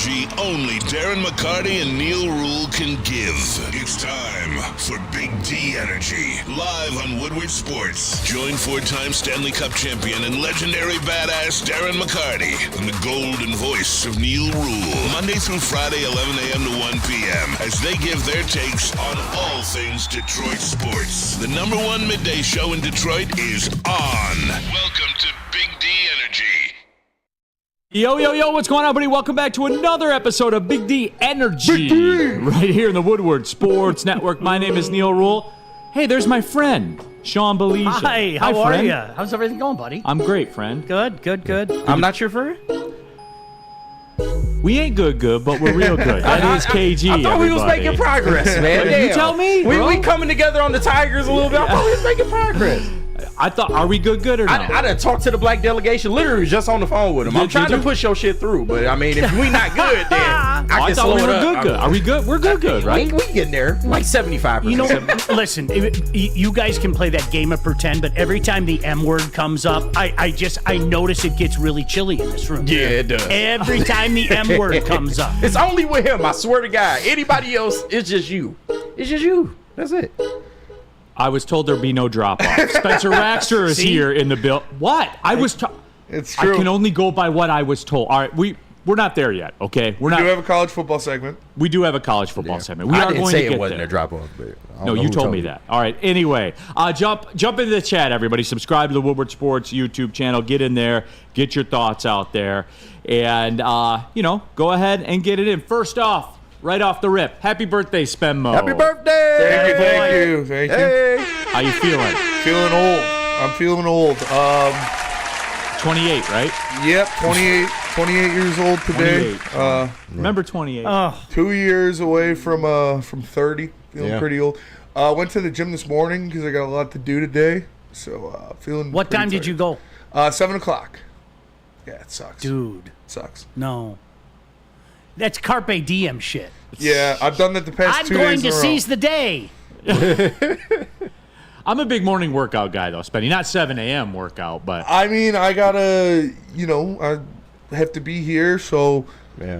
energy only Darren McCarty and Neil Rule can give. It's time for Big D Energy, live on Woodward Sports. Join four-time Stanley Cup champion and legendary badass Darren McCarty and the golden voice of Neil Rule, Monday through Friday, 11 a.m. to 1 p.m., as they give their takes on all things Detroit sports. The number one midday show in Detroit is on. Welcome to Big D Energy. Yo, what's going on, buddy? Welcome back to another episode of Big D Energy. Right here in the Woodward Sports Network. My name is Neil Rule. Hey, there's my friend, Sean Belize. Hi, how are you? How's everything going, buddy? I'm great, friend. Good. I'm not your friend. We ain't good, but we're real good. That is KG, I thought we was making progress, man. You tell me, bro. We coming together on the Tigers a little bit. I thought we was making progress. I thought, are we good or no? I done talked to the black delegation, literally just on the phone with them. I'm trying to push your shit through, but I mean, if we not good, then I can slow it up. Good. Are we good? We're good, right? We getting there, like 75%. You know, listen, you guys can play that game of pretend, but every time the M word comes up, I notice it gets really chilly in this room. Yeah, it does. Every time the M word comes up. It's only with him, I swear to God. Anybody else, it's just you. It's just you. That's it. I was told there'd be no drop-off. Spencer Raxter is here in the bill. What? It's true. I can only go by what I was told. All right, we're not there yet, okay? We do have a college football segment. We do have a college football segment. I didn't say it wasn't a drop-off. But no, you told me that. All right, anyway, jump into the chat, everybody. Subscribe to the Woodward Sports YouTube channel. Get in there. Get your thoughts out there. And, go ahead and get it in. First off, right off the rip, happy birthday, Spenmo. Happy birthday! Thank you. How you feeling? Feeling old. I'm feeling old. 28, right? Yep, 28 years old today. 28. Remember 28. 2 years away from 30. Feeling pretty old. Went to the gym this morning because I got a lot to do today. So feeling. What time did you go? 7 o'clock. Yeah, it sucks. Dude. It sucks. No. That's Carpe Diem shit. Yeah, I've done that the past 2 days. I'm going to seize the day. I'm a big morning workout guy, though, Spenny. Not 7 a.m. workout, but... I mean, I gotta, I have to be here, so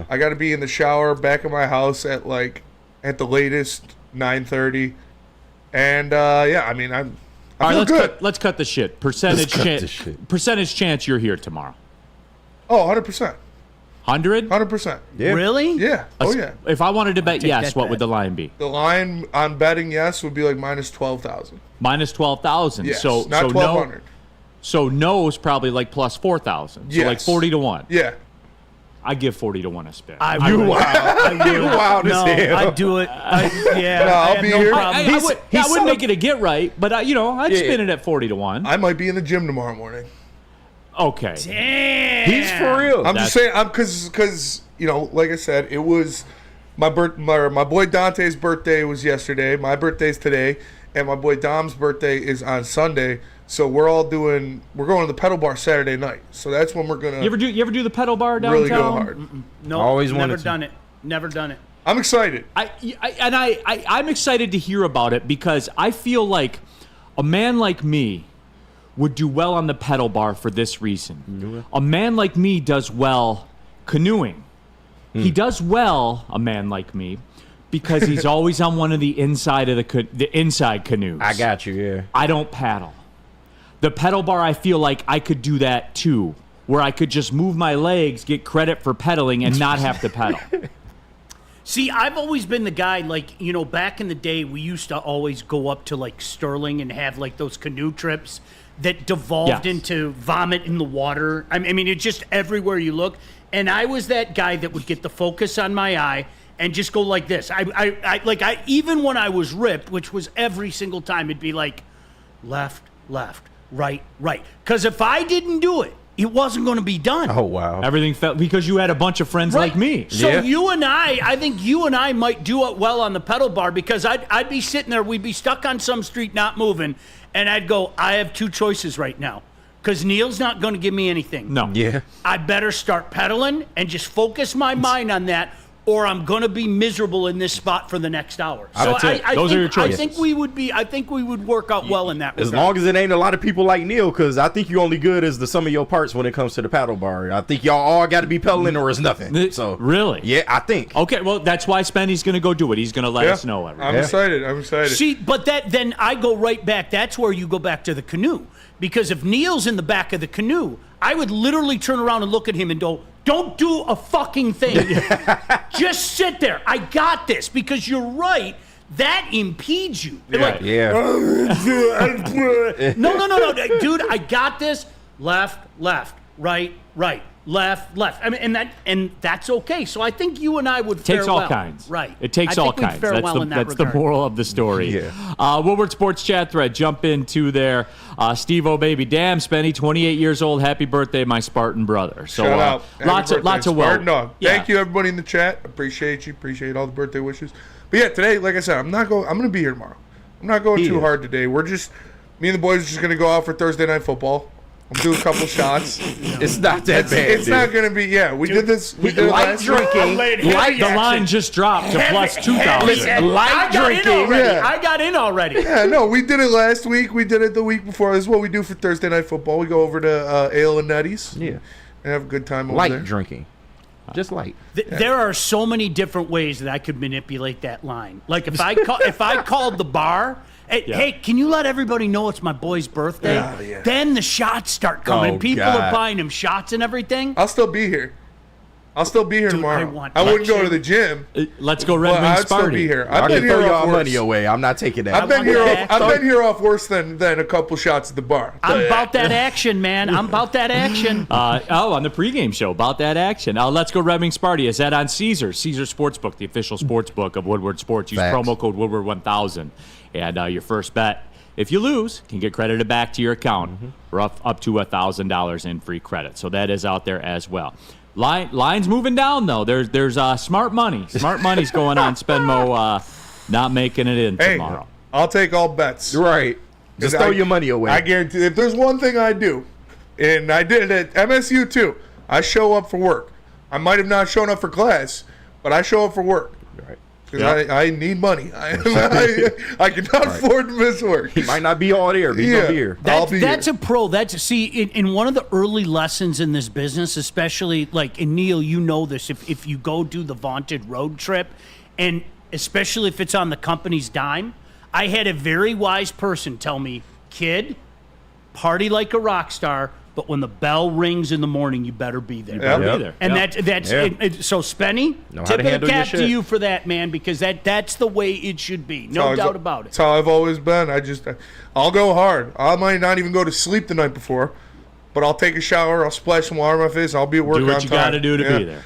I gotta be in the shower back at my house at the latest, 9:30. And, I mean, I feel good. Let's cut the shit. Percentage chance you're here tomorrow. Oh, 100%. 100? 100%. Yeah. Really? Yeah. Oh, yeah. If I wanted to bet yes, what would the line be? The line on betting yes would be like minus 12,000. Minus 12,000. Yes, so not 1,200. So no is probably like plus 4,000. So yes. like 40 to 1. Yeah. I give 40 to 1 a spin. You wild as hell. I'd do it. I'll be here. I wouldn't make it a get right, but I'd spin it at 40 to 1. I might be in the gym tomorrow morning. Okay. Damn. He's for real. I'm just saying, because like I said, it was my boy Dante's birthday was yesterday. My birthday's today, and my boy Dom's birthday is on Sunday. So we're going to the pedal bar Saturday night. So that's when we're gonna. You ever do the pedal bar downtown? Really go hard. No, always never wanted to. done it. Never done it. I'm excited. I'm excited to hear about it because I feel like a man like me would do well on the pedal bar for this reason. A man like me does well canoeing. He does well, a man like me, because he's always on one of the inside of the inside canoes. I got you, yeah. I don't paddle. The pedal bar, I feel like I could do that too, where I could just move my legs, get credit for pedaling, and not have to pedal. See, I've always been the guy, back in the day, we used to always go up to, Sterling and have, those canoe trips that devolved into vomit in the water. I mean, it's just everywhere you look. And I was that guy that would get the focus on my eye and just go like this. Even when I was ripped, which was every single time, it'd be like left, right. Because if I didn't do it, it wasn't going to be done. Oh, wow. Everything felt because you had a bunch of friends like me. So I think you and I might do it well on the pedal bar because I'd be sitting there, we'd be stuck on some street not moving, and I'd go, I have two choices right now because Neil's not going to give me anything. No. Yeah. I better start pedaling and just focus my mind on that or I'm going to be miserable in this spot for the next hour. So That's it. Those are your choices. I think we would work out well in that As regard. long as it ain't a lot of people like Neil, because I think you're only good as the sum of your parts when it comes to the paddle bar. I think y'all all got to be pedaling or it's nothing. So really? Yeah, I think. Okay, well, that's why Spenny's going to go do it. He's going to let us know. I'm excited. I'm excited. See, but then I go right back. That's where you go back to the canoe. Because if Neil's in the back of the canoe, I would literally turn around and look at him and go, don't do a fucking thing. Just sit there. I got this. Because you're right. That impedes you. Yeah. No. Dude, I got this. Left, right, left. I mean, and that's okay. So I think you and I would fare takes all well. kinds. Right. It takes all kinds. That's the moral of the story. Yeah. Woodward Sports Chat thread. Jump into there. Steve-O baby. Damn, Spenny, 28 years old. Happy birthday, my Spartan brother. So Shout out. lots of Spartan well. dog. Thank you everybody in the chat. Appreciate you. Appreciate all the birthday wishes. But yeah, today, like I said, I'm going to be here tomorrow. I'm not going too hard today. Me and the boys are just going to go out for Thursday night football. I'm doing a couple shots. It's not that bad. It's not going to be. Yeah, we did this. We did it light last drinking. The line just dropped to plus 2,000. Light drinking. I got in already. Yeah, no, we did it last week. We did it the week before. This is what we do for Thursday night football. We go over to Ale and Nutty's. Yeah. And have a good time over Light there. drinking. Just light. There are so many different ways that I could manipulate that line. Like if I called the bar, hey, can you let everybody know it's my boy's birthday? Yeah. Then the shots start coming. Oh, People God. are buying him shots and everything. I'll still be here. tomorrow. I wouldn't go to the gym. Let's go Red But Wing I'd still Sparty. be here. I I've been can throw here y'all off money worse. away. I'm not taking that. I've been want here off worse than a couple shots at the bar. I'm about that action, man. I'm about that action. On the pregame show about that action. Let's go Red Wing Sparty. Is that on Caesars? Caesars Sportsbook, the official sportsbook of Woodward Sports. Use Facts. promo code Woodward1000. And your first bet, if you lose, can get credited back to your account. We're up to $1,000 in free credit. So that is out there as well. Line's moving down, though. There's smart money. Smart money's going on. Spenmo not making it in tomorrow. I'll take all bets. Right. Just throw your money away. I guarantee. If there's one thing I do, and I did it at MSU too, I show up for work. I might have not shown up for class, but I show up for work. Right. Because I need money. I cannot afford to miss work. He might not be all there, but he's going to be here. That's a pro. In one of the early lessons in this business, especially and Neil, you know this, if you go do the vaunted road trip, and especially if it's on the company's dime, I had a very wise person tell me, kid, party like a rock star, but when the bell rings in the morning, you better be there. Be there. And that's so Spenny, tip of the cap to you for that, man, because that's the way it should be. No doubt about it. That's how I've always been. I'll go hard. I might not even go to sleep the night before, but I'll take a shower. I'll splash some water on my face. I'll be at work on time. Do what you got to do to be there.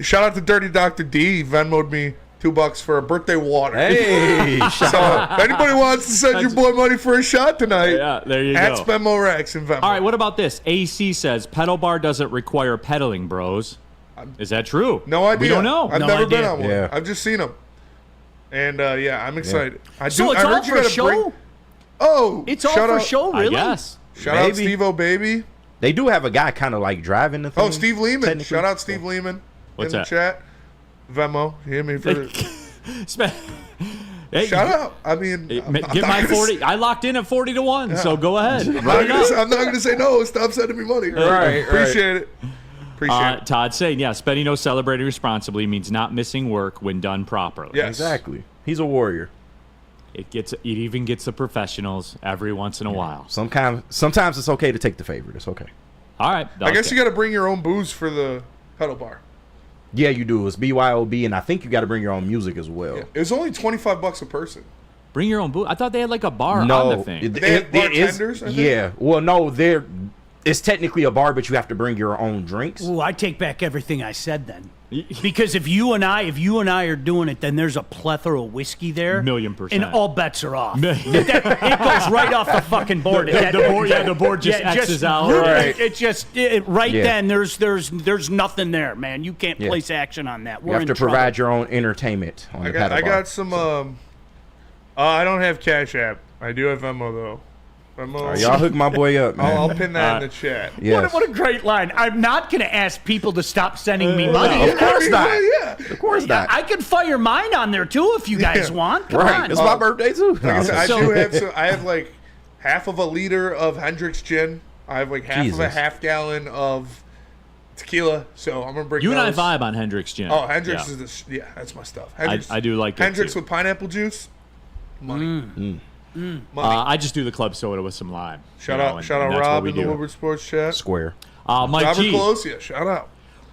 Shout out to Dirty Dr. D. He Venmo'd me $2 for a birthday water. Hey, So if anybody wants to send your boy money for a shot tonight, there you at go. Spenmo Rex in Venmo. All right, what about this? AC says pedal bar doesn't require pedaling, bros. Is that true? No idea. We don't know. I've No never idea. been on one. Yeah. I've just seen them. And I'm excited. So it's all for show? It's all for show, really? I guess. Shout out Steve-O baby. They do have a guy kind of like driving the thing. Oh, Steve Lehman. technically. Shout out Steve Lehman What's in that? the chat. Venmo. You hear me for the Hey, shout out. I mean, Get I'm not my gonna 40. I locked in at 40-1, so go ahead. I'm not going to say no. Stop sending me money. Right. Appreciate it. Appreciate it. Todd saying, spending no celebrating responsibly means not missing work when done properly. Yes. Exactly. He's a warrior. It even gets the professionals every once in a while. Sometimes it's okay to take the favorite. It's okay. All right. I guess you got to bring your own booze for the pedal bar. Yeah, you do. It's BYOB, and I think you got to bring your own music as well. Yeah. It was only $25 a person. Bring your own booze. I thought they had like a bar No, on the thing. They have bartenders, I think? Yeah. Well, no, it's technically a bar, but you have to bring your own drinks. Ooh, I take back everything I said then. Because if you and I are doing it, then there's a plethora of whiskey there. 1,000,000%. And all bets are off. It goes right off the fucking board. The board just X's out. Right. It's just then. There's nothing there, man. You can't place action on that. You have to provide your own entertainment on the paddle I bar. got some. I don't have Cash App. I do have Venmo though. Venmo. Y'all hook my boy up, man. I'll pin that in the chat. Yes. What a great line. I'm not going to ask people to stop sending me money. Of course not. Yeah. Of course not. I can fire mine on there too if you guys want. Come Right. on. It's my birthday, too. Like I said, I have like half of a liter of Hendrick's gin. I have like half of a half gallon of tequila. So I'm gonna bring. You and I those. vibe on Hendrick's gin. Oh, Hendrick's is that's my stuff. Hendrick's, I do like it, Hendrick's too. with pineapple juice. Money. Money. I just do the club soda with some lime. Shout out Rob in the Woodward Sports chat. Square. Mike Robert G. Colosia, shout out.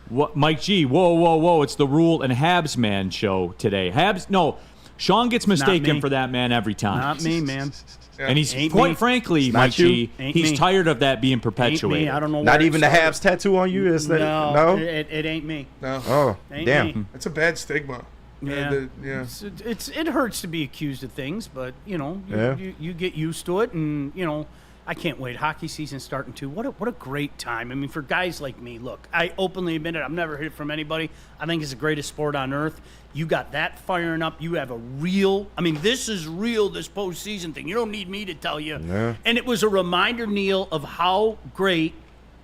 What, Mike G. Whoa! It's the Rule and Habs Man show today. Sean gets mistaken me. for that man every time. Not me, man. Yeah. And he's Ain't quite me. frankly, not Mike you. G. Ain't He's me. tired of that being Ain't perpetuated. me. I don't know. Not where even it the started. Habs tattoo on you? Is that No, no? it ain't me. No, Oh, Ain't damn. me. it's a bad stigma. Yeah. Yeah. It hurts to be accused of things, but Yeah. you get used to it, and I can't wait. Hockey season starting too. What a great time. I mean, for guys like me, look, I openly admit it. I've never hid it from anybody. I think it's the greatest sport on earth. You got that firing up. You have a real. I mean, this is real. This postseason thing. You don't need me to tell you. Yeah. And it was a reminder, Neil, of how great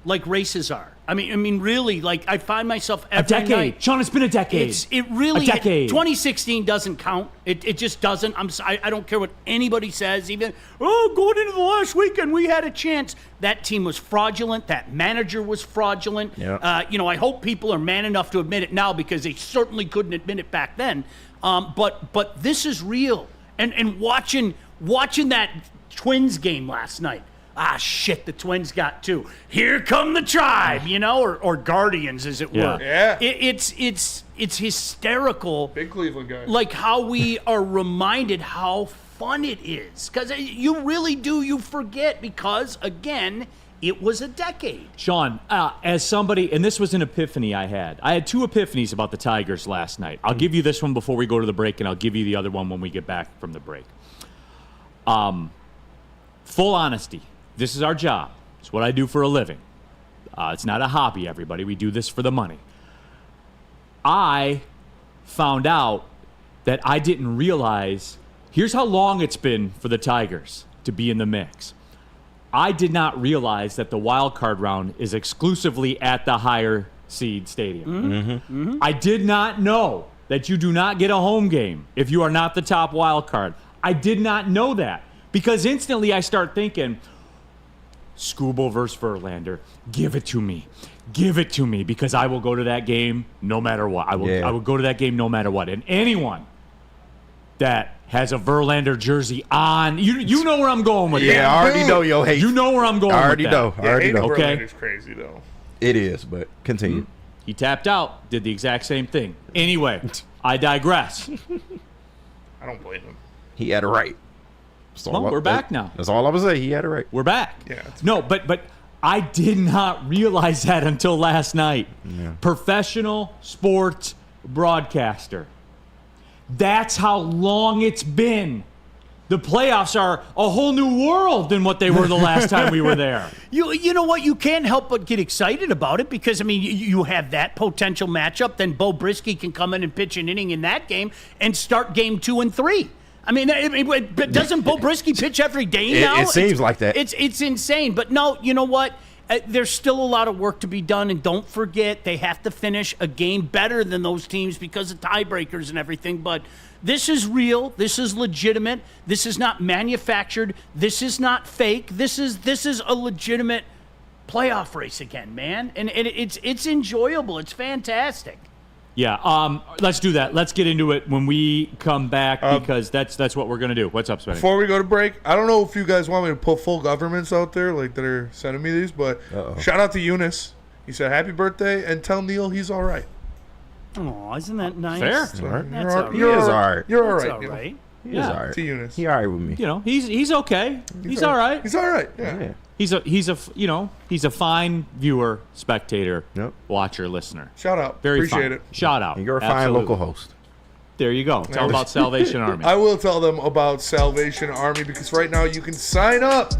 like races are. I mean, really, like I find myself A every decade. night. Sean, it's been a decade. It really A decade. 2016 doesn't count. It just doesn't. I don't care what anybody says. Even going into the last weekend, we had a chance. That team was fraudulent. That manager was fraudulent. Yeah. I hope people are man enough to admit it now because they certainly couldn't admit it back then. But this is real. And watching that Twins game last night. Ah, shit, the Twins got two. Here come the Tribe, or Guardians, as it were. Yeah. It's hysterical. Big Cleveland guy. Like how we are reminded how fun it is. Because you really do, you forget because, again, it was a decade. Sean, as somebody, and this was an epiphany I had. I had two epiphanies about the Tigers last night. I'll give you this one before we go to the break, and I'll give you the other one when we get back from the break. Full honesty. This is our job. It's what I do for a living. It's not a hobby, everybody. We do this for the money. I found out that I didn't realize, here's how long it's been for the Tigers to be in the mix. I did not realize that the wild card round is exclusively at the higher seed stadium. I did not know that you do not get a home game if you are not the top wild card. I did not know that because instantly I start thinking, Skubal versus Verlander, give it to me. Give it to me because I will go to that game no matter what. I will go to that game no matter what. And anyone that has a Verlander jersey on, you know where I'm going with that. Yeah, I already know your hate. You know where I'm going I already with that. know. I already know. Okay. Verlander's crazy though. It is, but continue. He tapped out, did the exact same thing. Anyway, I digress. I don't blame him. He had it right. Well, we're back now. That's all I was saying. He had it right. We're back. Yeah, No, but I did not realize that until last night. Yeah. Professional sports broadcaster. That's how long it's been. The playoffs are a whole new world than what they were the last time we were there. You know what? You can't help but get excited about it because, I mean, you have that potential matchup. Then Bo Brisky can come in and pitch an inning in that game and start game 2 and 3. I mean, but doesn't Bo Brisky pitch every day now? It seems like that. It's insane. But no, you know what? There's still a lot of work to be done. And don't forget, they have to finish a game better than those teams because of tiebreakers and everything. But this is real. This is legitimate. This is not manufactured. This is not fake. This is a legitimate playoff race again, man. And it's enjoyable. It's fantastic. Yeah, let's do that. Let's get into it when we come back because that's what we're going to do. What's up, Spenny? Before we go to break, I don't know if you guys want me to put full governments out there like that are sending me these, but shout out to Eunice. He said happy birthday and tell Neil he's all right. Oh, isn't that nice? Fair. So All right. That's all right. He is all right. You're all That's right. all Neil. right. He is Yeah. all right. To Eunice. He all right with me. You know, he's okay. He's all right. He's all right. Yeah. Yeah. He's a fine viewer, spectator, Yep. watcher, listener. Shout out. Very Appreciate fine. it. Shout out. And you're a fine Absolutely. local host. There you go. Tell them about Salvation Army. I will tell them about Salvation Army because right now you can sign up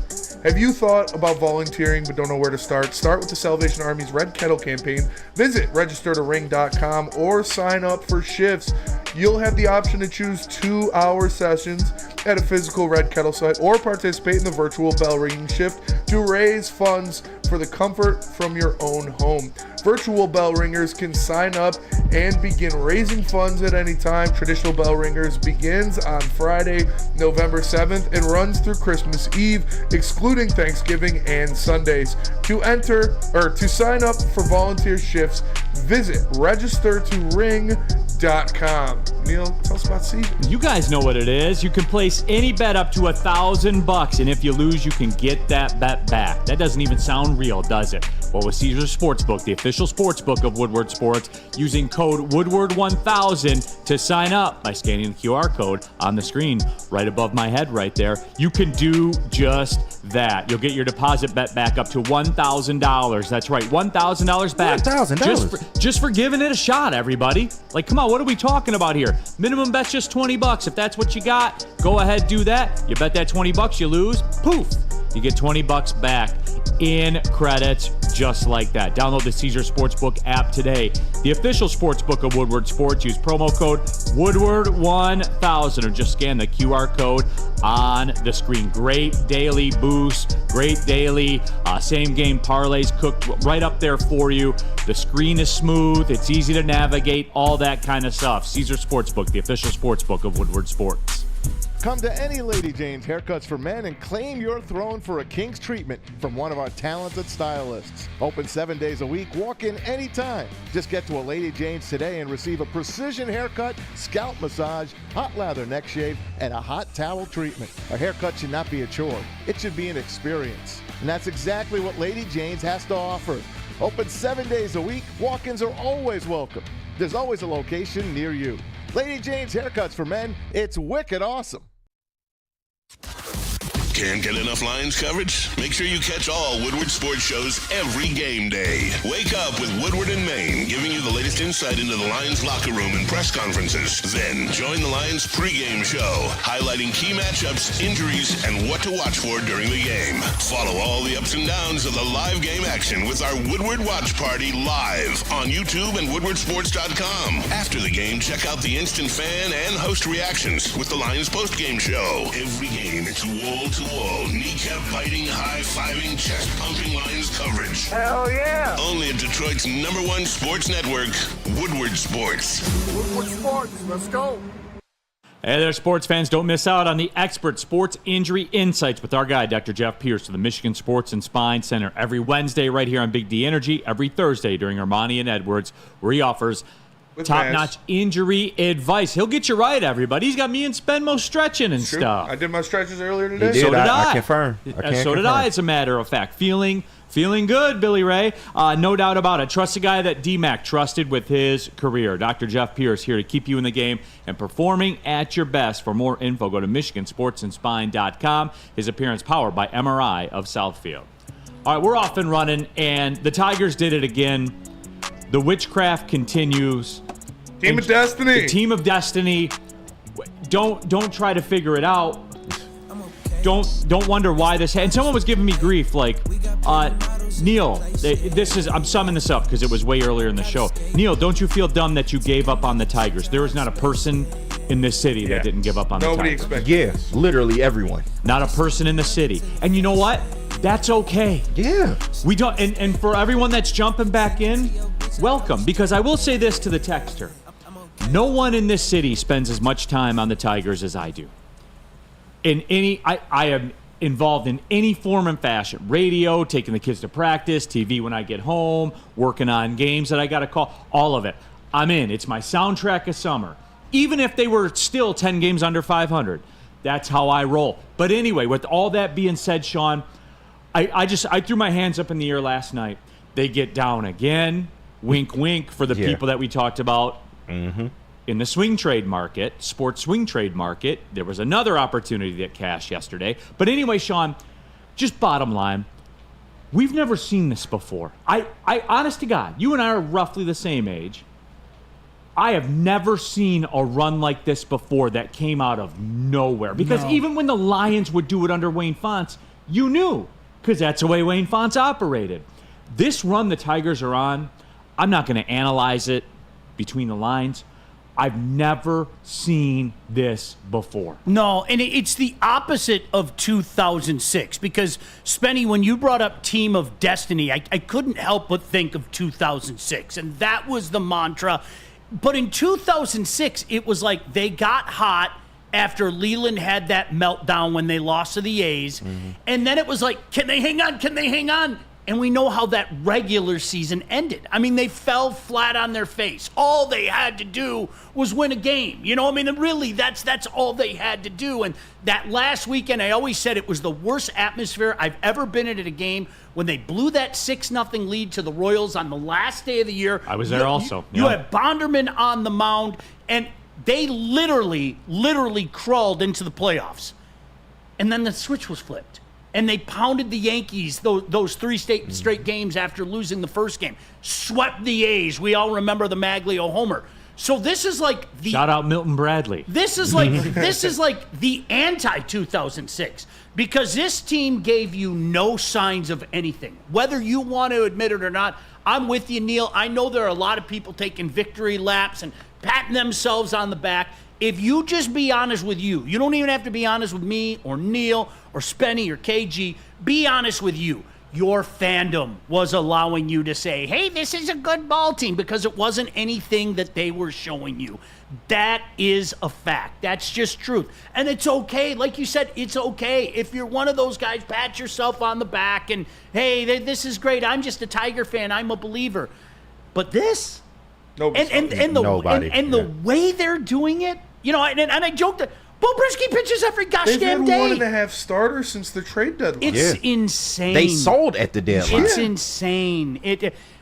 Have you thought about volunteering but don't know where to start? Start with the Salvation Army's Red Kettle campaign. Visit registertoring.com or sign up for shifts. You'll have the option to choose 2-hour sessions at a physical Red Kettle site or participate in the virtual bell ringing shift to raise funds for the comfort from your own home. Virtual bell ringers can sign up and begin raising funds at any time. Traditional bell ringers begins on Friday, November 7th and runs through Christmas Eve, excluding Thanksgiving and Sundays. To sign up for volunteer shifts, visit registertoring.com. Neil, tell us about Caesar. You guys know what it is. You can place any bet up to $1,000, and if you lose, you can get that bet back. That doesn't even sound real, does it? Well, with Caesar Sportsbook, the official sportsbook of Woodward Sports, using code Woodward1000 to sign up by scanning the QR code on the screen right above my head right there, you can do just that. You'll get your deposit bet back up to $1,000. That's right, $1,000 back. $1,000? Just for giving it a shot, everybody. Like, come on, what are we talking about here? Minimum bet's just $20. If that's what you got, go ahead, do that. You bet that $20, you lose, poof, you get $20 back in credits just like that. Download the Caesar Sportsbook app today. The official sportsbook of Woodward Sports. Use promo code Woodward1000 or just scan the QR code on the screen. Great daily boosts, great daily same game parlays cooked right up there for you. The screen is smooth, it's easy to navigate, all that kind of stuff. Caesar Sportsbook, the official sportsbook of Woodward Sports. Come to any Lady Jane's Haircuts for Men and claim your throne for a king's treatment from one of our talented stylists. Open 7 days a week, walk in anytime. Just get to a Lady Jane's today and receive a precision haircut, scalp massage, hot lather neck shave, and a hot towel treatment. A haircut should not be a chore. It should be an experience. And that's exactly what Lady Jane's has to offer. Open 7 days a week, walk-ins are always welcome. There's always a location near you. Lady Jane's Haircuts for Men, it's wicked awesome. Can't get enough Lions coverage? Make sure you catch all Woodward sports shows every game day. Wake up with Woodward and Maine, giving you the latest insight into the Lions locker room and press conferences. Then join the Lions pregame show, highlighting key matchups, injuries, and what to watch for during the game. Follow all the ups and downs of the live game action with our Woodward Watch Party live on YouTube and woodwardsports.com. After the game, check out the instant fan and host reactions with the Lions postgame show. Every game, it's wall-to-wall, kneecap-biting, high-fiving, chest-pumping Lions coverage. Hell yeah! Only at Detroit's #1 sports network, Woodward Sports. Woodward Sports, let's go! Hey there, sports fans. Don't miss out on the expert sports injury insights with our guy, Dr. Jeff Pierce of the Michigan Sports and Spine Center. Every Wednesday right here on Big D Energy, every Thursday during Ermanni and Edwards, where he offers top-notch injury advice. He'll get you right, everybody. He's got me and Spenmo stretching and stuff. I did my stretches earlier today. He did. So did I. I confirm. So did I, as a matter of fact. Feeling good, Billy Ray. No doubt about it. Trust a guy that D-Mac trusted with his career. Dr. Jeff Pierce here to keep you in the game and performing at your best. For more info, go to MichiganSportsAndSpine.com. His appearance powered by Amon-Ra of Southfield. All right, we're off and running, and the Tigers did it again. The witchcraft continues. Team of Destiny. The Team of Destiny. Don't try to figure it out. Don't wonder why this. And someone was giving me grief, like, Neil. I'm summing this up because it was way earlier in the show. Neil, don't you feel dumb that you gave up on the Tigers? There is not a person in this city that didn't give up on the Tigers. Nobody expected. Yes, literally everyone. Not a person in the city. And you know what? That's okay. Yeah. We don't. And for everyone that's jumping back in, welcome. Because I will say this to the texter. No one in this city spends as much time on the Tigers as I do. I am involved in any form and fashion. Radio, taking the kids to practice, TV when I get home, working on games that I got to call, all of it. I'm in. It's my soundtrack of summer. Even if they were still 10 games under 500. That's how I roll. But anyway, with all that being said, Sean, I threw my hands up in the air last night. They get down again. Wink, wink for the people that we talked about. Mm-hmm. In the swing trade market, sports swing trade market, there was another opportunity that cashed yesterday. But anyway, Sean, just bottom line, we've never seen this before. I honest to God, you and I are roughly the same age. I have never seen a run like this before that came out of nowhere. Because even when the Lions would do it under Wayne Fontes, You knew, because that's the way Wayne Fontes operated. This run the Tigers are on, I'm not going to analyze it between the lines. I've never seen this before. No, and it's the opposite of 2006 because, Spenny, when you brought up Team of Destiny, I couldn't help but think of 2006, and that was the mantra. But in 2006, it was like they got hot after Leland had that meltdown when they lost to the A's, and then it was like, can they hang on? Can they hang on? And we know how that regular season ended. I mean, they fell flat on their face. All they had to do was win a game. You know, I mean, really, that's all they had to do. And that last weekend, I always said it was the worst atmosphere I've ever been in at a game when they blew that 6-0 lead to the Royals on the last day of the year. I was there also. You had Bonderman on the mound, and they literally crawled into the playoffs. And then the switch was flipped. And they pounded the Yankees those three straight games after losing the first game. Swept the A's. We all remember the Maglio homer. So this is like the shout out Milton Bradley. This is like the anti-2006 because this team gave you no signs of anything. Whether you want to admit it or not, I'm with you, Neil. I know there are a lot of people taking victory laps and patting themselves on the back. If you just be honest with you don't even have to be honest with me or Neil or Spenny or KG. Be honest with you. Your fandom was allowing you to say, hey, this is a good ball team because it wasn't anything that they were showing you. That is a fact. That's just truth. And it's okay. Like you said, it's okay. If you're one of those guys, pat yourself on the back and, hey, this is great. I'm just a Tiger fan. I'm a believer. But this, the way they're doing it, you know, and I joked that Bo Brisky pitches every gosh damn day. They've had 1.5 starters since the trade deadline. It's insane. They sold at the deadline. It's insane.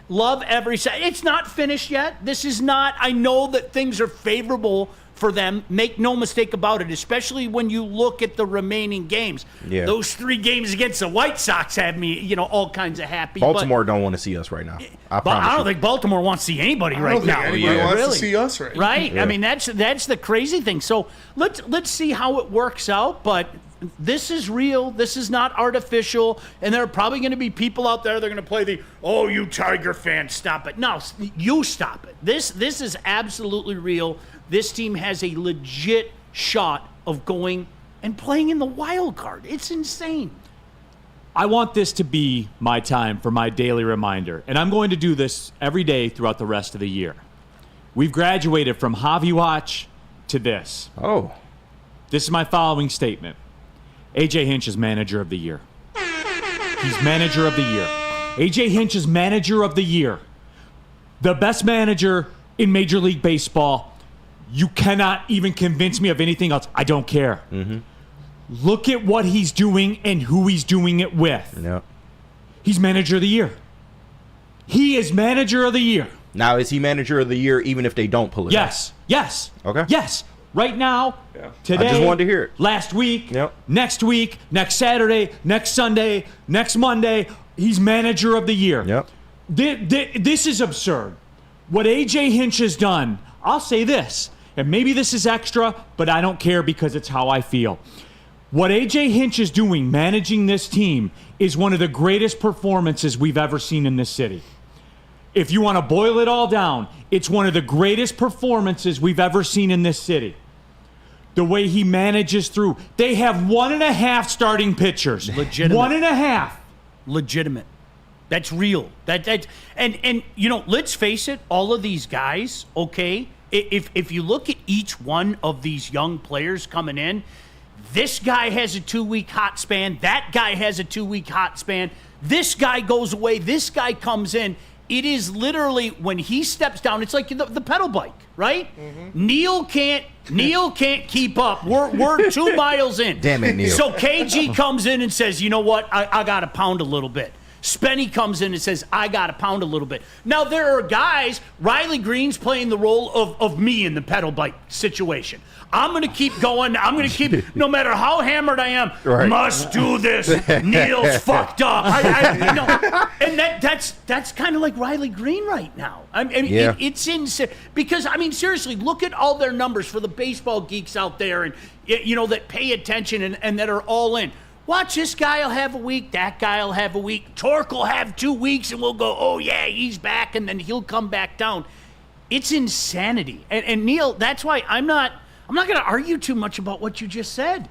Love every second. It's not finished yet. This is not. I know that things are favorable for them. Make no mistake about it, especially when you look at the remaining games. Yeah. Those 3 games against the White Sox have me, all kinds of happy. Baltimore don't want to see us right now. I don't think Baltimore wants to see anybody right now. Anybody wants to see us right now. Right? Yeah. I mean, that's the crazy thing. So let's see how it works out. But this is real. This is not artificial. And there are probably going to be people out there that are going to play you Tiger fans, stop it. No, you stop it. This is absolutely real. This team has a legit shot of going and playing in the wild card. It's insane. I want this to be my time for my daily reminder, and I'm going to do this every day throughout the rest of the year. We've graduated from Javi Watch to this. Oh. This is my following statement. A.J. Hinch is manager of the year. He's manager of the year. A.J. Hinch is manager of the year. The best manager in Major League Baseball. You cannot even convince me of anything else. I don't care. Mm-hmm. Look at what he's doing and who he's doing it with. Yep. He's manager of the year. He is manager of the year. Now, is he manager of the year even if they don't pull it Yes. Yes. Okay. Yes. Right now, today, I just wanted to hear it. Last week, next week, next Saturday, next Sunday, next Monday, he's manager of the year. Yep. This is absurd. What A.J. Hinch has done, I'll say this, and maybe this is extra, but I don't care because it's how I feel. What A.J. Hinch is doing, managing this team, is one of the greatest performances we've ever seen in this city. If you want to boil it all down, it's one of the greatest performances we've ever seen in this city. The way he manages through. They have 1.5 starting pitchers. Legitimate. 1.5. Legitimate. That's real. And let's face it, all of these guys, okay, if you look at each one of these young players coming in, this guy has a 2-week hot span, that guy has a 2-week hot span, this guy goes away, this guy comes in. It is literally when he steps down, it's like the pedal bike, right? Mm-hmm. Neil can't keep up. We're 2 miles in. Damn it, Neil. So KG comes in and says, you know what? I got to pound a little bit. Spenny comes in and says, I got to pound a little bit. Now, there are guys, Riley Green's playing the role of me in the pedal bike situation. I'm going to keep going. I'm going to keep, no matter how hammered I am, must do this. Neil's fucked up. And that's kind of like Riley Green right now. I mean, it's insane. Because, I mean, seriously, look at all their numbers for the baseball geeks out there and, that pay attention and that are all in. Watch, this guy will have a week, that guy will have a week. Torque will have 2 weeks, and we'll go, oh, yeah, he's back, and then he'll come back down. It's insanity. And Neil, that's why I'm not going to argue too much about what you just said.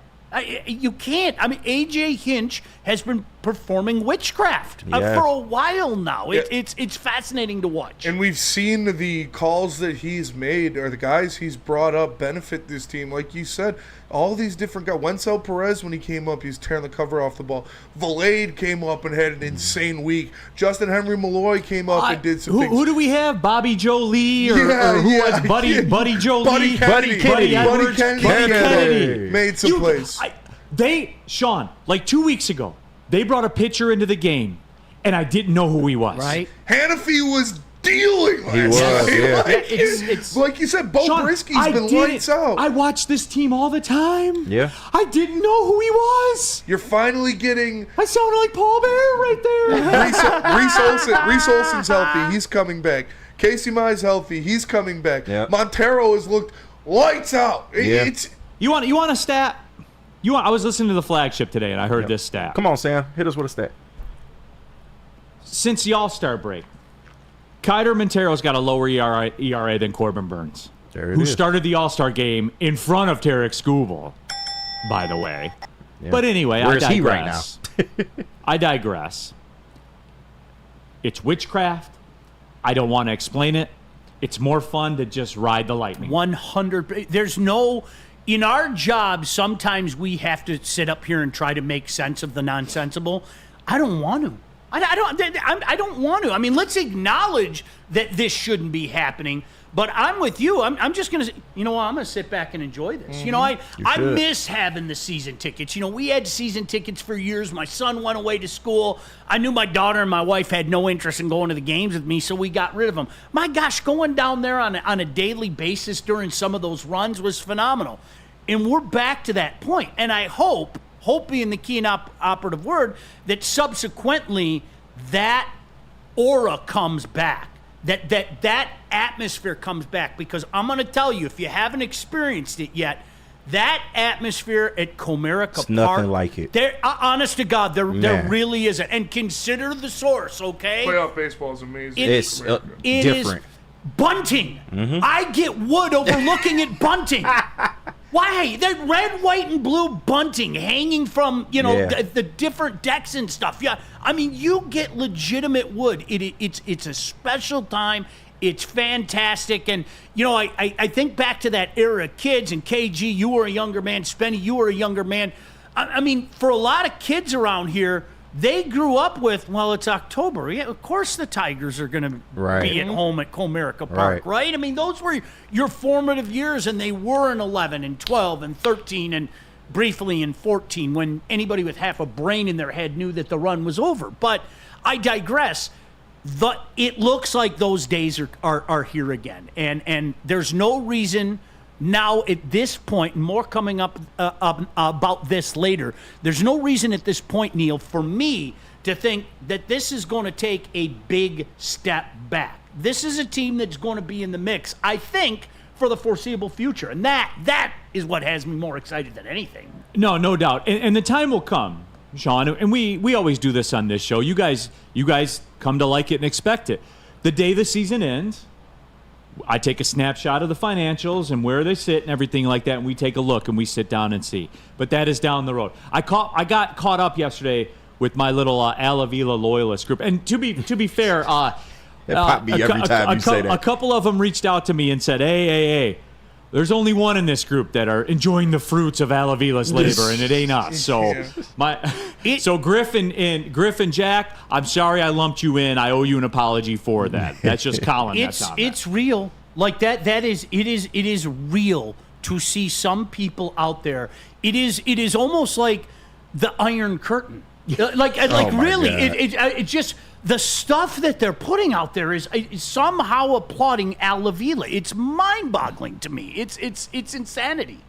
You can't. I mean, A.J. Hinch has been performing witchcraft for a while now. It's fascinating to watch. And we've seen the calls that he's made, or the guys he's brought up, benefit this team. Like you said, all these different guys. Wenzel Perez, when he came up, he's tearing the cover off the ball. Valade came up and had an insane week. Justin Henry Malloy came up and did some things. Who do we have? Bobby Joe Lee? Or who was Buddy Joe Lee? Buddy Kennedy made some plays. Sean, like 2 weeks ago, they brought a pitcher into the game, and I didn't know who he was. Right? Hannafy was dealing. He was, yeah. It's like you said, Bo Sean, Brisky's been lights out. I watch this team all the time. Yeah. I didn't know who he was. You're finally getting... I sounded like Paul Bear right there. Reese Olson's healthy. He's coming back. Casey Mai's healthy. He's coming back. Yep. Montero has looked lights out. You want a stat? I was listening to the flagship today, and I heard this stat. Come on, Sam. Hit us with a stat. Since the All-Star break, Keider Montero's got a lower ERA than Corbin Burns, who started the All-Star game in front of Tarek Skubal, by the way. Yeah. But anyway, Where's I digress. He right now? I digress. It's witchcraft. I don't want to explain it. It's more fun to just ride the lightning. 100. There's no... In our job, sometimes we have to sit up here and try to make sense of the nonsensible. I don't want to. I don't want to. I mean, let's acknowledge that this shouldn't be happening. But I'm with you. I'm just going to, I'm going to sit back and enjoy this. Mm-hmm. I miss having the season tickets. We had season tickets for years. My son went away to school. I knew my daughter and my wife had no interest in going to the games with me, so we got rid of them. My gosh, going down there on a daily basis during some of those runs was phenomenal. And we're back to that point. And I hope being the key and operative word, that subsequently that aura comes back. That atmosphere comes back, because I'm going to tell you, if you haven't experienced it yet, that atmosphere at Comerica Park, nothing like it. Honest to God, there really isn't. And consider the source, okay? Playoff baseball is amazing. It's different. Is bunting. Mm-hmm. I get wood over looking at bunting. Why? That red, white, and blue bunting hanging from, the different decks and stuff. Yeah, I mean, you get legitimate wood. It's a special time. It's fantastic. And, I think back to that era of kids, and KG, you were a younger man. Spenny, you were a younger man. I mean, for a lot of kids around here, they grew up with, well, it's October. Yeah, of course the Tigers are going to be at home at Comerica Park, right? I mean, those were your formative years, and they were in 11 and 12 and 13 and briefly in 14, when anybody with half a brain in their head knew that the run was over. But I digress. It looks like those days are here again, and there's no reason now at this point, and more coming up about this later, there's no reason at this point, Neil, for me to think that this is going to take a big step back. This is a team that's going to be in the mix, I think, for the foreseeable future. And that is what has me more excited than anything. No doubt. And the time will come, Sean, and we always do this on this show. You guys come to like it and expect it. The day the season ends, I take a snapshot of the financials and where they sit and everything like that, and we take a look and we sit down and see. But that is down the road. I got caught up yesterday with my little Al Avila loyalist group, and to be fair, that popped me every time you say that. A couple of them reached out to me and said, "Hey, there's only one in this group that are enjoying the fruits of Al Avila's labor, and it ain't us." So so Griff and Jack, I'm sorry I lumped you in. I owe you an apology for that. That's just Colin. It's real. Like that. It is real to see some people out there. It is almost like the Iron Curtain. Like really, it's just. The stuff that they're putting out there is somehow applauding Al Avila. It's mind-boggling to me. It's insanity.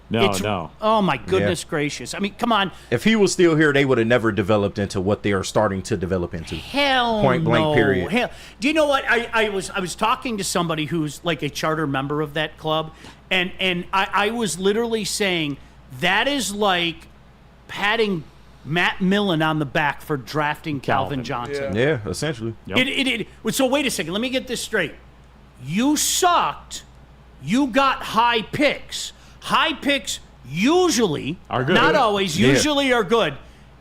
No. Oh, my goodness gracious. I mean, come on. If he was still here, they would have never developed into what they are starting to develop into. Hell Point blank, no. period. Hell. Do you know what? I was talking to somebody who's like a charter member of that club, and I was literally saying that is like patting Matt Millen on the back for drafting Calvin Johnson. Yeah, essentially. Yep. So wait a second. Let me get this straight. You sucked. You got high picks. High picks usually are good. Not always. Usually are good.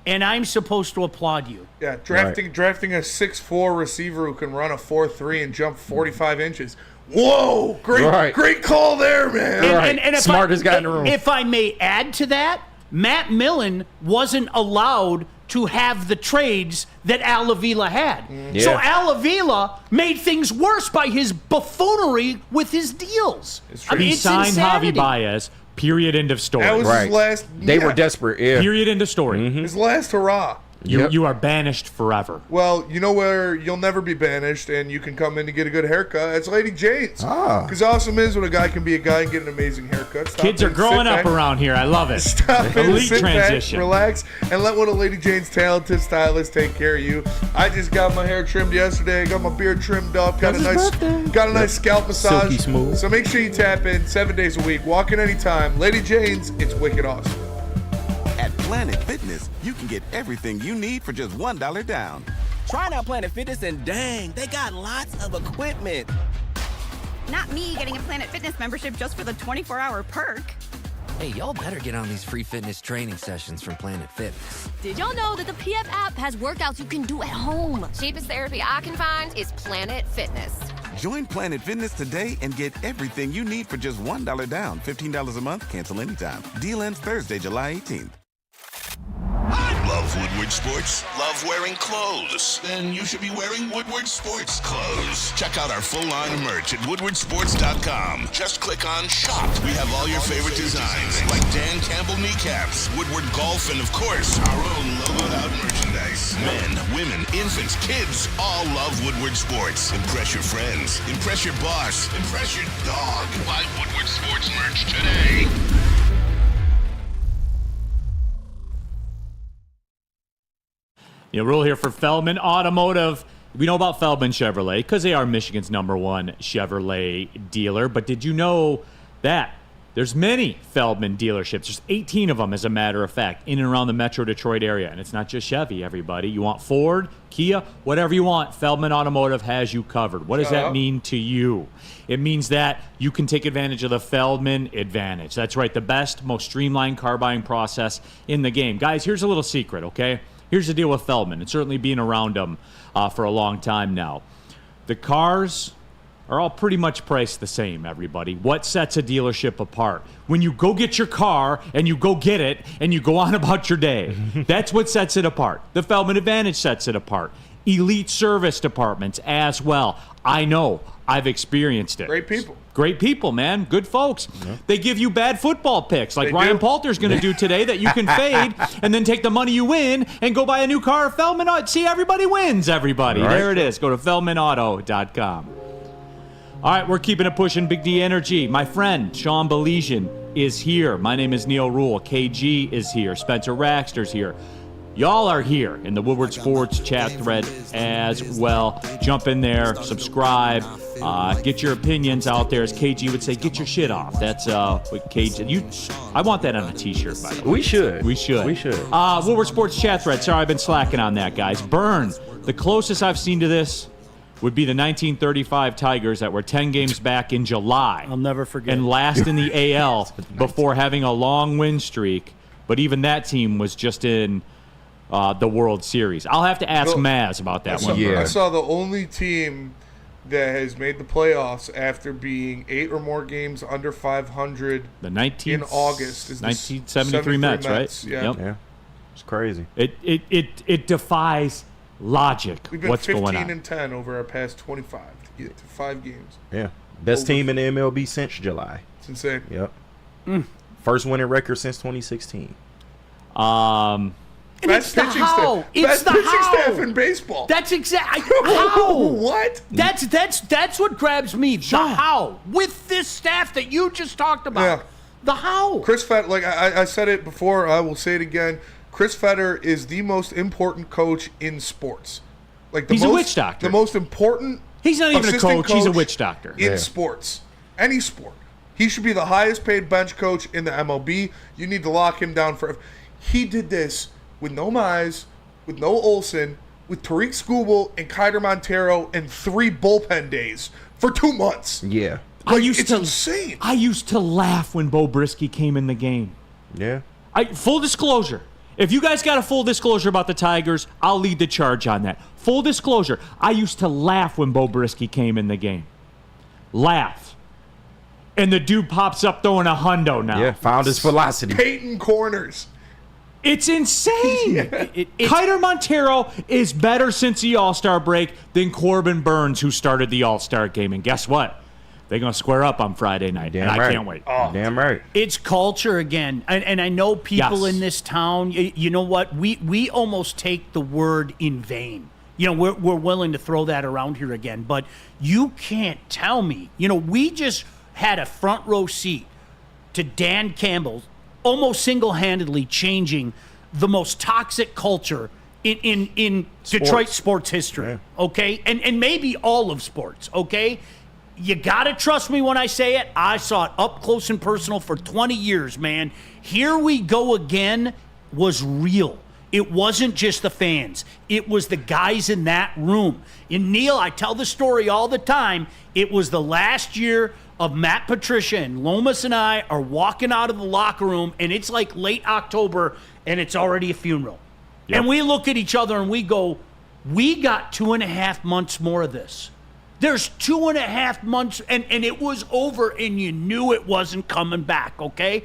And I'm supposed to applaud you. Yeah, drafting a 6'4" receiver who can run a 4.3 and jump 45 inches. Whoa! Great call there, man. And Smartest guy in the room. If I may add to that, Matt Millen wasn't allowed to have the trades that Al Avila had. Yeah. So Al Avila made things worse by his buffoonery with his deals. He signed insanity. Javi Baez. Period. End of story. That was his last. They were desperate. Yeah. Period. End of story. His last hurrah. You are banished forever. Well, you know where you'll never be banished, and you can come in to get a good haircut. It's Lady Jane's. Because awesome is when a guy can be a guy and get an amazing haircut. Kids are growing up around here. I love it. Stop it. Elite Sit transition. back, relax, and let one of Lady Jane's talented stylists take care of you. I just got my hair trimmed yesterday. Got my beard trimmed up. Got a nice scalp massage. Silky smooth. So make sure you tap in 7 days a week. Walk in anytime. Lady Jane's. It's wicked awesome. At Planet Fitness, you can get everything you need for just $1 down. Try out Planet Fitness and dang, they got lots of equipment. Not me getting a Planet Fitness membership just for the 24-hour perk. Hey, y'all better get on these free fitness training sessions from Planet Fitness. Did y'all know that the PF app has workouts you can do at home? Cheapest therapy I can find is Planet Fitness. Join Planet Fitness today and get everything you need for just $1 down. $15 a month, cancel anytime. Deal ends Thursday, July 18th. Love Woodward Sports? Love wearing clothes? Then you should be wearing Woodward Sports clothes. Check out our full line of merch at woodwardsports.com. Just click on shop. We have all your favorite designs, like Dan Campbell kneecaps, Woodward golf, and of course, our own logoed out merchandise. Men, women, infants, kids all love Woodward Sports. Impress your friends. Impress your boss. Impress your dog. Buy Woodward Sports merch today. Rule here for Feldman Automotive. We know about Feldman Chevrolet because they are Michigan's #1 Chevrolet dealer. But did you know that there's many Feldman dealerships? There's 18 of them, as a matter of fact, in and around the Metro Detroit area. And it's not just Chevy, everybody. You want Ford, Kia, whatever you want, Feldman Automotive has you covered. What does that mean to you? It means that you can take advantage of the Feldman Advantage. That's right, the best, most streamlined car buying process in the game. Guys, here's a little secret, okay? Here's the deal with Feldman, and certainly being around them for a long time now. The cars are all pretty much priced the same, everybody. What sets a dealership apart? When you go get your car and you go get it and you go on about your day. That's what sets it apart. The Feldman Advantage sets it apart. Elite service departments as well. I know. I've experienced it. Great people, man. Good folks. Yeah. They give you bad football picks, like Ryan Palter's going to do today, that you can fade and then take the money you win and go buy a new car. Feldman Auto. See, everybody wins, everybody. Right. There it is. Go to feldmanauto.com. All right, we're keeping it pushing. Big D Energy. My friend, Sean Belizian, is here. My name is Neil Rule. KG is here. Spencer Raxter's here. Y'all are here in the Woodward Sports chat thread as well. Jump in there, subscribe, get your opinions out there. As KG would say, get your shit off. That's what KG. I want that on a T-shirt, by the way. We should. Woodward Sports chat thread. Sorry, I've been slacking on that, guys. Burn. The closest I've seen to this would be the 1935 Tigers that were 10 games back in July. I'll never forget. And last in the AL before having a long win streak. But even that team was just in the World Series. I'll have to ask Maz about that one. I saw the only team that has made the playoffs after being 8 or more games under 500 in August is 1973 Mets, right? Yeah. It's crazy. It defies logic. We've been what's 15 going on. and 10 over our past 25 to get to 5 games. Yeah. Best team in the MLB since July. It's insane. Yep. First winning record since 2016. Best pitching staff. Best pitching staff in baseball. That's exactly how. What? That's what grabs me. The how with this staff that you just talked about. Yeah. The how. Chris Fetter, like I said it before, I will say it again. Chris Fetter is the most important coach in sports. Like he's a witch doctor. The most important. He's not even a coach. He's a witch doctor in sports, any sport. He should be the highest paid bench coach in the MLB. You need to lock him down for. He did this with no Mize, with no Olsen, with Tariq Skubal and Kaider Montero and 3 bullpen days for 2 months. Yeah. It's insane. I used to laugh when Bo Brisky came in the game. Yeah. Full disclosure. If you guys got a full disclosure about the Tigers, I'll lead the charge on that. Full disclosure. I used to laugh when Bo Brisky came in the game. Laugh. And the dude pops up throwing a hundo now. Yeah, found his velocity. Peyton corners. It's insane. Kaider Montero is better since the All-Star break than Corbin Burns, who started the All-Star game. And guess what? They're going to square up on Friday night, and I can't wait. Oh. Damn right. It's culture again. And I know people in this town, you know what? We almost take the word in vain. We're willing to throw that around here again. But you can't tell me. We just had a front row seat to Dan Campbell almost single-handedly changing the most toxic culture in Detroit sports history, okay? And maybe all of sports, okay? You got to trust me when I say it. I saw it up close and personal for 20 years, man. Here we go again was real. It wasn't just the fans. It was the guys in that room. And Neil, I tell the story all the time. It was the last year of Matt Patricia, and Lomas and I are walking out of the locker room, and it's like late October, and it's already a funeral. Yep. And we look at each other and we go, we got 2.5 months more of this. There's 2.5 months, and it was over, and you knew it wasn't coming back, okay?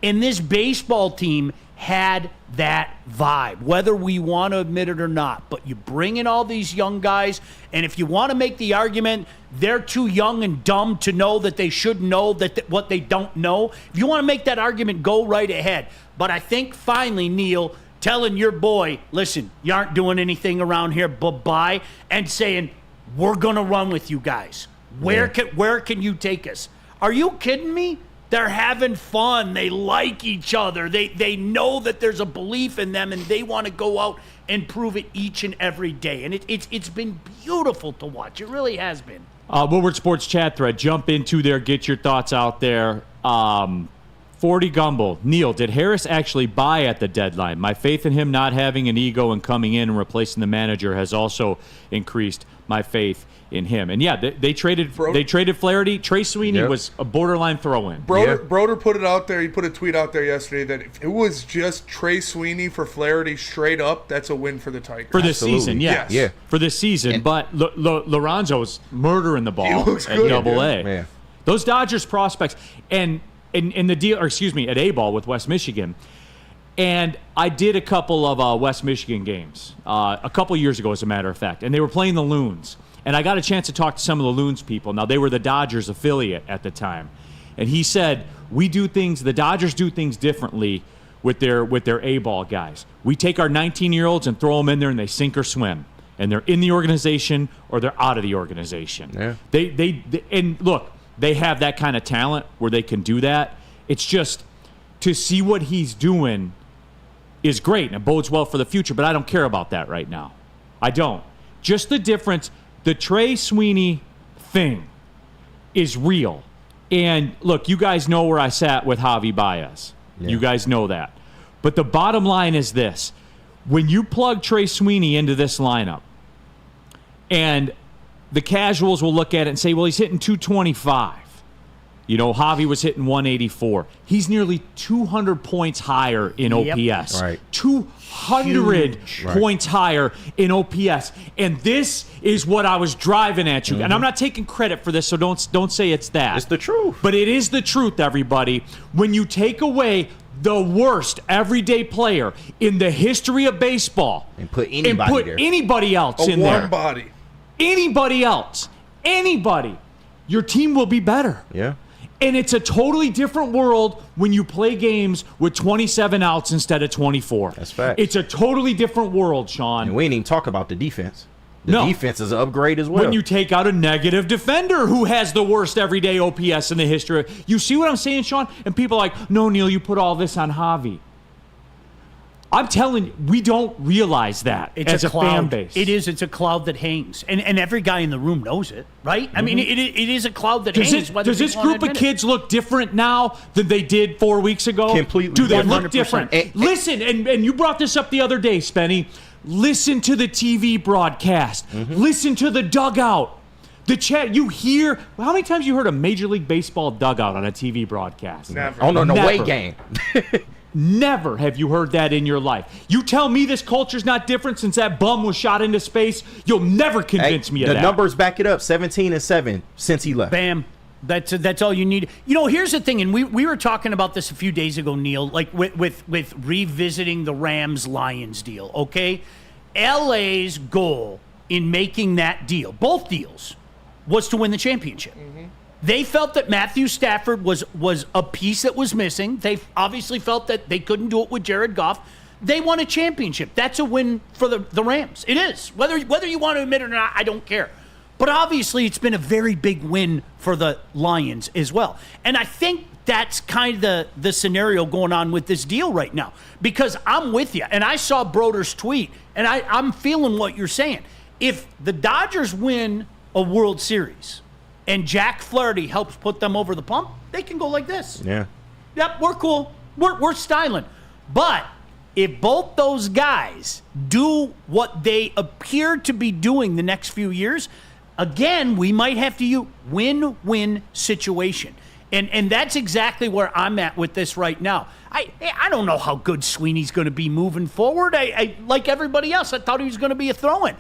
And this baseball team had that vibe, whether we want to admit it or not. But you bring in all these young guys, and if you want to make the argument they're too young and dumb to know that they should know what they don't know, if you want to make that argument, go right ahead. But I think finally, Neil, telling your boy, listen, you aren't doing anything around here, bye-bye, and saying, we're going to run with you guys. Where can you take us? Are you kidding me? They're having fun. They like each other. They know that there's a belief in them, and they want to go out and prove it each and every day. And it's been beautiful to watch. It really has been. Woodward Sports chat thread. Jump into there. Get your thoughts out there. 40 Gumble. Neil, did Harris actually buy at the deadline? My faith in him not having an ego and coming in and replacing the manager has also increased my faith in him. And yeah, they traded Flaherty. Trey Sweeney was a borderline throw-in. Broder put it out there. He put a tweet out there yesterday that if it was just Trey Sweeney for Flaherty straight up, that's a win for the Tigers. For this season, yes. Yeah. For this season. But Lorenzo's murdering the ball at Double-A. Yeah. Those Dodgers prospects, and in the deal, or excuse me, at A-ball with West Michigan. And I did a couple of West Michigan games a couple years ago, as a matter of fact. And they were playing the Loons. And I got a chance to talk to some of the Loons people. Now, they were the Dodgers affiliate at the time. And he said, the Dodgers do things differently with their A-ball guys. We take our 19-year-olds and throw them in there, and they sink or swim. And they're in the organization or they're out of the organization. Yeah. And look, they have that kind of talent where they can do that. It's just to see what he's doing is great, and it bodes well for the future, but I don't care about that right now. I don't. Just the difference, the Trey Sweeney thing is real. And look, you guys know where I sat with Javi Baez. Yeah. You guys know that. But the bottom line is this. When you plug Trey Sweeney into this lineup, and the casuals will look at it and say, well, he's hitting 225. Javi was hitting 184. He's nearly 200 points higher in OPS. Right. 200 points higher in OPS. And this is what I was driving at you. Mm-hmm. And I'm not taking credit for this, so don't say it's that. It's the truth. But it is the truth, everybody. When you take away the worst everyday player in the history of baseball and put anybody else in there. One body. Anybody else. Anybody. Your team will be better. Yeah. And it's a totally different world when you play games with 27 outs instead of 24. That's fact. It's a totally different world, Sean. And we ain't even talk about the defense. The defense is an upgrade as well. When you take out a negative defender who has the worst everyday OPS in the history. You see what I'm saying, Sean? And people are like, no, Neil, you put all this on Javi. I'm telling you, we don't realize that as a fan base. It is. It's a cloud that hangs. And every guy in the room knows it, right? I mean, it is a cloud that hangs. Does this group of kids look different now than they did 4 weeks ago? Completely. Do they 100%. look different? Listen, and you brought this up the other day, Spenny. Listen to the TV broadcast. Listen to the dugout. The chat. You hear. How many times you heard a Major League Baseball dugout on a TV broadcast? Never. On an away game. Never have you heard that in your life. You tell me this culture's not different since that bum was shot into space. You'll never convince me of that. The numbers back it up. 17-7 since he left. Bam. That's all you need. Here's the thing, and we were talking about this a few days ago, Neil, like with revisiting the Rams-Lions deal, okay? LA's goal in making that deal, both deals, was to win the championship. They felt that Matthew Stafford was a piece that was missing. They obviously felt that they couldn't do it with Jared Goff. They won a championship. That's a win for the Rams. It is. Whether you want to admit it or not, I don't care. But obviously, it's been a very big win for the Lions as well. And I think that's kind of the scenario going on with this deal right now. Because I'm with you. And I saw Broder's tweet, and I'm feeling what you're saying. If the Dodgers win a World Series and Jack Flaherty helps put them over the pump, they can go like this. Yeah. Yep, we're cool. We're styling. But if both those guys do what they appear to be doing the next few years, again, we might have to use win-win situation. And that's exactly where I'm at with this right now. I don't know how good Sweeney's going to be moving forward. I like everybody else, I thought he was going to be a throw-in.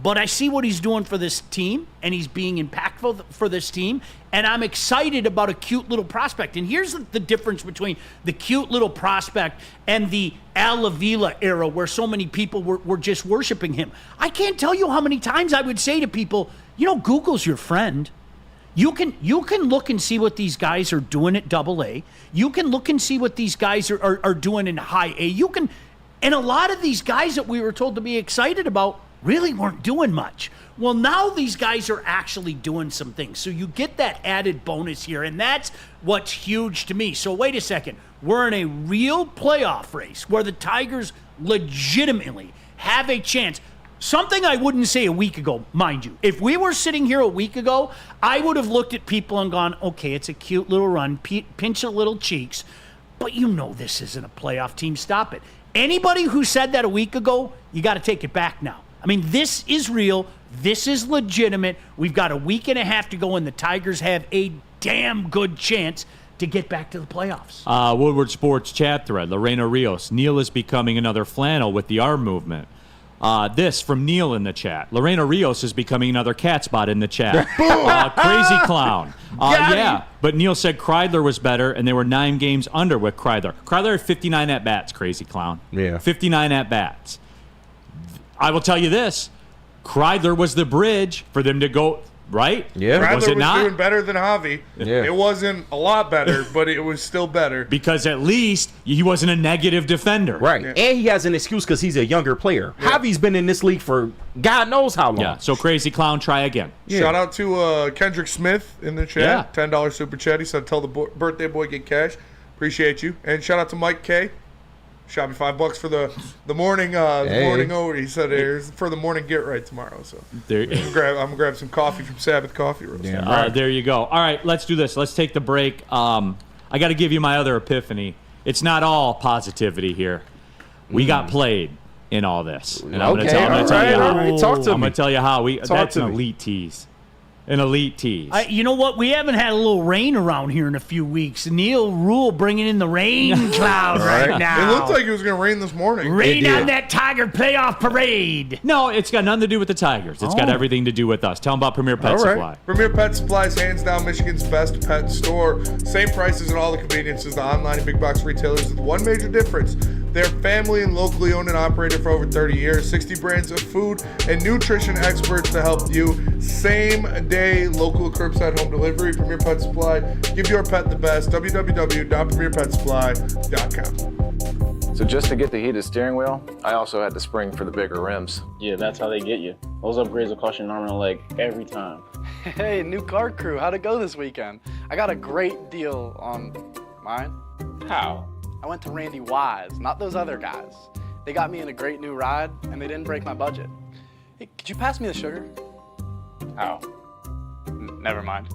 But I see what he's doing for this team, and he's being impactful for this team, and I'm excited about a cute little prospect. And here's the difference between the cute little prospect and the Al Avila era where so many people were just worshiping him. I can't tell you how many times I would say to people, Google's your friend. You can look and see what these guys are doing at AA. You can look and see what these guys are doing in high A. And a lot of these guys that we were told to be excited about really weren't doing much. Well, now these guys are actually doing some things. So you get that added bonus here, and that's what's huge to me. So wait a second. We're in a real playoff race where the Tigers legitimately have a chance. Something I wouldn't say a week ago, mind you. If we were sitting here a week ago, I would have looked at people and gone, okay, it's a cute little run, pinch a little cheeks, but this isn't a playoff team. Stop it. Anybody who said that a week ago, you got to take it back now. I mean, this is real. This is legitimate. We've got a week and a half to go, and the Tigers have a damn good chance to get back to the playoffs. Woodward Sports chat thread, Lorena Rios. Neil is becoming another flannel with the arm movement. This from Neil in the chat. Lorena Rios is becoming another cat spot in the chat. Crazy clown. Yeah, but Neil said Kreidler was better, and they were 9 games under with Kreidler. Kreidler had 59 at-bats, crazy clown. Yeah. 59 at-bats. I will tell you this. Kreidler was the bridge for them to go, right? Yeah. Kreidler was doing better than Javi. Yeah. It wasn't a lot better, but it was still better. Because at least he wasn't a negative defender. Right. Yeah. And he has an excuse because he's a younger player. Yeah. Javi's been in this league for God knows how long. Yeah, so crazy clown, try again. Yeah. Shout out to Kendrick Smith in the chat. Yeah. $10 super chat. He said, tell the birthday boy get cash. Appreciate you. And shout out to Mike K. Shot me $5 for the morning morning over. He said here's for the morning get right tomorrow. So I'm gonna grab some coffee from Sabbath Coffee Roast. Yeah, there you go. All right, let's do this. Let's take the break. I got to give you my other epiphany. It's not all positivity here. We got played in all this, and I'm gonna tell you how. Talk to me. I'm gonna tell you how. That's an elite tease. An elite tease. You know what? We haven't had a little rain around here in a few weeks. Neil Rule bringing in the rain cloud right now. It looked like it was going to rain this morning. Rain on that Tiger playoff parade. No, it's got nothing to do with the Tigers. It's got everything to do with us. Tell them about Premier Pet Supply. Premier Pet Supply is hands down Michigan's best pet store. Same prices and all the conveniences. The online and big box retailers with one major difference. They're family and locally owned and operated for over 30 years. 60 brands of food and nutrition experts to help you. Same day local curbside home delivery. Premier Pet Supply. Give your pet the best. www.premierpetsupply.com. So just to get the heated steering wheel, I also had the spring for the bigger rims. Yeah, that's how they get you. Those upgrades will cost you an arm and a leg every time. Hey, new car crew, how'd it go this weekend? I got a great deal on mine. How? I went to Randy Wise, not those other guys. They got me in a great new ride, and they didn't break my budget. Hey, could you pass me the sugar? Oh, never mind.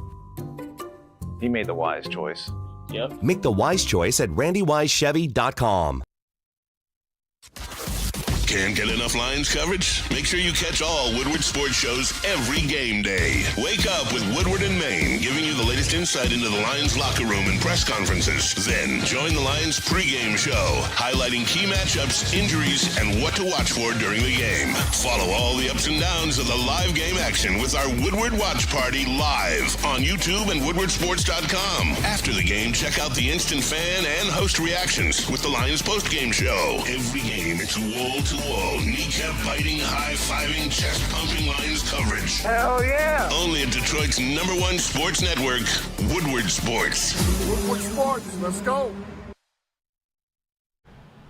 He made the wise choice. Yep. Make the wise choice at randywisechevy.com. Can't get enough Lions coverage? Make sure you catch all Woodward sports shows every game day. Wake up with Woodward and Maine, giving you the latest insight into the Lions locker room and press conferences. Then join the Lions pregame show, highlighting key matchups, injuries, and what to watch for during the game. Follow all the ups and downs of the live game action with our Woodward Watch Party live on YouTube and woodwardsports.com. After the game, check out the instant fan and host reactions with the Lions postgame show. Every game, it's wall-to-wall, kneecap-biting, high-fiving, chest-pumping Lions coverage. Hell yeah! Only at Detroit's #1 sports network, Woodward Sports. Woodward Sports, let's go.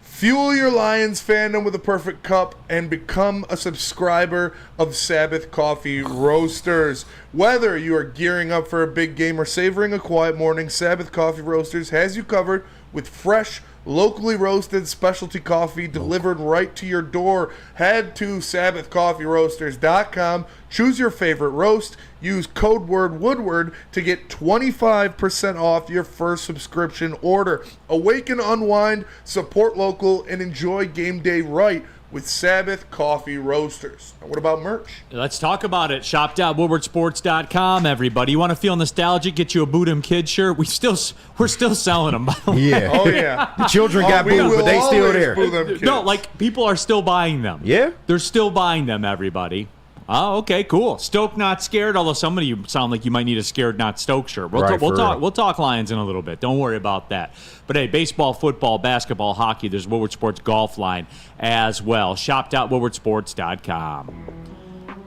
Fuel your Lions fandom with a perfect cup and become a subscriber of Sabbath Coffee Roasters. Whether you are gearing up for a big game or savoring a quiet morning, Sabbath Coffee Roasters has you covered with fresh, locally roasted specialty coffee delivered right to your door. Head to SabbathCoffeeRoasters.com, choose your favorite roast, use code word Woodward to get 25% off your first subscription order. Awaken, unwind, support local, and enjoy game day right with Sabbath Coffee Roasters. Now, what about merch? Let's talk about it. Shop.woodwardsports.com, everybody. You want to feel nostalgic? Get you a Boot 'em Kid shirt. We're still selling them, by the way. Yeah. Oh, yeah. The children got booed, but they still there. No, like, people are still buying them. Yeah? They're still buying them, everybody. Oh, okay, cool. Stoked, not scared. Although some of you sound like you might need a scared, not stoked shirt. We'll talk Lions in a little bit. Don't worry about that. But hey, baseball, football, basketball, hockey. There's Woodward Sports golf line as well. Shop.woodwardsports.com.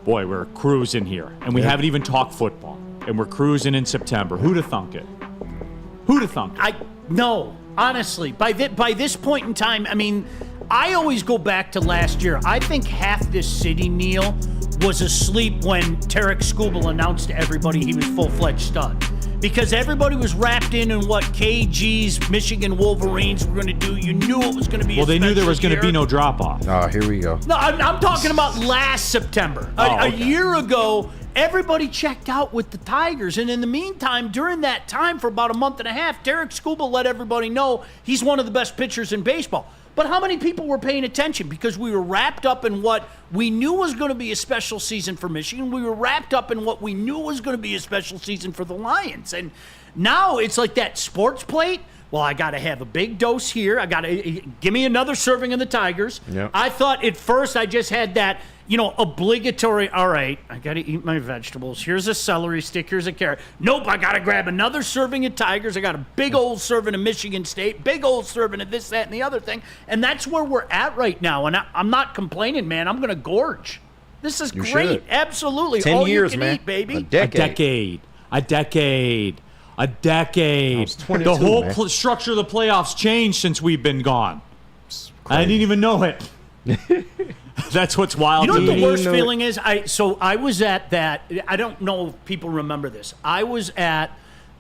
Boy, we're cruising here, and we haven't even talked football, and we're cruising in September. Who'd have thunk it? Who'd have thunk it? No, honestly, by this point in time, I mean, I always go back to last year. I think half this city, Neil, was asleep when Tarek Skubal announced to everybody he was full-fledged stud. Because everybody was wrapped in what KG's Michigan Wolverines were going to do. You knew it was going to be they knew there was going to be no drop-off. Oh, here we go. No, I'm talking about last September. A year ago, everybody checked out with the Tigers. And in the meantime, during that time, for about a month and a half, Tarek Skubal let everybody know he's one of the best pitchers in baseball. But how many people were paying attention? Because we were wrapped up in what we knew was going to be a special season for Michigan. We were wrapped up in what we knew was going to be a special season for the Lions. And now it's like that sports plate. Well, I got to have a big dose here. I got to give me another serving of the Tigers. Yep. I thought at first I just had that, obligatory, all right, I got to eat my vegetables. Here's a celery stick. Here's a carrot. Nope, I got to grab another serving of Tigers. I got a big old serving of Michigan State, big old serving of this, that, and the other thing. And that's where we're at right now. And I'm not complaining, man. I'm going to gorge. This is great. Should. Absolutely. 10 all years, you can man. eat, baby. A decade. A decade. The whole structure of the playoffs changed since we've been gone. I didn't even know it. That's what's wild. You know what the worst feeling is? I was at that. I don't know if people remember this. I was at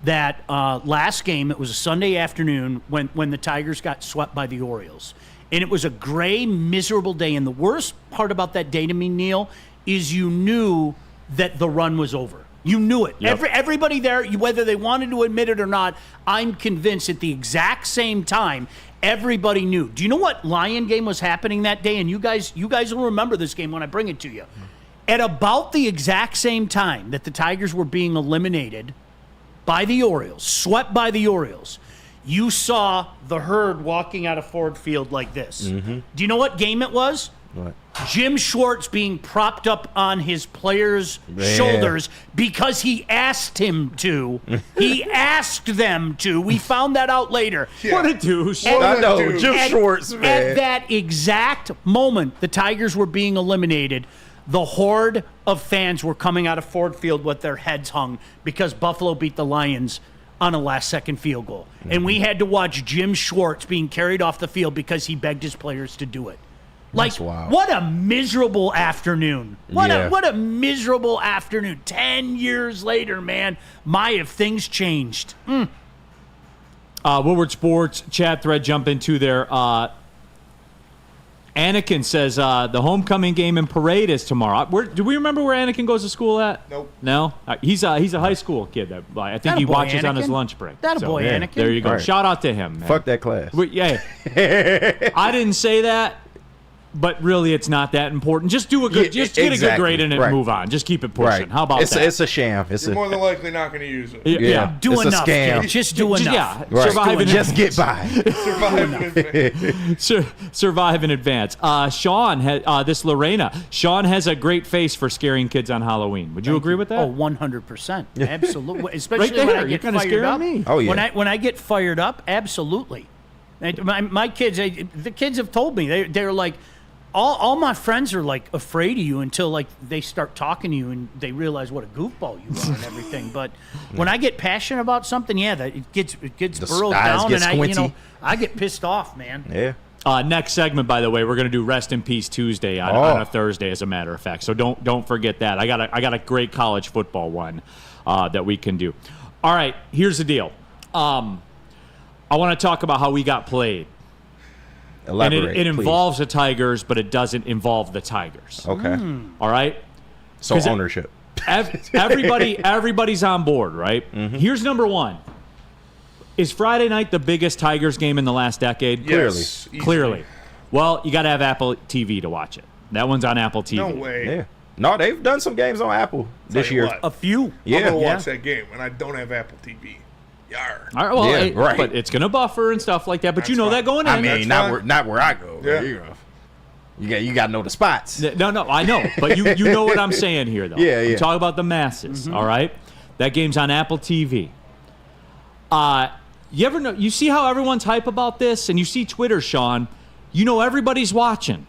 that last game. It was a Sunday afternoon when the Tigers got swept by the Orioles. And it was a gray, miserable day. And the worst part about that day to me, Neil, is you knew that the run was over. You knew it. Yep. Everybody there, whether they wanted to admit it or not, I'm convinced at the exact same time, everybody knew. Do you know what Lion game was happening that day? And you guys will remember this game when I bring it to you. At about the exact same time that the Tigers were being eliminated by the Orioles, swept by the Orioles, you saw the herd walking out of Ford Field like this. Mm-hmm. Do you know what game it was? What? Jim Schwartz being propped up on his players' shoulders because he asked him to. He asked them to. We found that out later. Yeah. What a douche. I know, Jim Schwartz, man. At that exact moment, the Tigers were being eliminated. The horde of fans were coming out of Ford Field with their heads hung because Buffalo beat the Lions on a last-second field goal. Mm-hmm. And we had to watch Jim Schwartz being carried off the field because he begged his players to do it. Like, what a miserable afternoon. What a miserable afternoon. 10 years later, man. Have things changed. Woodward Sports chat thread, jump into there. Anakin says the homecoming game and parade is tomorrow. Do we remember where Anakin goes to school at? Nope. No? He's a high school kid. I think he watches on his lunch break. Anakin. There you go. Right. Shout out to him, man. Fuck that class. Yeah. I didn't say that. But really, it's not that important. Just do a good, get a good grade in it and move on. Just keep it pushing. How about that? It's a sham. You're more than likely not going to use it. Yeah. Do it's enough. A scam. Kid. Just do enough. Yeah. Right. Just get by. Survive in advance. Sean, this Lorena. Sean has a great face for scaring kids on Halloween. Would you agree with that? Oh, 100%. Absolutely. Especially right there. when I get You're fired up. Me. Oh, yeah. When I get fired up, absolutely. My kids, the kids have told me, they're like, all my friends are like afraid of you until like they start talking to you and they realize what a goofball you are and everything. But when I get passionate about something, it gets burrowed down and I get pissed off, man. Yeah. Next segment, by the way, we're going to do Rest in Peace Tuesday on a Thursday, as a matter of fact. So don't forget that. I got a great college football one that we can do. All right, here's the deal. I want to talk about how we got played. Elaborate, and it involves the Tigers, but it doesn't involve the Tigers. Okay. All right? So ownership. Everybody's on board, right? Mm-hmm. Here's number one. Is Friday night the biggest Tigers game in the last decade? Yes, Clearly. Well, you got to have Apple TV to watch it. That one's on Apple TV. No way. Yeah. No, they've done some games on Apple this year. What? A few. Yeah. I'm going to watch that game, and I don't have Apple TV. Yar. All right, well, but it's going to buffer and stuff like that. But you know that going in. I mean, not where I go. Yeah. You got to know the spots. No, I know. But you know what I'm saying here, though. Yeah. I'm talking about the masses, all right? That game's on Apple TV. You ever know? You see how everyone's hype about this? And you see Twitter, Sean. You know everybody's watching.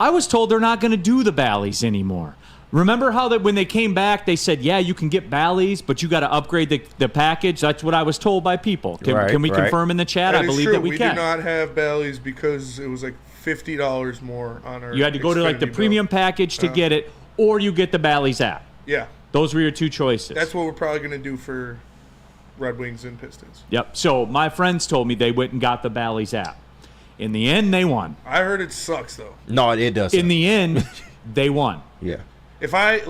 I was told they're not going to do the Bally's anymore. Remember how that when they came back, they said, yeah, you can get Bally's, but you got to upgrade the package? That's what I was told by people. Can we confirm in the chat? I believe that we can. We do not have Bally's because it was like $50 more on our You had to go to like the premium package to get it, or you get the Bally's app. Yeah. Those were your two choices. That's what we're probably going to do for Red Wings and Pistons. Yep. So my friends told me they went and got the Bally's app. In the end, they won. I heard it sucks, though. No, it does. In the end, they won. Yeah. If I,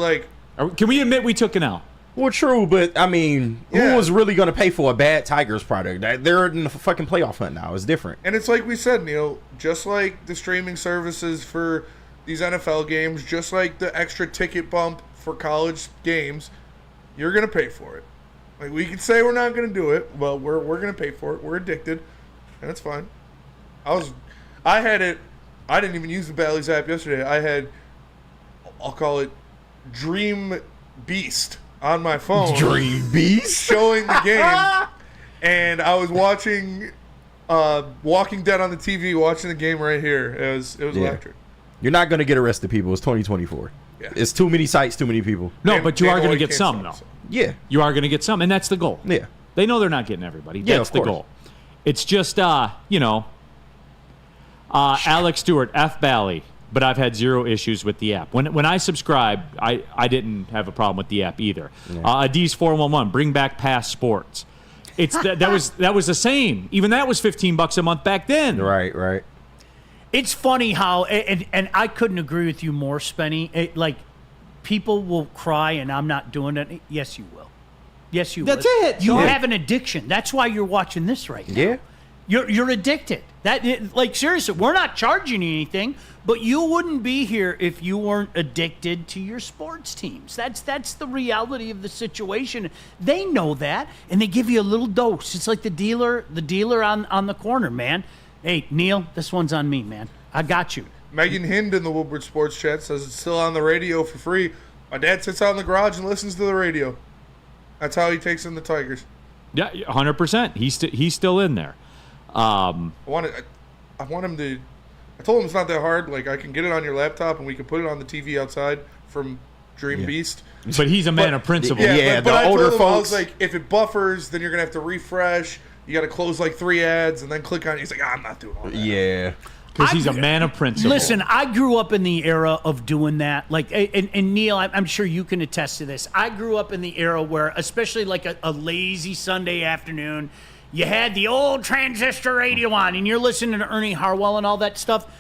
Can we admit we took an L? Well, true, but, I mean, who was really going to pay for a bad Tigers product? They're in the fucking playoff hunt now. It's different. And it's like we said, Neil, just like the streaming services for these NFL games, just like the extra ticket bump for college games, you're going to pay for it. Like, we can say we're not going to do it. Well, we're going to pay for it. We're addicted, and it's fine. I had it. I didn't even use the Bally's app yesterday. I had, I'll call it Dream Beast on my phone. Dream Beast? Showing the game. And I was watching Walking Dead on the TV, watching the game right here. It was electric. You're not going to get arrested, people. It's 2024. Yeah. It's too many sites, too many people. No, but you are going to get some, though. Yeah. You are going to get some, and that's the goal. Yeah. They know they're not getting everybody. Yeah, That's of the course. goal. It's just, Alex Stewart, F Bally, but I've had zero issues with the app. When I subscribed, I didn't have a problem with the app either. Yeah. Adiz 411, bring back past sports. It's that was the same. Even that was $15 a month back then. Right. It's funny how, and I couldn't agree with you more, Spenny. Like, people will cry and I'm not doing it. Yes, you will. Yes, you will. That's it. You have an addiction. That's why you're watching this right now. Yeah. You're addicted. Seriously, we're not charging you anything, but you wouldn't be here if you weren't addicted to your sports teams. That's the reality of the situation. They know that, and they give you a little dose. It's like the dealer on the corner, man. Hey, Neil, this one's on me, man. I got you. Megan Hind in the Woodward Sports Chat says it's still on the radio for free. My dad sits out in the garage and listens to the radio. That's how he takes in the Tigers. Yeah, 100%. He's still in there. I want him to. I told him it's not that hard. Like, I can get it on your laptop and we can put it on the TV outside from Dream Beast. But he's a man of principle. But I told him, I was like, if it buffers, then you're gonna have to refresh. You got to close like 3 ads and then click on it. He's like, I'm not doing all that. Yeah. Because he's a man of principle. Listen, I grew up in the era of doing that. Like, and Neil, I'm sure you can attest to this. I grew up in the era where, especially like a lazy Sunday afternoon, you had the old transistor radio on, and you're listening to Ernie Harwell and all that stuff.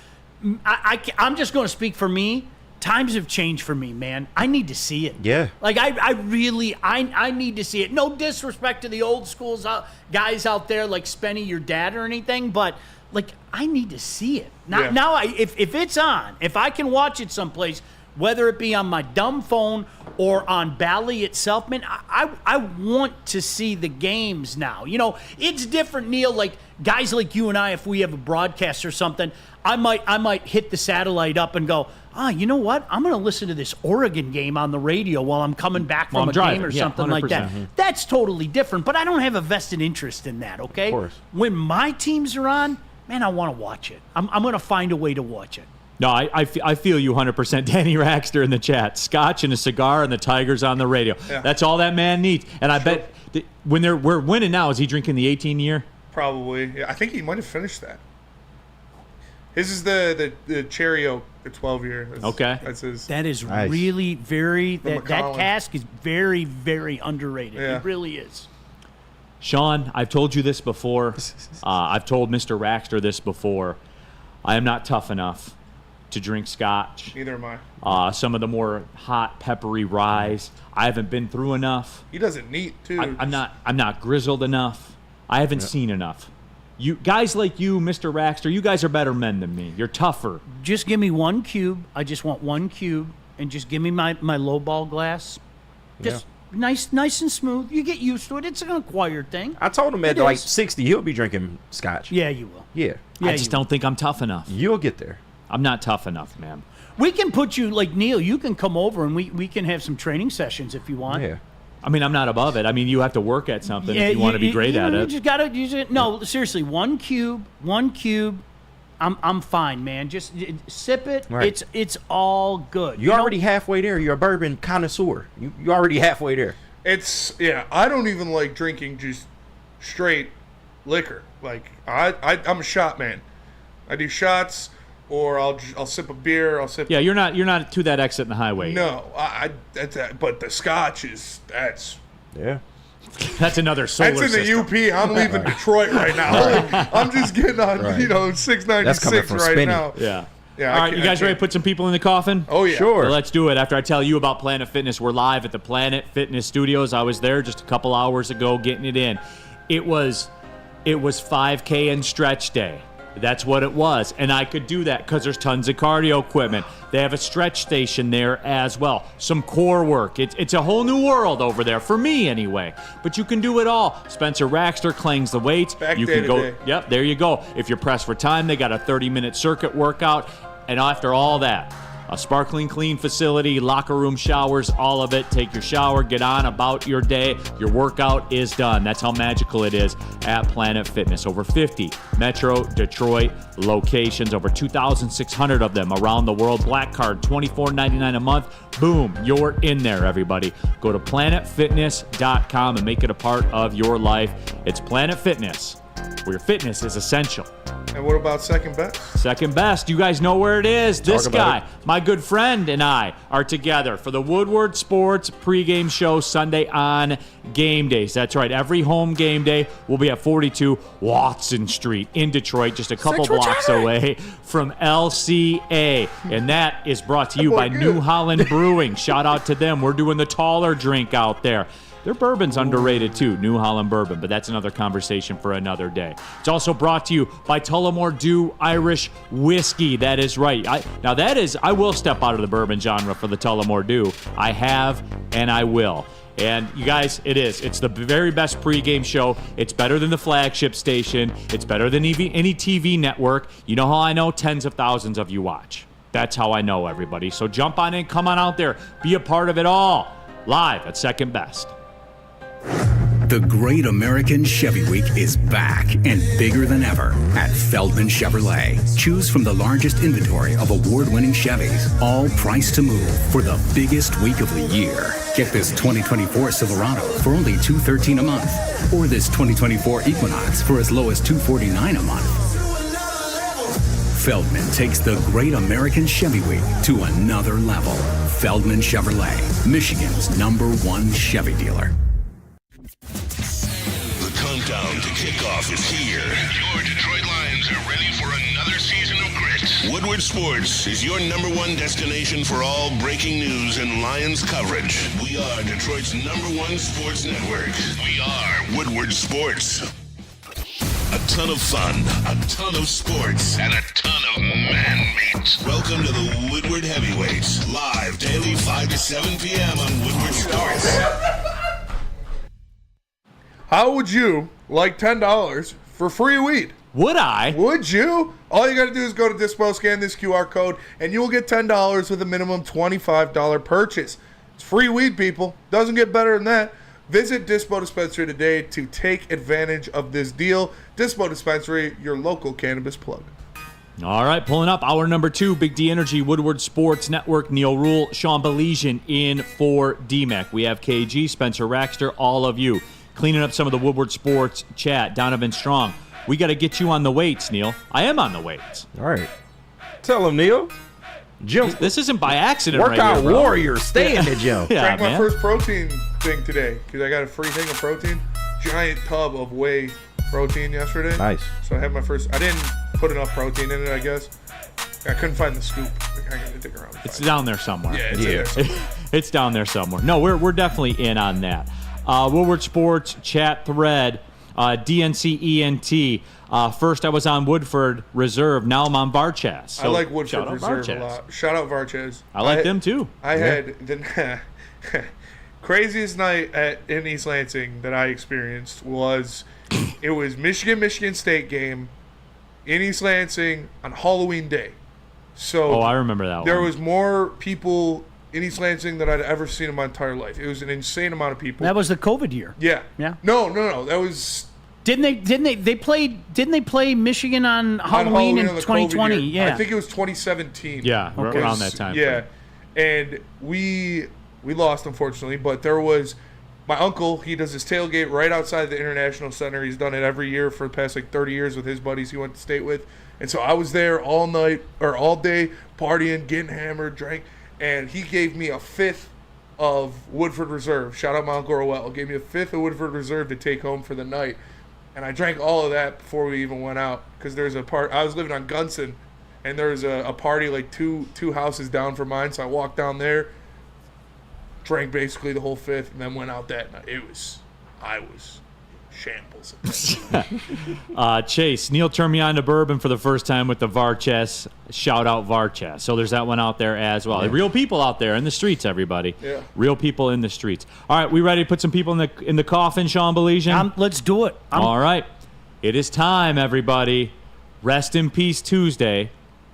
I'm just going to speak for me. Times have changed for me, man. I need to see it. Yeah. Like, I really need to see it. No disrespect to the old school guys out there like Spenny, your dad, or anything, but, like, I need to see it. Now, if it's on, if I can watch it someplace, whether it be on my dumb phone or on Bally itself, man, I want to see the games now. You know, it's different, Neil, like guys like you and I, if we have a broadcast or something, I might hit the satellite up and go, you know what? I'm going to listen to this Oregon game on the radio while I'm coming back from a game or something like that. That's totally different, but I don't have a vested interest in that, okay? Of course. When my teams are on, man, I want to watch it. I'm going to find a way to watch it. No, I feel you 100%. Danny Raxter in the chat. Scotch and a cigar and the Tigers on the radio. Yeah. That's all that man needs. And I bet when we're winning now, is he drinking the 18 year? Probably. Yeah, I think he might have finished that. His is the Cherry Oak, the 12-year. Okay. That's his. That is nice. really very, that cask is very, very underrated. Yeah. It really is. Sean, I've told you this before. I've told Mr. Raxter this before. I am not tough enough to drink scotch. Neither am I. Some of the more hot, peppery ryes. I haven't been through enough. He doesn't neat, too. I'm not grizzled enough. I haven't seen enough. You guys like you, Mr. Raxter, you guys are better men than me. You're tougher. Just give me one cube. I just want one cube, and just give me my low ball glass. Just nice and smooth. You get used to it. It's an acquired thing. I told him at like 60, he'll be drinking scotch. Yeah, you will. Yeah. I just don't think I'm tough enough. You'll get there. I'm not tough enough, man. We can put you, like Neil, you can come over and we can have some training sessions if you want. Yeah. I mean, I'm not above it. I mean, you have to work at something if you want to be great at it. You just got to use it. No, seriously, one cube. I'm fine, man. Just sip it. Right. It's all good. You're already halfway there. You're a bourbon connoisseur. You're already halfway there. I don't even like drinking just straight liquor. Like, I'm a shot man. I do shots. Or I'll sip a beer. Yeah, you're not to that exit in the highway. No, but the scotch that's that's another solar That's in system. the UP. I'm leaving Detroit right now. Like, I'm just getting on 696 right now. Yeah. All right, you guys ready to put some people in the coffin? Oh yeah, sure. So let's do it. After I tell you about Planet Fitness, we're live at the Planet Fitness Studios. I was there just a couple hours ago getting it in. It was 5K and stretch day. That's what it was. And I could do that because there's tons of cardio equipment. They have a stretch station there as well. Some core work. It's a whole new world over there, for me anyway. But you can do it all. Spencer Raxter clangs the weights. You can go. Yep, there you go. If you're pressed for time, they got a 30-minute circuit workout. And after all that, a sparkling clean facility, locker room showers, all of it. Take your shower, get on about your day. Your workout is done. That's how magical it is at Planet Fitness. Over 50 Metro Detroit locations, over 2,600 of them around the world. Black Card, $24.99 a month. Boom, you're in there, everybody. Go to planetfitness.com and make it a part of your life. It's Planet Fitness, where your fitness is essential. And what about Second Best? Second Best. You guys know where it is. This guy, my good friend, and I are together for the Woodward Sports pregame show Sunday on game days. That's right. Every home game day will be at 42 Watson Street in Detroit, just a couple blocks away from LCA. And that is brought to you by New Holland Brewing. Shout out to them. We're doing the taller drink out there. Their bourbon's underrated too, New Holland Bourbon, but that's another conversation for another day. It's also brought to you by Tullamore Dew Irish Whiskey. That is right. I will step out of the bourbon genre for the Tullamore Dew. I have and I will. And you guys, it's the very best pregame show. It's better than the flagship station. It's better than any TV network. You know how I know? Tens of thousands of you watch. That's how I know, everybody. So jump on in, come on out there, be a part of it all. Live at Second Best. The Great American Chevy Week is back and bigger than ever at Feldman Chevrolet. Choose from the largest inventory of award-winning Chevys, all priced to move for the biggest week of the year. Get this 2024 Silverado for only $213 a month, or this 2024 Equinox for as low as $249 a month. Feldman takes the Great American Chevy Week to another level. Feldman Chevrolet, Michigan's #1 Chevy dealer. The countdown to Kickoff is here. Your Detroit Lions are ready for another season of grit. Woodward Sports is your #1 destination for all breaking news and Lions coverage. We are Detroit's #1 sports network. We are Woodward Sports. A ton of fun, a ton of sports, and a ton of man-meat. Welcome to the Woodward Heavyweights, live daily 5 to 7 p.m. on Woodward Sports. How would you like $10 for free weed? Would I? Would you? All you got to do is go to Dispo, scan this QR code, and you will get $10 with a minimum $25 purchase. It's free weed, people. Doesn't get better than that. Visit Dispo Dispensary today to take advantage of this deal. Dispo Dispensary, your local cannabis plug. All right, pulling up hour number 2, Big D Energy, Woodward Sports Network, Neil Rule, Sean Belizean in for DMAC. We have KG, Spencer Raxter, all of you. Cleaning up some of the Woodward Sports chat. Donovan Strong. We got to get you on the weights, Neil. I am on the weights. All right. Tell him, Neil. Gym. This isn't by accident. Workout right here, warrior. Stay in the gym. Yeah, Drank my man. first protein thing today because I got a free thing of protein. Giant tub of whey protein yesterday. Nice. So I had my first. I didn't put enough protein in it, I guess. I couldn't find the scoop. I got to dig around. It's down there somewhere. Yeah, it's in there somewhere. It's down there somewhere. No, we're definitely in on that. Woodward Sports chat thread, DNCENT. First I was on Woodford Reserve. Now I'm on Varchas. So I like Woodford shout out Reserve Varchas. a lot. Shout out Varchas. I like them too. I had the craziest night in East Lansing that I experienced was it was Michigan State game in East Lansing on Halloween Day. So I remember that there one. was more people in East Lansing than I'd ever seen in my entire life. It was an insane amount of people. That was the COVID year. Yeah. Yeah. No. That was. Didn't they play Michigan on Halloween in on the 2020? COVID year. Yeah. I think it was 2017. Yeah, around that time. Yeah. And we lost, unfortunately, but there was my uncle. He does his tailgate right outside the International Center. He's done it every year for the past 30 years with his buddies he went to state with. And so I was there all day partying, getting hammered, drank, and he gave me a 5th of Woodford Reserve. Shout out my Uncle Rowell. Gave me a 5th of Woodford Reserve to take home for the night. And I drank all of that before we even went out because there's a part. I was living on Gunson, and there was a party like two houses down from mine. So I walked down there, drank basically the whole 5th, and then went out that night. I was shambles. Chase, Neil turned me on to bourbon for the first time with the Varchas. Shout out Varchas. So there's that one out there as well. Yeah. Real people out there in the streets, everybody. Yeah. Real people in the streets. All right, we ready to put some people in the coffin, Sean Belizean? Let's do it. All right. It is time, everybody. Rest in peace Tuesday,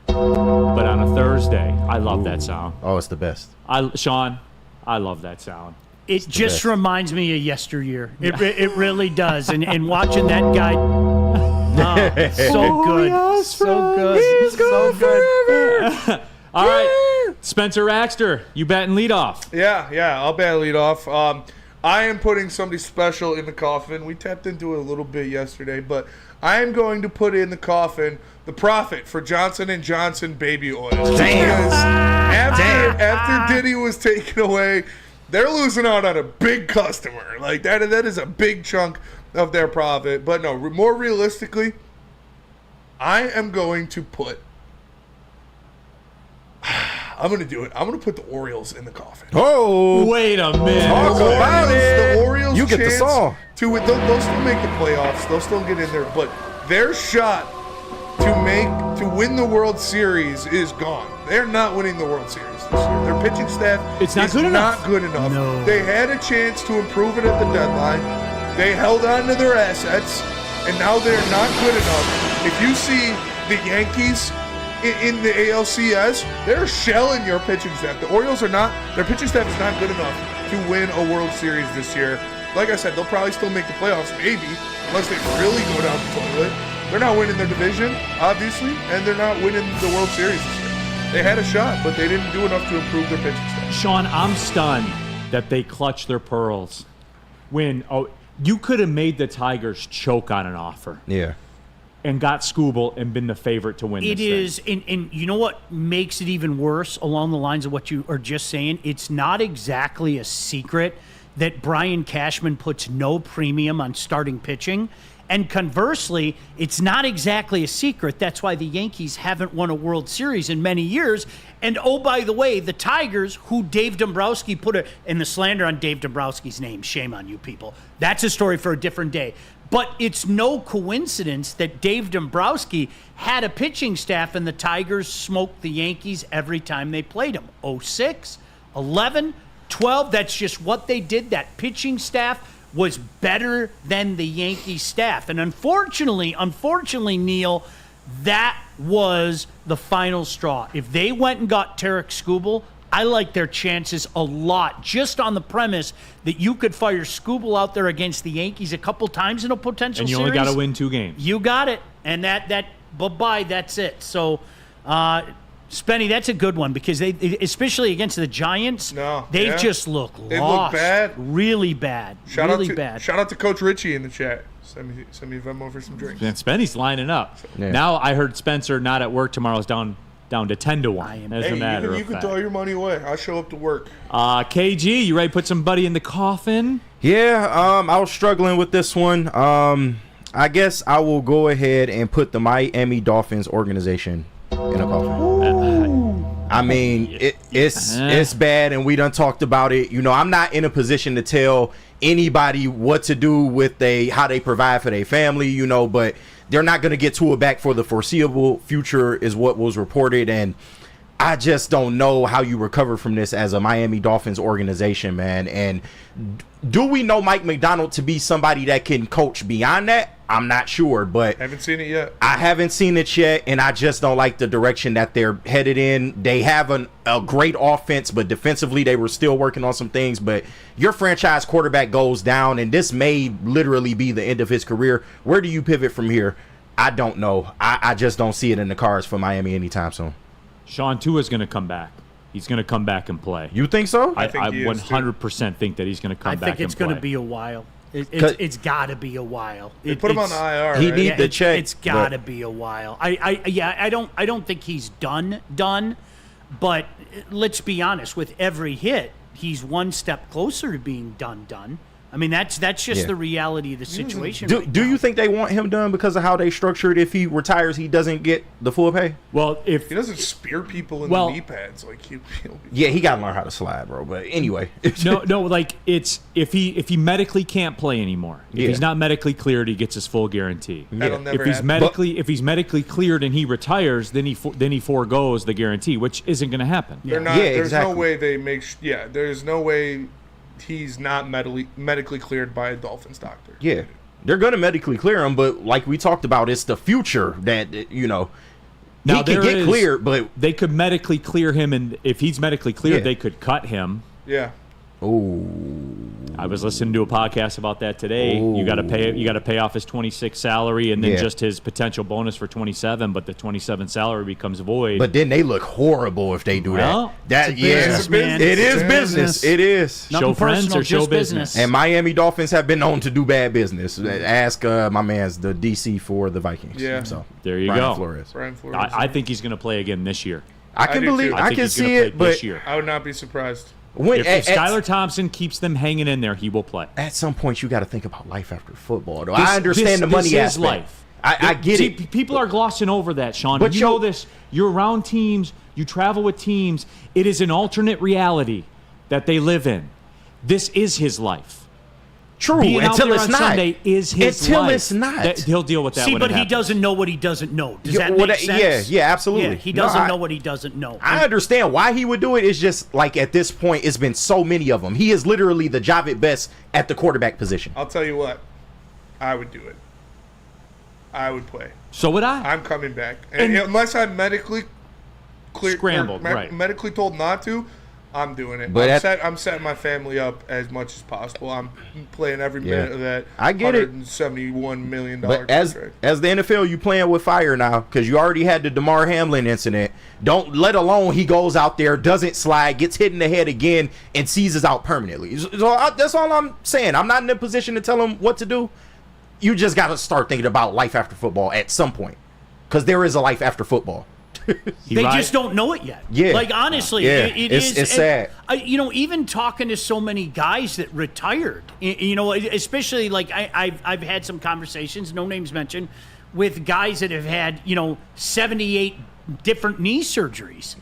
but on a Thursday. I love that sound. Oh, it's the best. Sean, I love that sound. It just reminds me of yesteryear. It really does. And watching that guy, so good, yes, so good, he's so good. All right, Spencer Raxter, you batting leadoff. Yeah, I'll bat lead off. I am putting somebody special in the coffin. We tapped into it a little bit yesterday, but I am going to put in the coffin the prophet for Johnson & Johnson baby oil. Damn. After Diddy was taken away, they're losing out on a big customer. Like that is a big chunk of their profit. But no, more realistically, I am going to put I'm going to do it. I'm going to put the Orioles in the coffin. Oh, wait a minute. Talk about it. The Orioles You get the chance song. They'll still make the playoffs. They'll still get in there. But their shot to win the World Series is gone. They're not winning the World Series this year. Their pitching staff It's not is good enough. not good enough. No. They had a chance to improve it at the deadline. They held on to their assets, and now they're not good enough. If you see the Yankees in the ALCS, they're shelling your pitching staff. The Orioles are not. Their pitching staff is not good enough to win a World Series this year. Like I said, they'll probably still make the playoffs, maybe, unless they really go down the toilet. They're not winning their division, obviously, and they're not winning the World Series this year. They had a shot, but they didn't do enough to improve their pitching staff. Sean, I'm stunned that they clutched their pearls. You could have made the Tigers choke on an offer. Yeah. And got Scooble and been the favorite to win It this is, thing. and you know what makes it even worse along the lines of what you are just saying? It's not exactly a secret that Brian Cashman puts no premium on starting pitching. And conversely, it's not exactly a secret. That's why the Yankees haven't won a World Series in many years. And oh, by the way, the Tigers, who Dave Dombrowski put in the slander on Dave Dombrowski's name, shame on you people. That's a story for a different day. But it's no coincidence that Dave Dombrowski had a pitching staff and the Tigers smoked the Yankees every time they played them. 06, 11, 12, that's just what they did. That pitching staff was better than the Yankee staff. And unfortunately, Neil, that was the final straw. If they went and got Tarek Skubal, I like their chances a lot, just on the premise that you could fire Skubal out there against the Yankees a couple times in a potential series. And you only got to win 2 games. You got it. And bye-bye, that's it. So, Spenny, that's a good one because they, especially against the Giants, they just look lost. They look bad. Really bad. Shout out to Coach Richie in the chat. Send me a Venmo for some drinks. And Spenny's lining up. Yeah. Now I heard Spencer not at work tomorrow is down to 10-1. As a matter of fact. You can throw your money away. I'll show up to work. KG, you ready to put somebody in the coffin? Yeah, I was struggling with this one. I guess I will go ahead and put the Miami Dolphins organization in a coffin. I mean, it's bad, and we done talked about it. You know, I'm not in a position to tell anybody what to do with how they provide for their family, you know, but they're not going to get Tua back for the foreseeable future is what was reported, and I just don't know how you recover from this as a Miami Dolphins organization, man. And do we know Mike McDonald to be somebody that can coach beyond that? I'm not sure, but haven't seen it yet. I haven't seen it yet, and I just don't like the direction that they're headed in. They have a great offense, but defensively they were still working on some things. But your franchise quarterback goes down, and this may literally be the end of his career. Where do you pivot from here? I don't know. I just don't see it in the cards for Miami anytime soon. Sean Tua's going to come back. He's going to come back and play. You think so? I 100% think that he's going to come back and play. I think it's going to be a while. It's got to be a while. They put him on the IR. He need the check. It's got to be a while. I don't think he's done. But let's be honest. With every hit, he's one step closer to being done. I mean, that's just the reality of the situation. Do you think they want him done because of how they structured? If he retires, he doesn't get the full pay. Well, if he doesn't spear people in the knee pads, like he got to learn how to slide, bro. But anyway, no, like it's if he medically can't play anymore. If he's not medically cleared, he gets his full guarantee. That'll never if he's medically cleared and he retires, then he foregoes the guarantee, which isn't going to happen. There's no way they make. There's no way. He's not medically cleared by a Dolphins doctor. Yeah, they're going to medically clear him, but like we talked about, it's the future that, you know, he can get cleared, but they could medically clear him, and if he's medically cleared, they could cut him. Yeah. Oh, I was listening to a podcast about that today. Ooh. You got to pay off his 26 salary and then just his potential bonus for 27, but the 27 salary becomes void. But then they look horrible if they do that. It is business. It is. Show friends or show business. And Miami Dolphins have been known to do bad business. Ask my man's the DC for the Vikings. Yeah. So there you Brian go. Flores. I think he's going to play again this year. I can see it, but I would not be surprised. If Skylar Thompson keeps them hanging in there, he will play. At some point, you got to think about life after football. Though I understand the money aspect. This is life. I get it. People are glossing over that, Sean. But you know this. You're around teams. You travel with teams. It is an alternate reality that they live in. This is his life. True, until it's not. Sunday is his life. Until it's not. He'll deal with that. See, but he doesn't know what he doesn't know. Does that make sense? Yeah, absolutely. Yeah, he doesn't know what he doesn't know. I understand why he would do it. It's just like at this point, it's been so many of them. He is literally the Javid Best at the quarterback position. I'll tell you what, I would do it. I would play. So would I. I'm coming back, and unless I'm medically cleared, scrambled, right? Medically told not to. I'm doing it. But I'm setting my family up as much as possible. I'm playing every minute of that. I get $171 million but as the NFL, you playing with fire now because you already had the DeMar Hamlin incident. Don't let alone he goes out there, doesn't slide, gets hit in the head again, and seizes out permanently. So that's all I'm saying. I'm not in a position to tell him what to do. You just got to start thinking about life after football at some point because there is a life after football. They just don't know it yet. Yeah. Like, honestly, Yeah. it's sad. Even talking to so many guys that retired, especially like I've had some conversations, no names mentioned, with guys that have had, 78 different knee surgeries.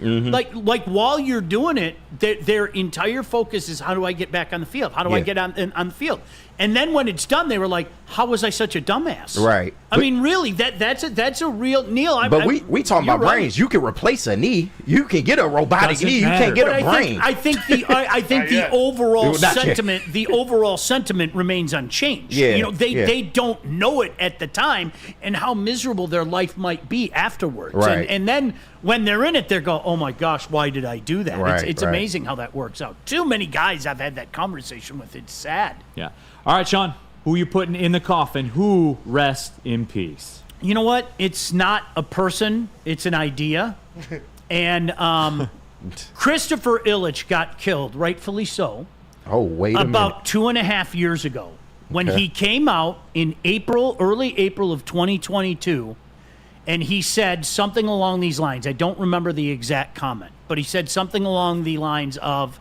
Like while you're doing it, their entire focus is, how do I get back on the field? How do I get on the field? And then when it's done, they were like, how was I such a dumbass? Right. I mean, really, that's a real Neil. But we talking about right. brains. You can replace a knee. You can get a robotic knee. You can't get a brain. I think the overall sentiment, remains unchanged. Yeah, they don't know it at the time and how miserable their life might be afterwards. Right. And then when they're in it, they go, oh my gosh, why did I do that? Right, it's right. amazing how that works out. Too many guys I've had that conversation with. It's sad. Yeah. All right, Sean, who are you putting in the coffin? Who rest in peace? You know what? It's not a person. It's an idea. And Christopher Ilitch got killed, rightfully so. Oh, wait a minute. About 2.5 years ago, when he came out in early April of 2022, and he said something along these lines. I don't remember the exact comment, but he said something along the lines of,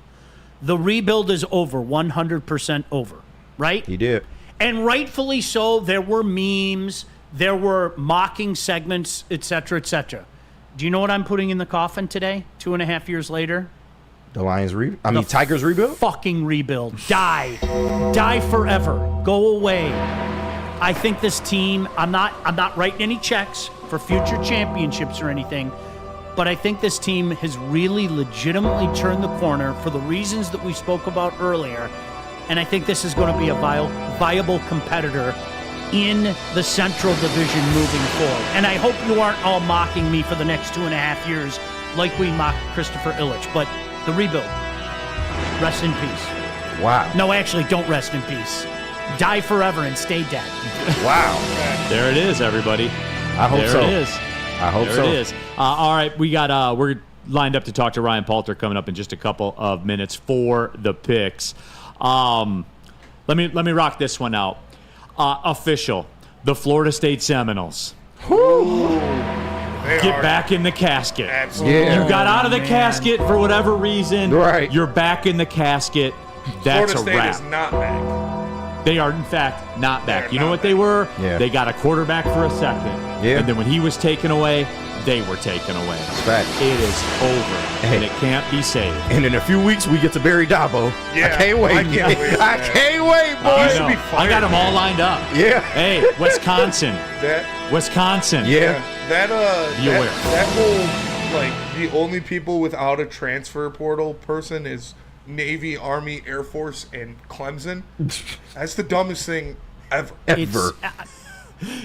the rebuild is over, 100% over, right? He did. And rightfully so. There were memes, there were mocking segments, et cetera, et cetera. Do you know what I'm putting in the coffin today, 2.5 years later? The Lions Tigers rebuild? Fucking rebuild. Die forever. Go away. I think this team, I'm not writing any checks for future championships or anything, but I think this team has really legitimately turned the corner for the reasons that we spoke about earlier, and I think this is going to be a viable competitor in the Central Division moving forward. And I hope you aren't all mocking me for the next 2.5 years like we mocked Christopher Ilitch, but the rebuild, rest in peace. Wow. No, actually, don't rest in peace. Die forever and stay dead. Wow. There it is, everybody. I hope so. There it is. I hope so. There it is. All right, we're lined up to talk to Ryan Palter coming up in just a couple of minutes for the picks. Let me rock this one out. Official, the Florida State Seminoles. Get back in the casket. Absolutely. Yeah. You got out of the casket for whatever reason. Right. You're back in the casket. That's Florida a wrap. State is not back. They are, in fact, not back. They're You know not what they were? Yeah. They got a quarterback for a second. Yeah. And then when he was taken away, they were taken away. Fact. It is over, and it can't be saved. And in a few weeks, we get to bury Dabo. Yeah, I can't wait. I can't wait, I man. can't wait, boy. I know. be I fired, got them all man. lined up. Yeah. Hey, Wisconsin. Wisconsin. Yeah. That You that, were. that whole, like, the only people without a transfer portal person is Navy, Army, Air Force, and Clemson. That's the dumbest thing ever. Ever.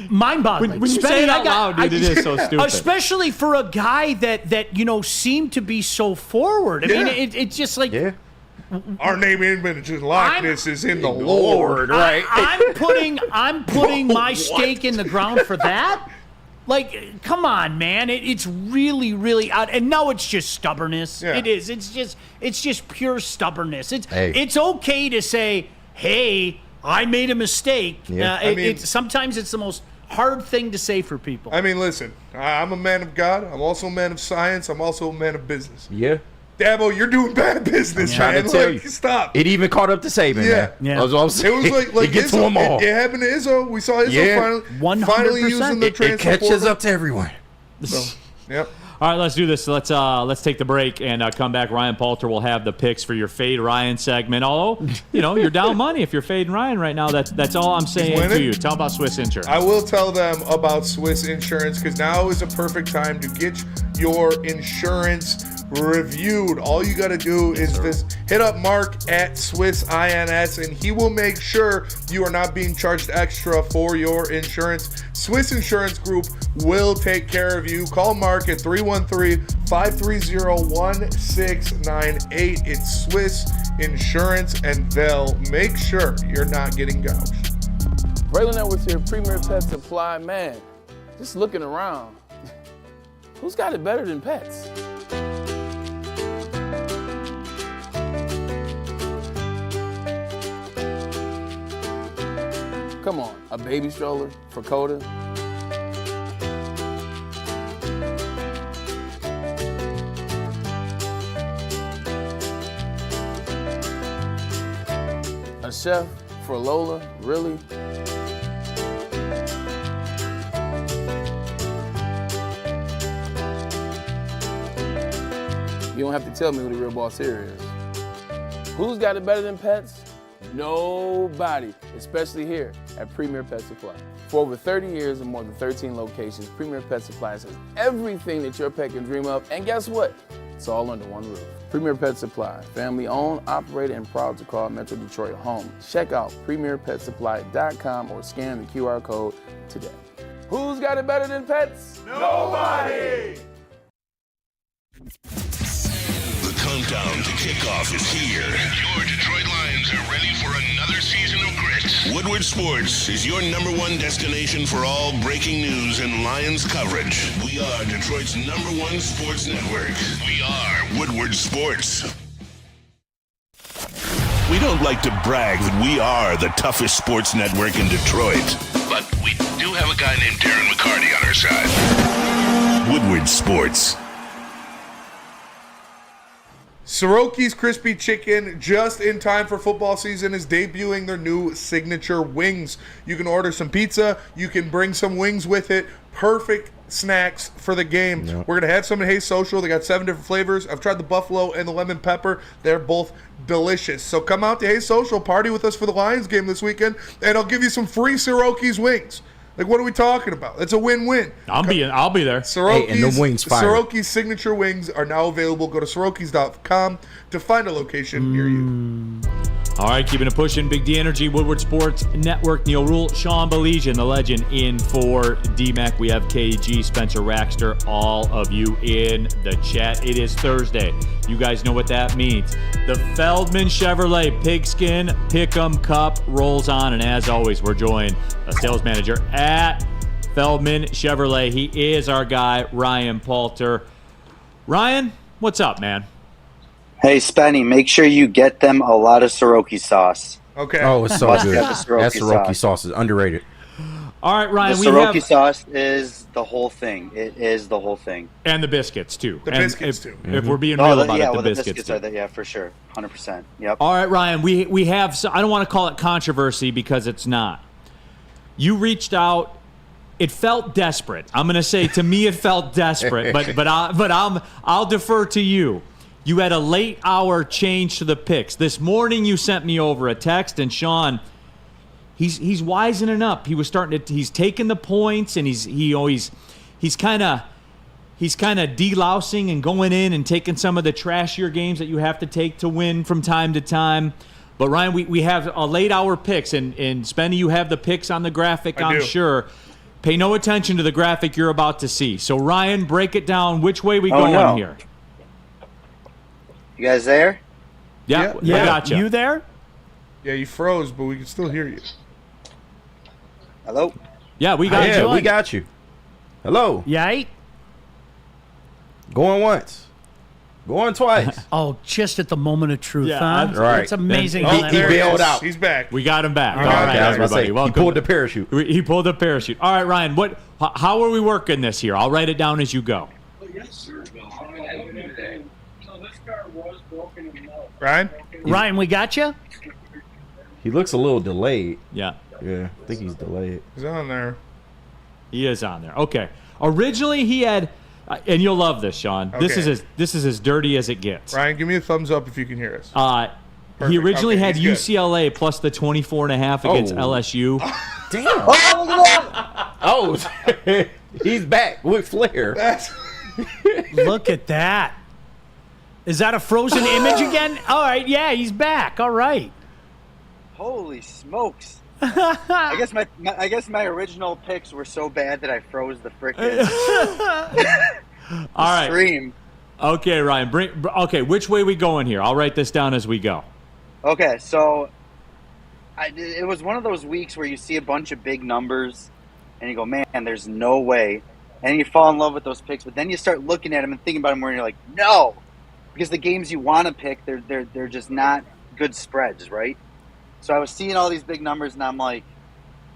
Mind-boggling. When you say it out loud, dude, it is so stupid. Especially for a guy that seemed to be so forward. I mean, it's just like Our name, image, and likeness is in the Lord, right? I'm putting my stake in the ground for that. Like, come on, man! It's really, really odd. And now it's just stubbornness. Yeah. It is. It's just pure stubbornness. Hey. It's okay to say, "Hey, I made a mistake." Yeah. Sometimes it's the most hard thing to say for people. I mean, listen, I'm a man of God. I'm also a man of science. I'm also a man of business. Yeah. Dabo, you're doing bad business, I'm trying man. to tell Like, you. stop. It even caught up to Saban, Yeah. man. That's what I'm saying. It was like it gets to Izzo, them all. It happened to Izzo. We saw Izzo finally using the It transfer catches portal. up to everyone. So, yep. All right, let's do this. Let's take the break and come back. Ryan Palter will have the picks for your Fade Ryan segment. Although, you're down money if you're fading Ryan right now. That's all I'm saying to you. Tell about Swiss Insurance. I will tell them about Swiss Insurance because now is a perfect time to get your insurance reviewed. All you got to do is just hit up Mark at Swiss INS and he will make sure you are not being charged extra for your insurance. Swiss Insurance Group will take care of you. Call Mark at 313-530-1698. It's Swiss Insurance and they'll make sure you're not getting gouged. Braylon with your Premier Pet Supply. Man, just looking around, who's got it better than pets? Come on, a baby stroller for Coda? chef for Lola? Really? You don't have to tell me who the real boss here is. Who's got it better than pets? Nobody, especially here at Premier Pet Supply. For over 30 years and more than 13 locations, Premier Pet Supplies has everything that your pet can dream of, and guess what? It's all under one roof. Premier Pet Supply, family owned, operated, and proud to call Metro Detroit home. Check out premierpetsupply.com or scan the QR code today. Who's got it better than pets? Nobody! The countdown to kickoff is here. Your Detroit Lions are ready for another season of grit. Woodward Sports is your #1 destination for all breaking news and Lions coverage. We are Detroit's #1 sports network. We are Woodward Sports. We don't like to brag that we are the toughest sports network in Detroit, but we do have a guy named Darren McCarty on our side. Woodward Sports. Soroki's Crispy Chicken, just in time for football season, is debuting their new signature wings. You can order some pizza. You can bring some wings with it. Perfect snacks for the game. Yep. We're going to have some at Hey Social. They got 7 different flavors. I've tried the buffalo and the lemon pepper. They're both delicious. So come out to Hey Social, party with us for the Lions game this weekend, and I'll give you some free Soroki's wings. Like, what are we talking about? It's a win-win. I'll be there. Soroki's, and the wings fire. Soroki's signature wings are now available. Go to Sorokis.com to find a location near you. All right, keeping it pushing. Big D Energy, Woodward Sports Network, Neil Rule, Sean Belizean, the legend, in for DMAC. We have KG, Spencer Raxter, all of you in the chat. It is Thursday. You guys know what that means. The Feldman Chevrolet Pigskin Pick'em Cup rolls on, and as always, we're joined a sales manager at Feldman Chevrolet. He is our guy, Ryan Palter. Ryan, what's up, man? Hey, Spenny, make sure you get them a lot of Soroki sauce. Okay. Oh, it's so Must good. have the Soroki That Soroki sauce. sauce is underrated. All right, Ryan, The Soroki sauce is the whole thing. It is the whole thing. And the biscuits, too. The biscuits, too. If we're being real about it, the biscuits, biscuits too. are yeah, for sure. 100%. Yep. All right, Ryan, we have, I don't want to call it controversy because it's not. You reached out. It felt desperate. I'm going to say, to me, it felt desperate, but I'll defer to you. You had a late hour change to the picks. This morning you sent me over a text, and Sean, he's wisening up. He was starting to, he's taking the points, and he's kind of delousing and going in and taking some of the trashier games that you have to take to win from time to time. But Ryan, we have a late hour picks, and Spenny, you have the picks on the graphic, I'm sure. Pay no attention to the graphic you're about to see. So Ryan, break it down. Which way we going here? You guys there? Yeah, I got you. You there? Yeah, you froze, but we can still hear you. Hello? Yeah, we got you. Yeah, we got you. Hello. Yeah. Going once. Going twice. Oh, just at the moment of truth, Yeah, huh? right. It's amazing. He bailed out. He's back. We got him back. Okay, All right, I was about to everybody. say, Welcome. he pulled the parachute. He pulled the parachute. All right, Ryan, how are we working this here? I'll write it down as you go. Ryan, we got you? He looks a little delayed. Yeah. Yeah, I think he's delayed. He's on there. He is on there. Okay. Originally he had, and you'll love this, Sean. Okay. This is as dirty as it gets. Ryan, give me a thumbs up if you can hear us. He originally had he's good. UCLA plus the 24.5 against LSU. Damn. Oh, he's back with Flair. Look at that. Is that a frozen image again? All right, yeah, he's back. All right. Holy smokes. I guess my original picks were so bad that I froze the frickin' All right. stream. Okay, Ryan. Which way we going here? I'll write this down as we go. Okay, so it was one of those weeks where you see a bunch of big numbers and you go, man, there's no way. And you fall in love with those picks, but then you start looking at them and thinking about them where you're like, no. Because the games you want to pick, they're just not good spreads, right? So I was seeing all these big numbers, and I'm like,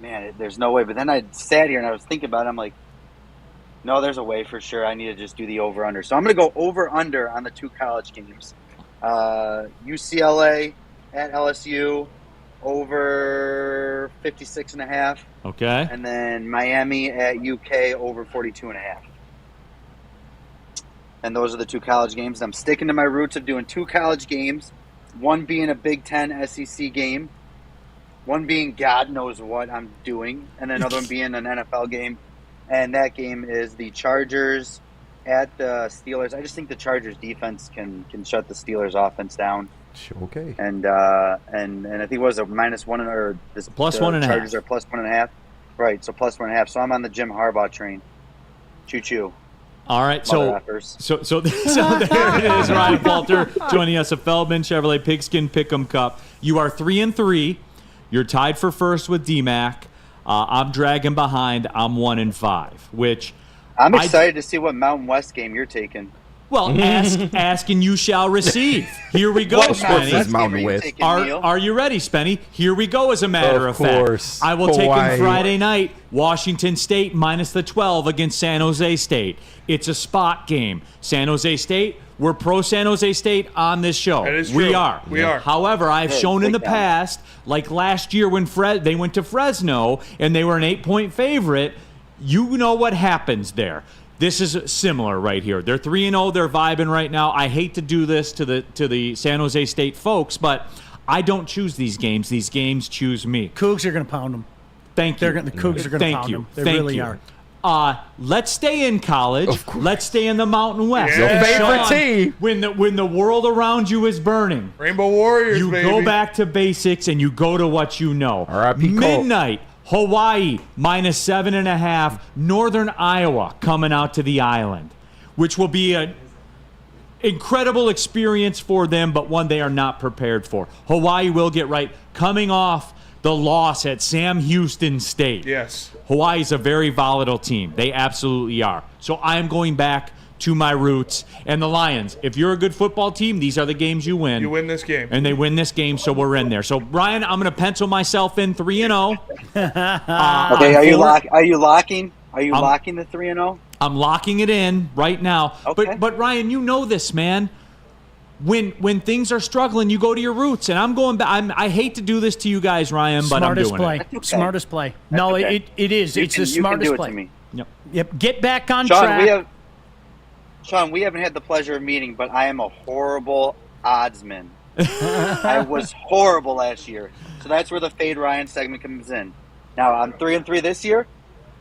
man, there's no way. But then I sat here, and I was thinking about it. I'm like, no, there's a way for sure. I need to just do the over-under. So I'm going to go over-under on the two college games. UCLA at LSU, over 56.5. Okay. And then Miami at UK over 42.5. And those are the 2 college games. I'm sticking to my roots of doing 2 college games, one being a Big Ten SEC game, one being God knows what I'm doing, and another one being an NFL game. And that game is the Chargers at the Steelers. I just think the Chargers defense can shut the Steelers offense down. Okay. And I think it was a -1 or this +1.5. Chargers are +1.5. Right, so +1.5. So I'm on the Jim Harbaugh train. Choo choo. All right, Mother so there it is, Ryan Poulter joining us at Feldman Chevrolet Pigskin Pick'em Cup. You are 3-3. You're tied for first with DMAC. I'm dragging behind. I'm 1-5, which I'm excited to see what Mountain West game you're taking. Well, ask and you shall receive. Here we go, Spenny. Are you ready, Spenny? Here we go, as a matter of fact. I will take him Friday night, Washington State minus the 12 against San Jose State. It's a spot game. San Jose State, we're pro San Jose State on this show. That is We true. are. We are. However, I've shown in the past, like last year when they went to Fresno and they were an 8-point favorite, you know what happens there. This is similar right here. They're 3-0. They're vibing right now. I hate to do this to the San Jose State folks, but I don't choose these games. These games choose me. Cougs are going to pound them. Thank you. The Cougs are going to pound them. They really are. Let's stay in college. Let's stay in the Mountain West. Your favorite team. When the world around you is burning, Rainbow Warriors, you baby. go back to basics and you go to what you know. Midnight. Hawaii, -7.5. Northern Iowa coming out to the island, which will be an incredible experience for them, but one they are not prepared for. Hawaii will get right. Coming off the loss at Sam Houston State. Yes. Hawaii is a very volatile team. They absolutely are. So I am going back to my roots. And the Lions, if you're a good football team, these are the games you win. You win this game. And they win this game, so we're in there. So, Ryan, I'm going to pencil myself in 3-0. Okay, are you locking the 3-0? I'm locking it in right now. Okay. But Ryan, you know this, man. When things are struggling, you go to your roots. And I'm going back. I hate to do this to you guys, Ryan, but I'm doing play. it. Okay. Smartest play. No, okay. it is. It's the smartest play. You can do it to me. Yep. Get back on track. Sean, we haven't had the pleasure of meeting, but I am a horrible oddsman. I was horrible last year. So that's where the Fade Ryan segment comes in. Now, I'm 3-3 this year,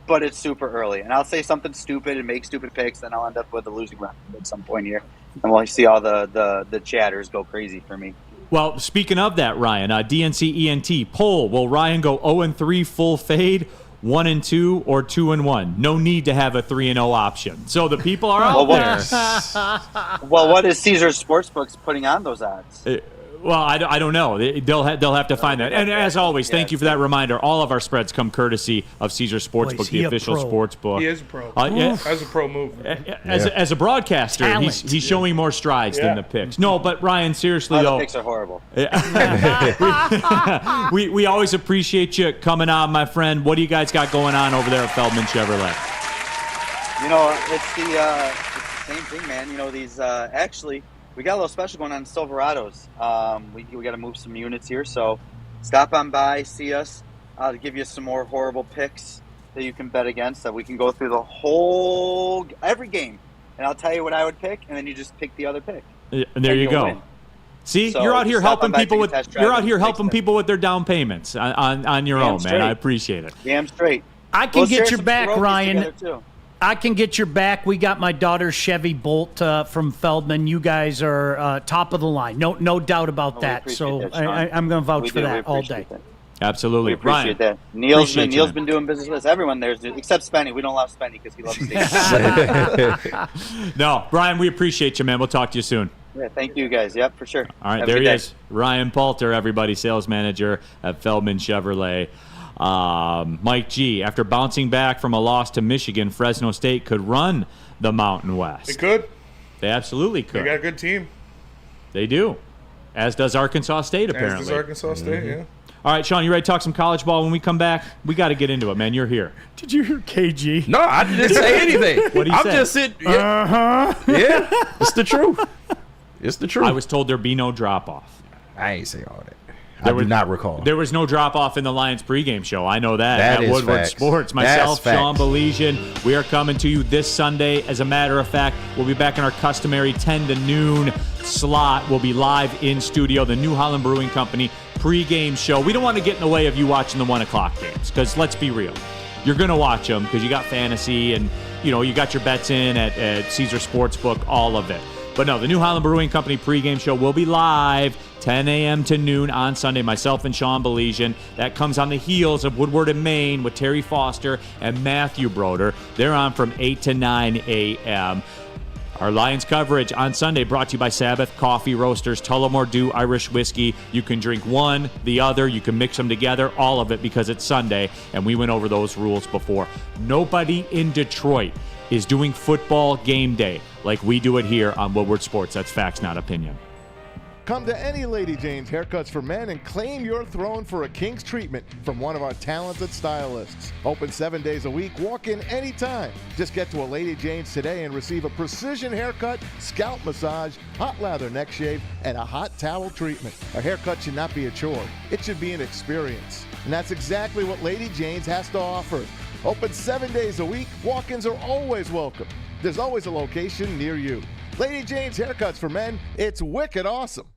but it's super early. And I'll say something stupid and make stupid picks, and I'll end up with a losing record at some point here. And we'll see all the chatters go crazy for me. Well, speaking of that, Ryan, DNC ENT poll, will Ryan go 0-3 full fade, 1-2, or 2-1? No need to have a 3-0 option. So the people are out there. Well, what is Caesars Sportsbooks putting on those odds? Well, I don't know. They'll have to find that. And as always, thank you for that reminder. All of our spreads come courtesy of Caesar Sportsbook, the official sports book. He is a pro. Yeah. That's a pro move. As a broadcaster, he's showing more strides than the picks. No, but Ryan, seriously though, the picks are horrible. we always appreciate you coming on, my friend. What do you guys got going on over there at Feldman Chevrolet? You know, it's the same thing, man. You know, these actually. We got a little special going on in Silverados. We got to move some units here, so stop on by, see us. I'll give you some more horrible picks that you can bet against, that we can go through every game, and I'll tell you what I would pick, and then you just pick the other pick. And there you go. Win. See, So you're out here helping people with people with their down payments on your own, man. I appreciate it. Damn straight. I can We'll get share your some back, pierogies Ryan. together, too. I can get your back. We got my daughter's Chevy Bolt from Feldman. You guys are top of the line. No doubt about that. So I'm going to vouch for that all day. That. Absolutely. We appreciate Ryan, that. Neil's been doing business with us. Everyone there's except Spenny. We don't love Spenny because he loves steak. No, Brian, we appreciate you, man. We'll talk to you soon. Yeah, thank you guys. Yep, for sure. All right, Have a there good he day. is. Ryan Poulter, everybody, sales manager at Feldman Chevrolet. Mike G, after bouncing back from a loss to Michigan, Fresno State could run the Mountain West. They could. They absolutely could. They got a good team. They do. As does Arkansas State, apparently. As does Arkansas State, yeah. All right, Sean, you ready to talk some college ball? When we come back, we got to get into it, man. You're here. Did you hear KG? No, I didn't say anything. What did he say? I'm just sitting. Yeah. Yeah, it's the truth. It's the truth. I was told there'd be no drop-off. I ain't say all that. I do not recall. There was no drop-off in the Lions pregame show. I know that. That at is Woodward facts. Sports. Myself, Sean Belesian, we are coming to you this Sunday. As a matter of fact, we'll be back in our customary 10 to noon slot. We'll be live in studio, the New Holland Brewing Company pregame show. We don't want to get in the way of you watching the 1 o'clock games, because let's be real. You're going to watch them because you got fantasy and, you got your bets in at Caesar Sportsbook, all of it. But no, the New Holland Brewing Company pregame show will be live 10 a.m. to noon on Sunday. Myself and Sean Belesian. That comes on the heels of Woodward and Maine with Terry Foster and Matthew Broder. They're on from 8 to 9 a.m. Our Lions coverage on Sunday brought to you by Sabbath Coffee Roasters, Tullamore Dew Irish Whiskey. You can drink one, the other. You can mix them together, all of it, because it's Sunday, and we went over those rules before. Nobody in Detroit is doing football game day like we do it here on Woodward Sports. That's facts, not opinion. Come to any Lady Jane's Haircuts for Men and claim your throne for a king's treatment from one of our talented stylists. Open 7 days a week. Walk in anytime. Just get to a Lady Jane's today and receive a precision haircut, scalp massage, hot lather neck shave, and a hot towel treatment. A haircut should not be a chore. It should be an experience. And that's exactly what Lady Jane's has to offer. Open 7 days a week. Walk-ins are always welcome. There's always a location near you. Lady Jane's Haircuts for Men. It's wicked awesome.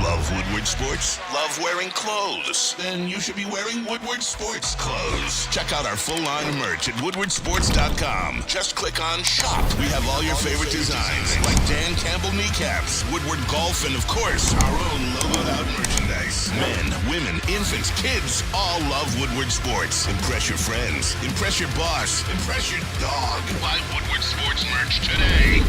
Love Woodward Sports? Love wearing clothes? Then you should be wearing Woodward Sports clothes. Check out our full line of merch at woodwardsports.com. Just click on shop. We have all your favorite designs, like Dan Campbell kneecaps, Woodward golf, and of course, our own logoed out merchandise. Men, women, infants, kids all love Woodward Sports. Impress your friends. Impress your boss. Impress your dog. Buy Woodward Sports merch today.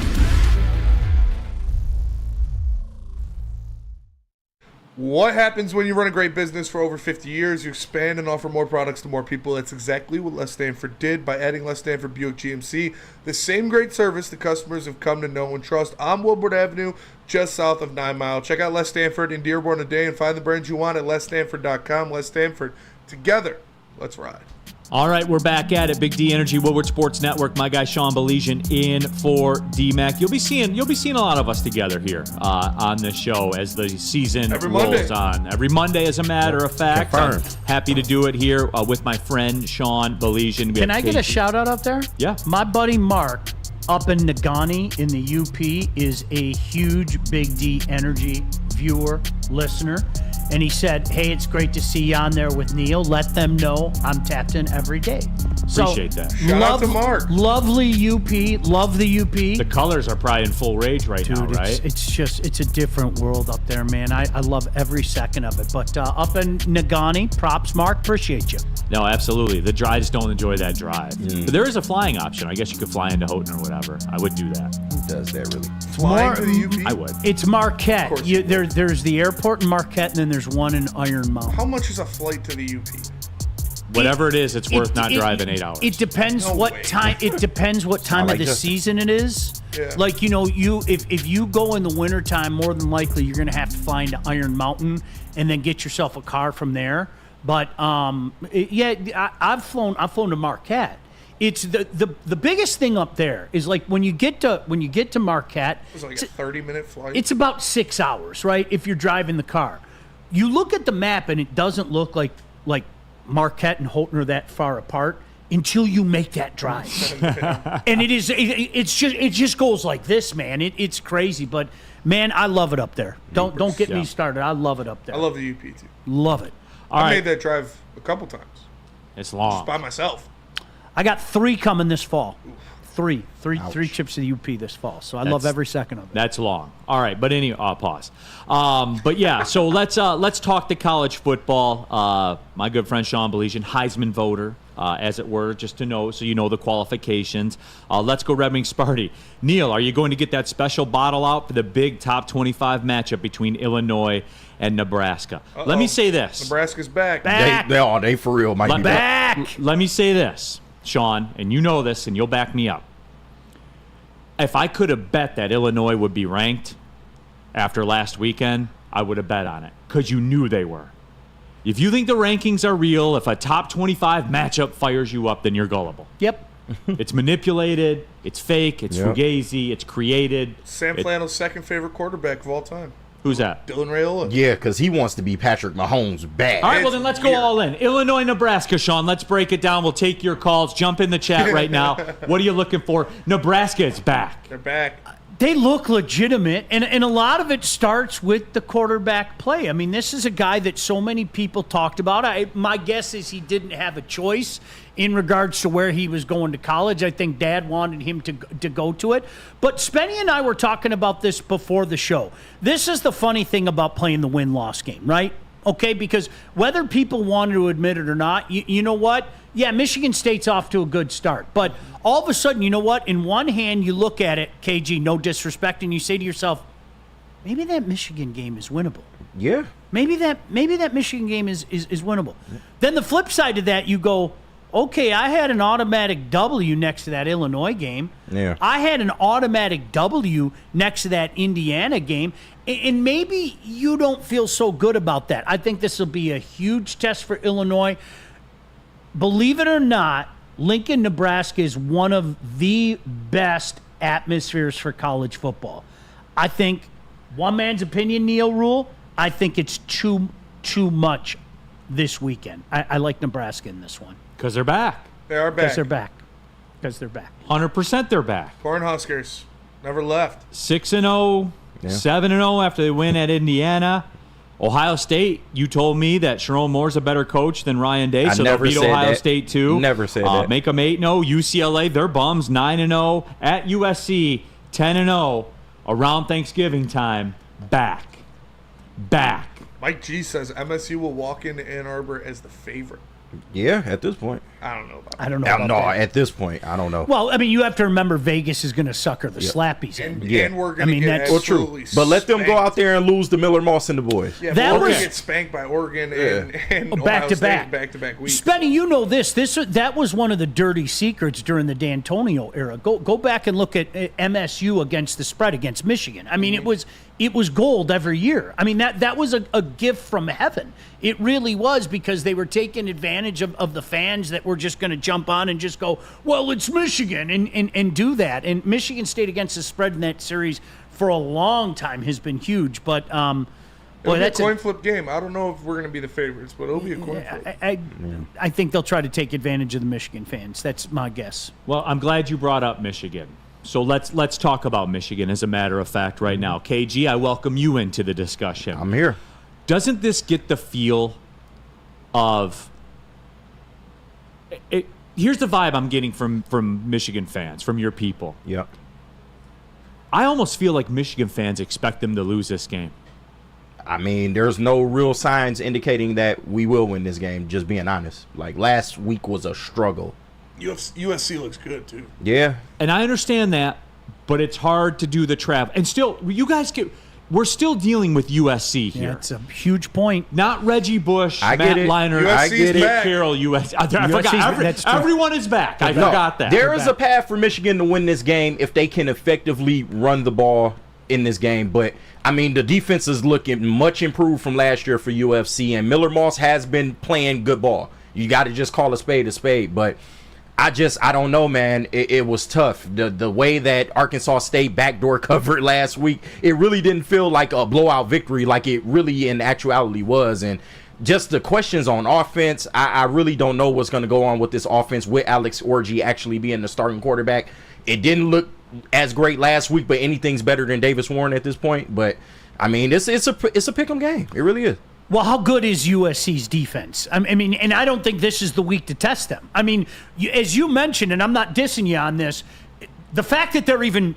What happens when you run a great business for over 50 years? You expand and offer more products to more people. That's exactly what Les Stanford did by adding Les Stanford Buick GMC. The same great service the customers have come to know and trust on Woodward Avenue, just south of 9 Mile. Check out Les Stanford in Dearborn today and find the brands you want at lesstanford.com. Les Stanford, together, let's ride. All right, we're back at it. Big D Energy, Woodward Sports Network. My guy Sean Belesian in for D-Mac. You'll be seeing a lot of us together here on this show as the season rolls on. Every Monday, as a matter of fact. Confirmed. I'm happy to do it here with my friend Sean Belesian. Can I get a shout out up there? Yeah. My buddy Mark up in Nagani in the UP is a huge Big D Energy viewer, listener. And he said, hey, it's great to see you on there with Neil. Let them know I'm tapped in every day. Appreciate that. Shout out to Mark. Lovely UP. Love the UP. The colors are probably in full rage right now, right? It's a different world up there, man. I love every second of it. But up in Nagani, props, Mark. Appreciate you. No, absolutely. I just don't enjoy that drive. But there is a flying option. I guess you could fly into Houghton or whatever. I would do that. Who does that really? Flying to the UP? I would. It's Marquette. There's the airport in Marquette, and then there's one in Iron Mountain. How much is a flight to the UP? Whatever it is, it's worth not driving 8 hours. It depends what time. It depends what time of the season it is. Yeah. Like if you go in the wintertime, more than likely you're gonna have to find Iron Mountain and then get yourself a car from there. But I've flown to Marquette. It's the biggest thing up there is like when you get to Marquette. It was like a 30-minute flight. It's about 6 hours, right? If you're driving the car, you look at the map and it doesn't look like Marquette and Houghton are that far apart until you make that drive. And it just goes like this, man. It's crazy, but man, I love it up there. Don't get me started. I love it up there. I love the UP too. Love it. I made that drive a couple times. It's long. Just by myself. I got 3 coming this fall. Three trips to the UP this fall. So I love every second of it. That's long. All right, but anyway, pause. But yeah, so let's talk the college football. My good friend Sean Belesian, Heisman voter, as it were, just to know, so you know the qualifications. Let's go Red Wing Sparty. Neil, are you going to get that special bottle out for the big top 25 matchup between Illinois and Nebraska? Uh-oh. Let me say this. Nebraska's back. They for real might be back. Let me say this, Sean, and you know this, and you'll back me up. If I could have bet that Illinois would be ranked after last weekend, I would have bet on it because you knew they were. If you think the rankings are real, if a top 25 matchup fires you up, then you're gullible. Yep. It's manipulated, it's fake, it's fugazi, it's created. Sam Flannel's second favorite quarterback of all time. Who's that? Dylan Raiola. Yeah, because he wants to be Patrick Mahomes bad. All right, well, then let's go all in. Illinois, Nebraska, Sean. Let's break it down. We'll take your calls. Jump in the chat right now. What are you looking for? Nebraska is back. They're back. They look legitimate, and a lot of it starts with the quarterback play. I mean, this is a guy that so many people talked about. My guess is he didn't have a choice in regards to where he was going to college. I think Dad wanted him to go to it. But Spenny and I were talking about this before the show. This is the funny thing about playing the win-loss game, right? Okay, because whether people wanted to admit it or not, you know what? Yeah, Michigan State's off to a good start. But all of a sudden, you know what? In one hand, you look at it, KG, no disrespect, and you say to yourself, maybe that Michigan game is winnable. Yeah. Maybe that Michigan game is winnable. Then the flip side of that, you go, okay, I had an automatic W next to that Illinois game. Yeah. I had an automatic W next to that Indiana game. And maybe you don't feel so good about that. I think this will be a huge test for Illinois. Believe it or not, Lincoln, Nebraska is one of the best atmospheres for college football. I think, one man's opinion, Neil Rule, I think it's too much this weekend. I like Nebraska in this one. Because they're back. They are back. Because they're back. Because they're back. 100% they're back. Cornhuskers never left. 6-0, 7-0 after they win at Indiana. Ohio State, you told me that Sharon Moore's a better coach than Ryan Day, so they'll beat Ohio State too. Never said that. Make them 8-0. UCLA, they're bums, 9-0. At USC, 10-0. Around Thanksgiving time, back. Mike G says MSU will walk into Ann Arbor as the favorite. Yeah, at this point. I don't know about I don't know about that. At this point, I don't know. Well, I mean, you have to remember Vegas is going to sucker the slappies in. And we're going to get absolutely But let them go out there and lose to Miller Moss and the boys. Yeah, we're going to get spanked by Oregon and Ohio State back-to-back weeks. Spenny, you know that was one of the dirty secrets during the D'Antonio era. Go back and look at MSU against the spread against Michigan. I mean, it was gold every year. I mean, that was a gift from heaven. It really was, because they were taking advantage of the fans that were just going to jump on and just go, well, it's Michigan, and do that. And Michigan State against the spread in that series for a long time has been huge. But it'll be a coin flip game. I don't know if we're going to be the favorites, but it'll be a coin flip. I think they'll try to take advantage of the Michigan fans. That's my guess. Well, I'm glad you brought up Michigan. So let's talk about Michigan, as a matter of fact, right now. KG, I welcome you into the discussion. I'm here. Doesn't this get the feel of it? Here's the vibe I'm getting from Michigan fans, from your people. Yep. I almost feel like Michigan fans expect them to lose this game. I mean, there's no real signs indicating that we will win this game, just being honest. Like, last week was a struggle. USC looks good, too. Yeah. And I understand that, but it's hard to do the travel. And still, we're still dealing with USC here. Yeah, it's a huge point. Not Reggie Bush, I Matt get it. Leinart, I get Pete it. Carroll, USC. I forgot. Everyone is back. I forgot that. There is a path for Michigan to win this game if they can effectively run the ball in this game. But, I mean, the defense is looking much improved from last year for UFC, and Miller Moss has been playing good ball. You got to just call a spade. But I don't know, man. It was tough. The way that Arkansas State backdoor covered last week, it really didn't feel like a blowout victory like it really in actuality was. And just the questions on offense, I really don't know what's going to go on with this offense with Alex Orji actually being the starting quarterback. It didn't look as great last week, but anything's better than Davis Warren at this point. But, I mean, it's a pick'em game. It really is. Well, how good is USC's defense? I mean, and I don't think this is the week to test them. I mean, as you mentioned, and I'm not dissing you on this, the fact that they're even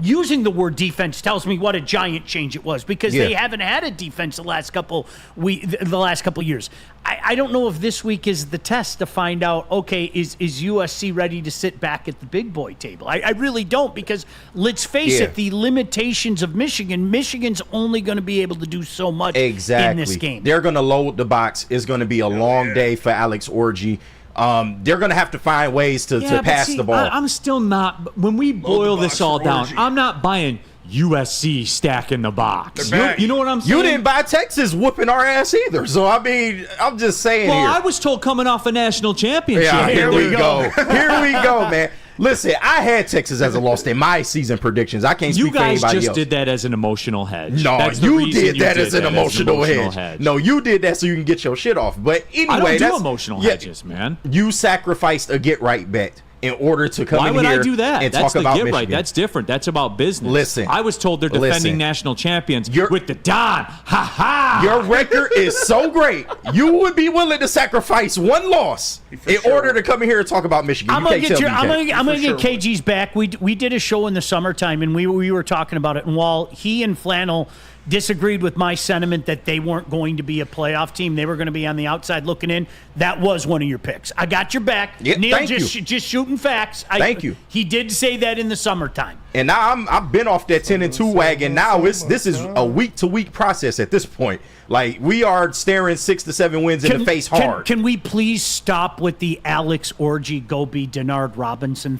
using the word defense tells me what a giant change it was, because they haven't had a defense the last couple years. I don't know if this week is the test to find out, okay, is USC ready to sit back at the big boy table? I really don't, because let's face it, the limitations of Michigan's only going to be able to do so much in this game. They're going to load the box. It's going to be a long day for Alex Orji. They're going to have to find ways to pass the ball. I'm still not. When we boil this all down, I'm not buying USC stacking the box. They're back. You know what I'm saying? You didn't buy Texas whooping our ass either. So, I mean, I'm just saying Well, here. I was told coming off a national championship. Yeah, here we go. Here we go, man. Listen, I had Texas as a loss in my season predictions. I can't speak You for guys anybody just else. did that as an emotional hedge. No, That's the you reason did you that as an emotional hedge. No, you did that so you can get your shit off. But anyway, I don't that's do emotional hedges, man. You sacrificed a get right bet in order to come Why in would here I do that? and That's talk the about get Michigan. right. That's different. That's about business. Listen, I was told they're defending national champions with the Don. Ha ha! Your record is so great. You would be willing to sacrifice one loss in order to come in here and talk about Michigan. I'm gonna get KG's back. We did a show in the summertime, and we were talking about it. And while he and Flannel disagreed with my sentiment that they weren't going to be a playoff team, they were going to be on the outside looking in. That was one of your picks. I got your back, Neil. Thank just shooting facts. Thank you. He did say that in the summertime. And now I've been off that 10-2 wagon. Now this is a week-to-week process at this point. Like, we are staring 6 to 7 wins in the face hard. Can we please stop with the Alex Orji go be Denard Robinson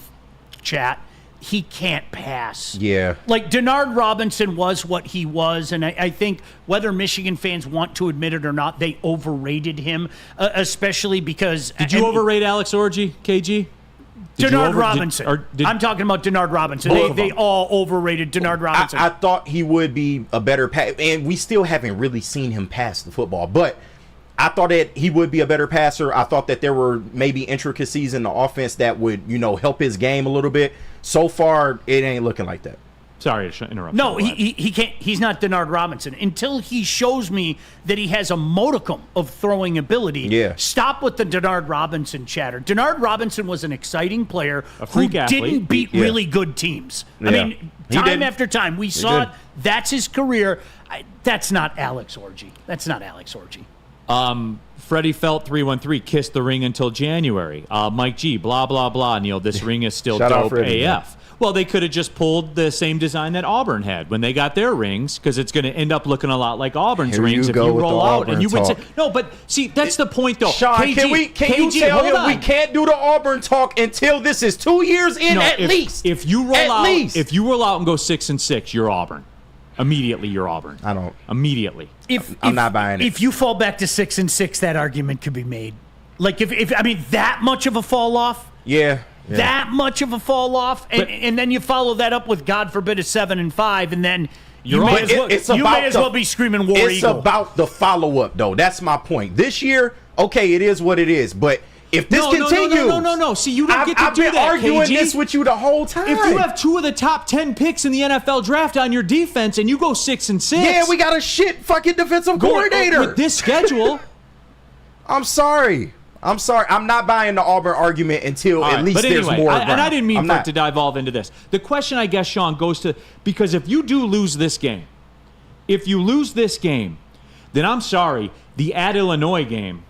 chat? He can't pass. Yeah. Like, Denard Robinson was what he was, and I think whether Michigan fans want to admit it or not, they overrated him, especially because... Did you overrate Alex Orji, KG? Denard Robinson. I'm talking about Denard Robinson. They all overrated Denard Robinson. I thought he would be a better pass, and we still haven't really seen him pass the football, but I thought that he would be a better passer. I thought that there were maybe intricacies in the offense that would, help his game a little bit. So far, it ain't looking like that. Sorry to interrupt. No, he can't. He's not Denard Robinson until he shows me that he has a modicum of throwing ability. Yeah. Stop with the Denard Robinson chatter. Denard Robinson was an exciting player who freak athlete. didn't beat really good teams. I mean, time after time, we saw it. That's his career. That's not Alex Orji. That's not Alex Orji. Freddie Felt 313 kissed the ring until January. Mike G, blah blah blah. Neil, this ring is still Shout out dope Freddie, AF. man. Well, they could have just pulled the same design that Auburn had when they got their rings, because it's going to end up looking a lot like Auburn's Here rings you if go you with roll the out. Auburn And you would say talk. no, but see, that's the point though. Sean, KG, can you KG, tell hold him on. we can't do the Auburn talk until this is 2 years in at least? If you roll out and go 6-6, you're Auburn. Immediately, you're Auburn. I don't. Immediately. I'm not buying it. If you fall back to 6-6, that argument could be made. Like if I mean that much of a fall off. Yeah. That much of a fall off, and then you follow that up with, God forbid, a 7-5, and then you may as well be screaming War It's Eagle. about the follow-up, though. That's my point. This year, okay, it is what it is, but if this continues... No. See, you don't get to do that, I've been arguing KG. this with you the whole time. If you have 2 of the top 10 picks in the NFL draft on your defense and you go 6-6... Yeah, we got a shit fucking defensive coordinator. With this schedule... I'm sorry. I'm not buying the Auburn argument until at least there's more ground. And I didn't mean for it to devolve into this. The question, I guess, Sean, goes to... Because if you do lose this game, then I'm sorry, the at Illinois game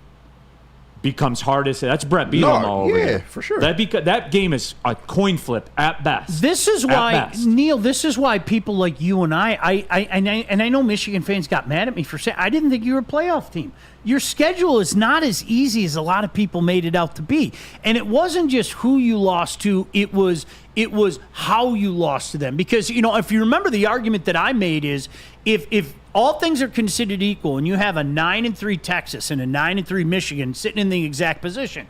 becomes hardest. That's Brett Bielema over yeah, here. For sure. That game is a coin flip at best. This is why, Neil, this is why people like you and I know Michigan fans got mad at me for saying I didn't think you were a playoff team. Your schedule is not as easy as a lot of people made it out to be. And it wasn't just who you lost to, it was how you lost to them. Because, if you remember, the argument that I made is if all things are considered equal and you have a 9-3 Texas and a 9-3 Michigan sitting in the exact position,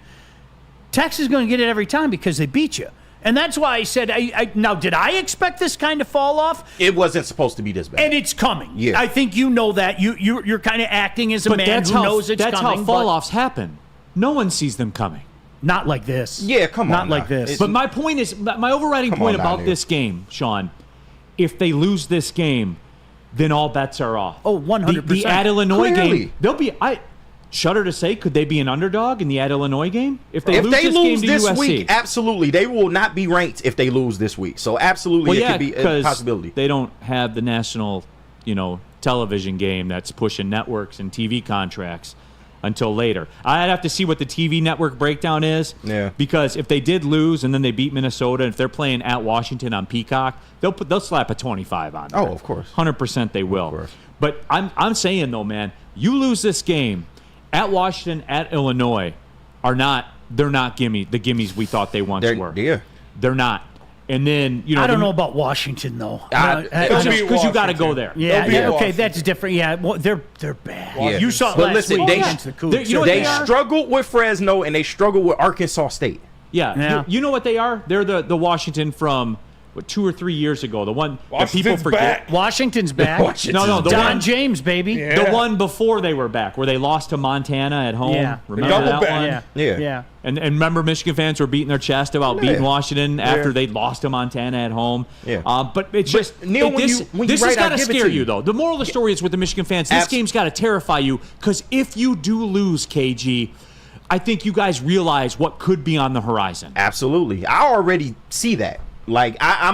Texas is going to get it every time because they beat you. And that's why I said, now, did I expect this kind of fall off? It wasn't supposed to be this bad. And it's coming. Yeah. I think you know that. You're kind of acting as a man who knows it's coming. That's how fall-offs happen. No one sees them coming. Not like this. Yeah, come on. Not like this. But my point is, my overriding point about this game, Sean, if they lose this game, then all bets are off. Oh, 100%. The at Illinois Clearly. game, they'll be... Shudder to say, could they be an underdog in the at Illinois game? If they lose this USC? week, absolutely. They will not be ranked if they lose this week. So absolutely, it could be a possibility. They don't have the national, television game that's pushing networks and TV contracts until later. I'd have to see what the TV network breakdown is. Yeah. Because if they did lose and then they beat Minnesota, and if they're playing at Washington on Peacock, they'll slap a 25 on there. Oh, of course. 100% they will. Of course. But I'm saying though, man, you lose this game. At Washington, at Illinois, they're not the gimmies we thought they once were. Yeah. They're not. And then, I don't know about Washington, though. Because you got to go there. Yeah, okay, that's different. Yeah, well, they're bad. Yeah. You saw it But last listen, week against the Cougs. they struggled with Fresno and they struggled with Arkansas State. Yeah. You know what they are? They're the Washington from 2 or 3 years ago. The one that people forget. Washington's back. No, the Don one, James, baby. The one before they were back, where they lost to Montana at home. Yeah. Remember that one? Yeah. And remember, Michigan fans were beating their chest about beating Washington after they lost to Montana at home. Yeah. But it's just Neil, this has got to scare you, though. The moral of the story is with the Michigan fans, this game's got to terrify you, because if you do lose, KG, I think you guys realize what could be on the horizon. Absolutely. I already see that. Like, I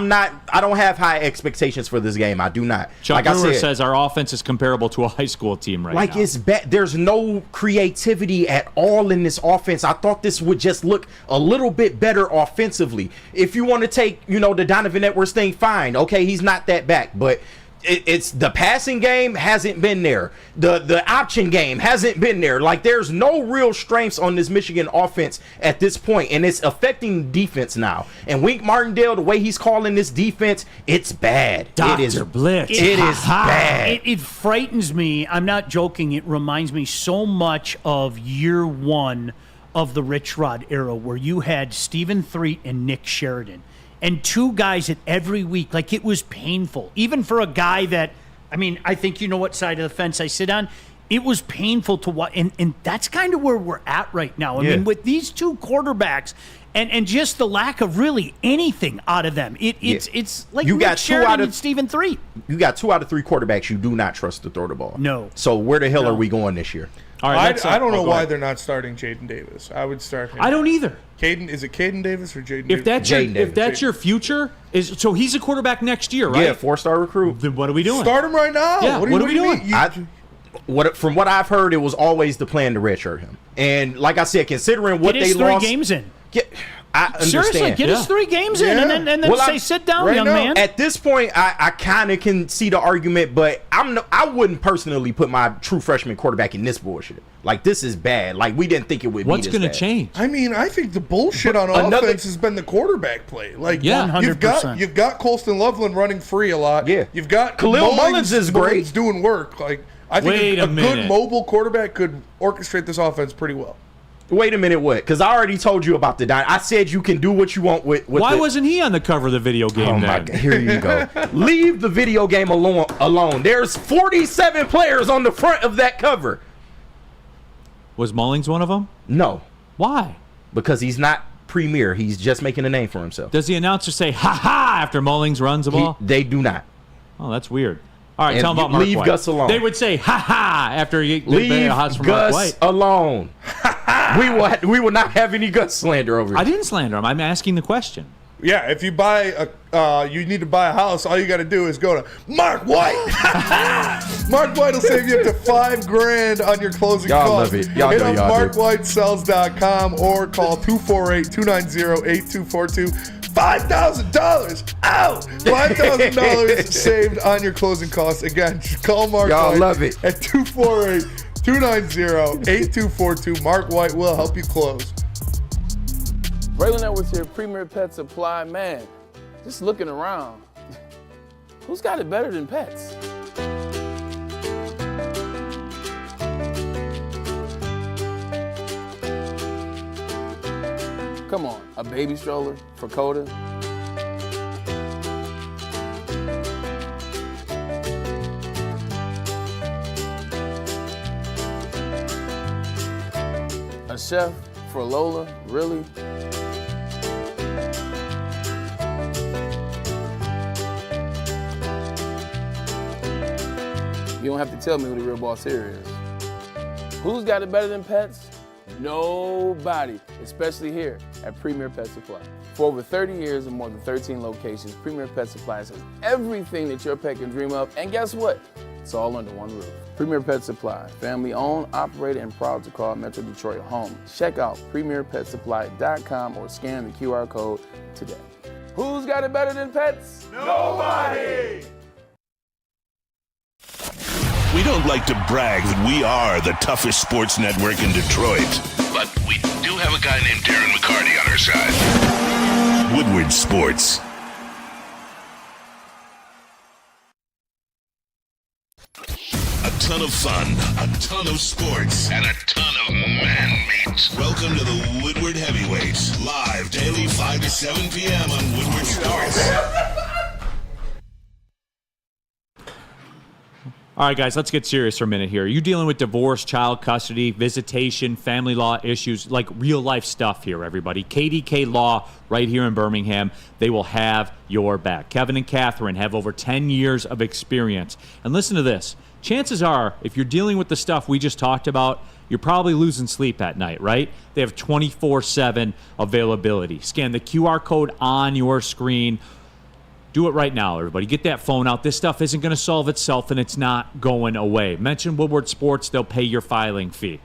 don't have high expectations for this game. I do not. Chuck like Brewer I said, says our offense is comparable to a high school team right now. Like, it's bad. There's no creativity at all in this offense. I thought this would just look a little bit better offensively. If you want to take, the Donovan Edwards thing, fine. Okay, he's not that back, but it's the passing game hasn't been there. The option game hasn't been there. Like, there's no real strengths on this Michigan offense at this point, and it's affecting defense now. And Wink Martindale, the way he's calling this defense, it's bad. Dr. It is Blitz. It is bad. It frightens me. I'm not joking. It reminds me so much of year one of the Rich Rod era, where you had Stephen Threet and Nick Sheridan. And two guys that every week, like, it was painful. Even for a guy that, I think you know what side of the fence I sit on. It was painful to watch. And that's kind of where we're at right now. I mean, with these two quarterbacks and just the lack of really anything out of them. It's like you Nick got Sheridan and Stephen Threet. You got 2 out of 3 quarterbacks you do not trust to throw the ball. No. So where the hell are we going this year? All right, I don't know why they're not starting Jaden Davis. I would start him. I don't either. Is it Caden Davis or Jaden If Davis? that's your future, so he's a quarterback next year, right? Yeah, 4-star recruit. Then what are we doing? Start him right now. Yeah, what are we doing? From what I've heard, it was always the plan to redshirt him. And like I said, considering what they lost, 3 games in. I understand. Seriously, get his 3 games in, and then say, sit down, right young now, man. At this point, I kind of can see the argument, but I wouldn't personally put my true freshman quarterback in this bullshit. Like, this is bad. Like, we didn't think it would be this bad. What's going to change? I think the bullshit on offense has been the quarterback play. Like, 100%. You've got Colston Loveland running free a lot. Yeah. You've got Khalil Mullins is great. Doing work. Like, I think a good mobile quarterback could orchestrate this offense pretty well. Wait a minute, what? Because I already told you about the dime. I said you can do what you want with Why wasn't he on the cover of the video game? Oh my God! Here you go. Leave the video game alone. There's 47 players on the front of that cover. Was Mullings one of them? No. Why? Because he's not premier. He's just making a name for himself. Does the announcer say "ha ha" after Mullings runs the ball? They do not. Oh, that's weird. All right, And tell him about Mark leave White. Gus alone. They would say "ha ha" after you leave from Mark Gus White. alone. we will not have any Gus slander over here. I didn't slander him. I'm asking the question. Yeah, if you buy you need to buy a house, all you got to do is go to Mark White. Mark White will save you up to $5,000 on your closing Y'all costs. love it. Y'all Hit know up y'all do. markwhitesells.com or call 248-290-8242. $5,000 out. $5,000 saved on your closing costs. Again, just call Mark Y'all White love it. at 248-290-8242. Mark White will help you close. Braylon Edwards here, Premier Pet Supply. Man, just looking around, who's got it better than pets? Come on, a baby stroller for Coda? A chef for Lola? Really? You don't have to tell me who the real boss here is. Who's got it better than pets? Nobody, especially here at Premier Pet Supply. For over 30 years and more than 13 locations, Premier Pet Supply has everything that your pet can dream of, and guess what? It's all under one roof. Premier Pet Supply, family owned, operated, and proud to call Metro Detroit home. Check out premierpetsupply.com or scan the QR code today. Who's got it better than pets? Nobody! We don't like to brag that we are the toughest sports network in Detroit, but we do have a guy named Darren McCarty on our side. Woodward Sports. ton of fun, a ton of sports, and a ton of man-meat. Welcome to the Woodward Heavyweights, live daily 5 to 7 p.m. on Woodward Sports. All right, guys, let's get serious for a minute here. Are you dealing with divorce, child custody, visitation, family law issues, like real-life stuff here, everybody? KDK Law right here in Birmingham. They will have your back. Kevin and Catherine have over 10 years of experience. And listen to this. Chances are, if you're dealing with the stuff we just talked about, you're probably losing sleep at night, right? They have 24/7 availability. Scan the QR code on your screen. Do it right now, everybody. Get that phone out. This stuff isn't going to solve itself, and it's not going away. Mention Woodward Sports. They'll pay your filing fee.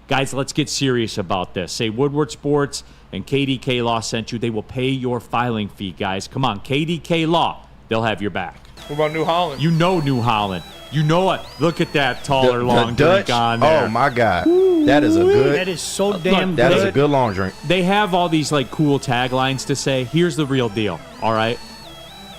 Guys, let's get serious about this. Say Woodward Sports and KDK Law sent you. They will pay your filing fee, guys. Come on, KDK Law. They'll have your back. What about New Holland? You know New Holland. You know it. Look at that taller long drink on there. Oh, my God. That is a good. That is so damn good. That is a good long drink. They have all these like cool taglines to say. Here's the real deal, all right?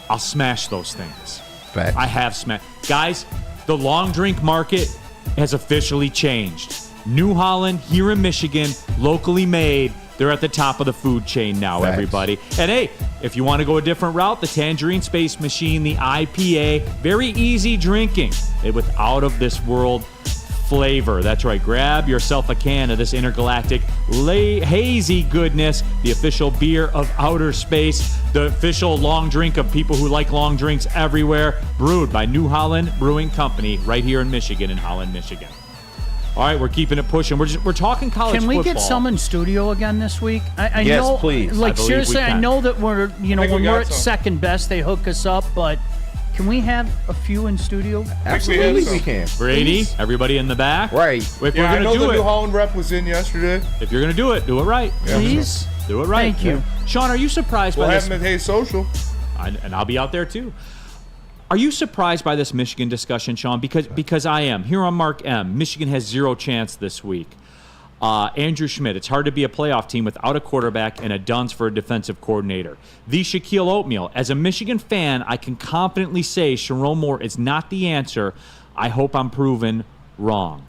I'll smash those things. Fact. I have smashed. Guys, the long drink market has officially changed. New Holland, here in Michigan, locally made. They're at the top of the food chain now, Facts. everybody. And hey, if you want to go a different route, the Tangerine Space Machine, the IPA, very easy drinking. With out-of-this-world flavor. That's right. Grab yourself a can of this intergalactic hazy goodness, the official beer of outer space, the official long drink of people who like long drinks everywhere, brewed by New Holland Brewing Company right here in Michigan, in Holland, Michigan. All right, we're keeping it pushing. We're talking college football. Can we get some in studio again this week? I Yes, know, please. Like, seriously, I know that we're, when we're at some. second best, they hook us up, but can we have a few in studio? Absolutely, we can. Brady, everybody in the back. Right. If we're Yeah, I going know to the do New it, Holland rep was in yesterday. if you're going to do it right. Please? Do it right. Thank you. Sean, are you surprised We'll by have this? him at Hey Social. And I'll be out there too. Are you surprised by this Michigan discussion, Sean? Because I am. Here on Mark M, Michigan has zero chance this week. Andrew Schmidt, it's hard to be a playoff team without a quarterback and a dunce for a defensive coordinator. The Shaquille Oatmeal. As a Michigan fan, I can confidently say Sharon Moore is not the answer. I hope I'm proven wrong.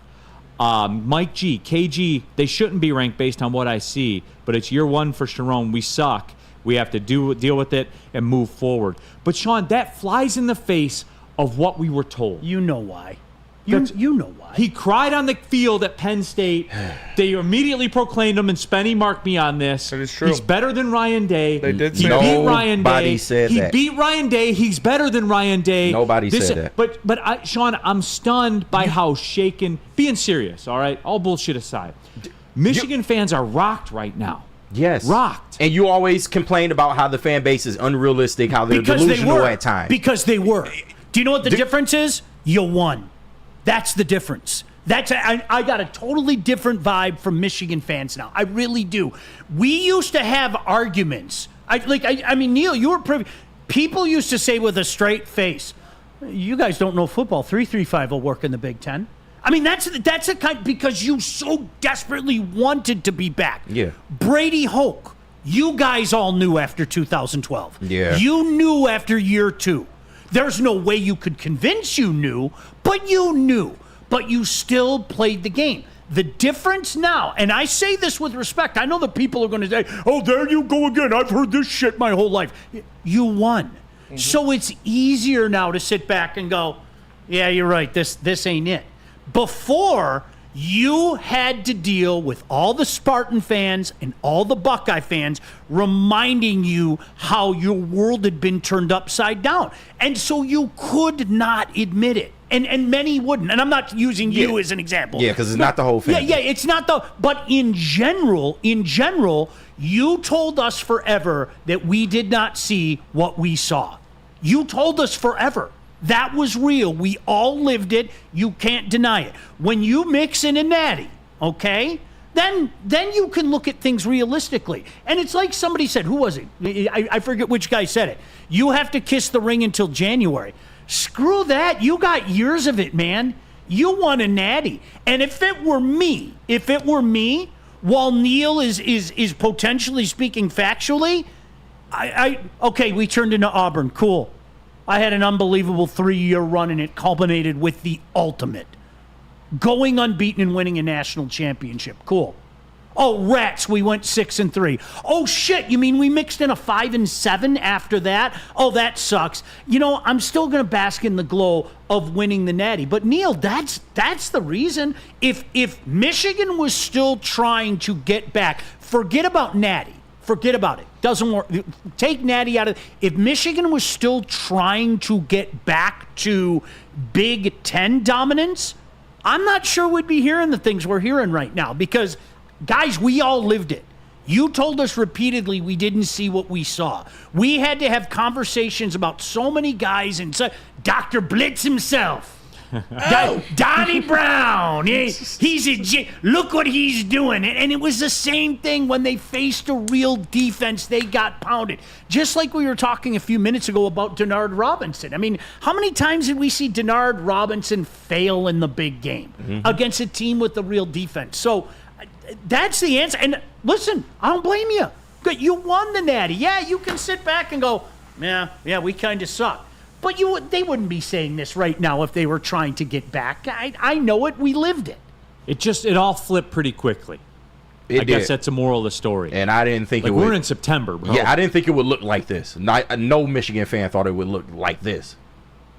Mike G, KG, they shouldn't be ranked based on what I see, but it's year one for Sharon. We suck. We have to deal with it and move forward. But, Sean, that flies in the face of what we were told. You know why. You know why. He cried on the field at Penn State. They immediately proclaimed him, and Spenny marked me on this. That is true. He's better than Ryan Day. They did he say beat that. Ryan Day. Nobody said he that. beat Ryan Day. He's better than Ryan Day. Nobody said that. But Sean, I'm stunned by how shaken. Being serious, all right? All bullshit aside. Michigan fans are rocked right now. Yes. Rocked. And you always complain about how the fan base is unrealistic, how they're delusional at times. Because they were. Do you know what the difference is? You won. That's the difference. I got a totally different vibe from Michigan fans now. I really do. We used to have arguments. I mean, Neil, you were privy. People used to say with a straight face, "You guys don't know football. 3-3-5 will work in the Big Ten." I mean, that's a kind because you so desperately wanted to be back. Yeah. Brady Hoke, you guys all knew after 2012. Yeah. You knew after year 2. There's no way you could convince you knew, but you knew. But you still played the game. The difference now, and I say this with respect, I know that people are going to say, "Oh, there you go again. I've heard this shit my whole life." You won. Mm-hmm. So it's easier now to sit back and go, "Yeah, you're right. This ain't it." Before, you had to deal with all the Spartan fans and all the Buckeye fans reminding you how your world had been turned upside down. And so you could not admit it. And many wouldn't. And I'm not using you as an example. Yeah, because it's not the whole family. Yeah, it's not but in general, you told us forever that we did not see what we saw. You told us forever. That was real. We all lived it. You can't deny it. When you mix in a natty, okay, then you can look at things realistically. And it's like somebody said, who was it? I forget which guy said it. You have to kiss the ring until January. Screw that. You got years of it, man. You won a natty. And if it were me, while Neil is potentially speaking factually, okay, we turned into Auburn. Cool. I had an unbelievable 3-year run, and it culminated with the ultimate. going unbeaten and winning a national championship. Cool. Oh, rats, we went 6-3. Oh, shit, you mean we mixed in a 5-7 after that? Oh, that sucks. I'm still going to bask in the glow of winning the Natty. But, Neil, that's the reason. If Michigan was still trying to get back, forget about Natty. Forget about it. Doesn't work. Take Natty out of it. If Michigan was still trying to get back to Big Ten dominance, I'm not sure we'd be hearing the things we're hearing right now because – guys, we all lived it. You told us repeatedly we didn't see what we saw. We had to have conversations about so many guys and Dr. Blitz himself. Donnie Brown. Look what he's doing. And it was the same thing when they faced a real defense. They got pounded. Just like we were talking a few minutes ago about Denard Robinson. I mean, how many times did we see Denard Robinson fail in the big game against a team with a real defense? So that's the answer. And listen, I don't blame you. Good, you won the Natty. Yeah, you can sit back and go, yeah, we kind of suck. But they wouldn't be saying this right now if they were trying to get back. I know it. We lived it. It all flipped pretty quickly. I guess that's the moral of the story. And I didn't think we're in September, bro. Yeah, I didn't think it would look like this. No Michigan fan thought it would look like this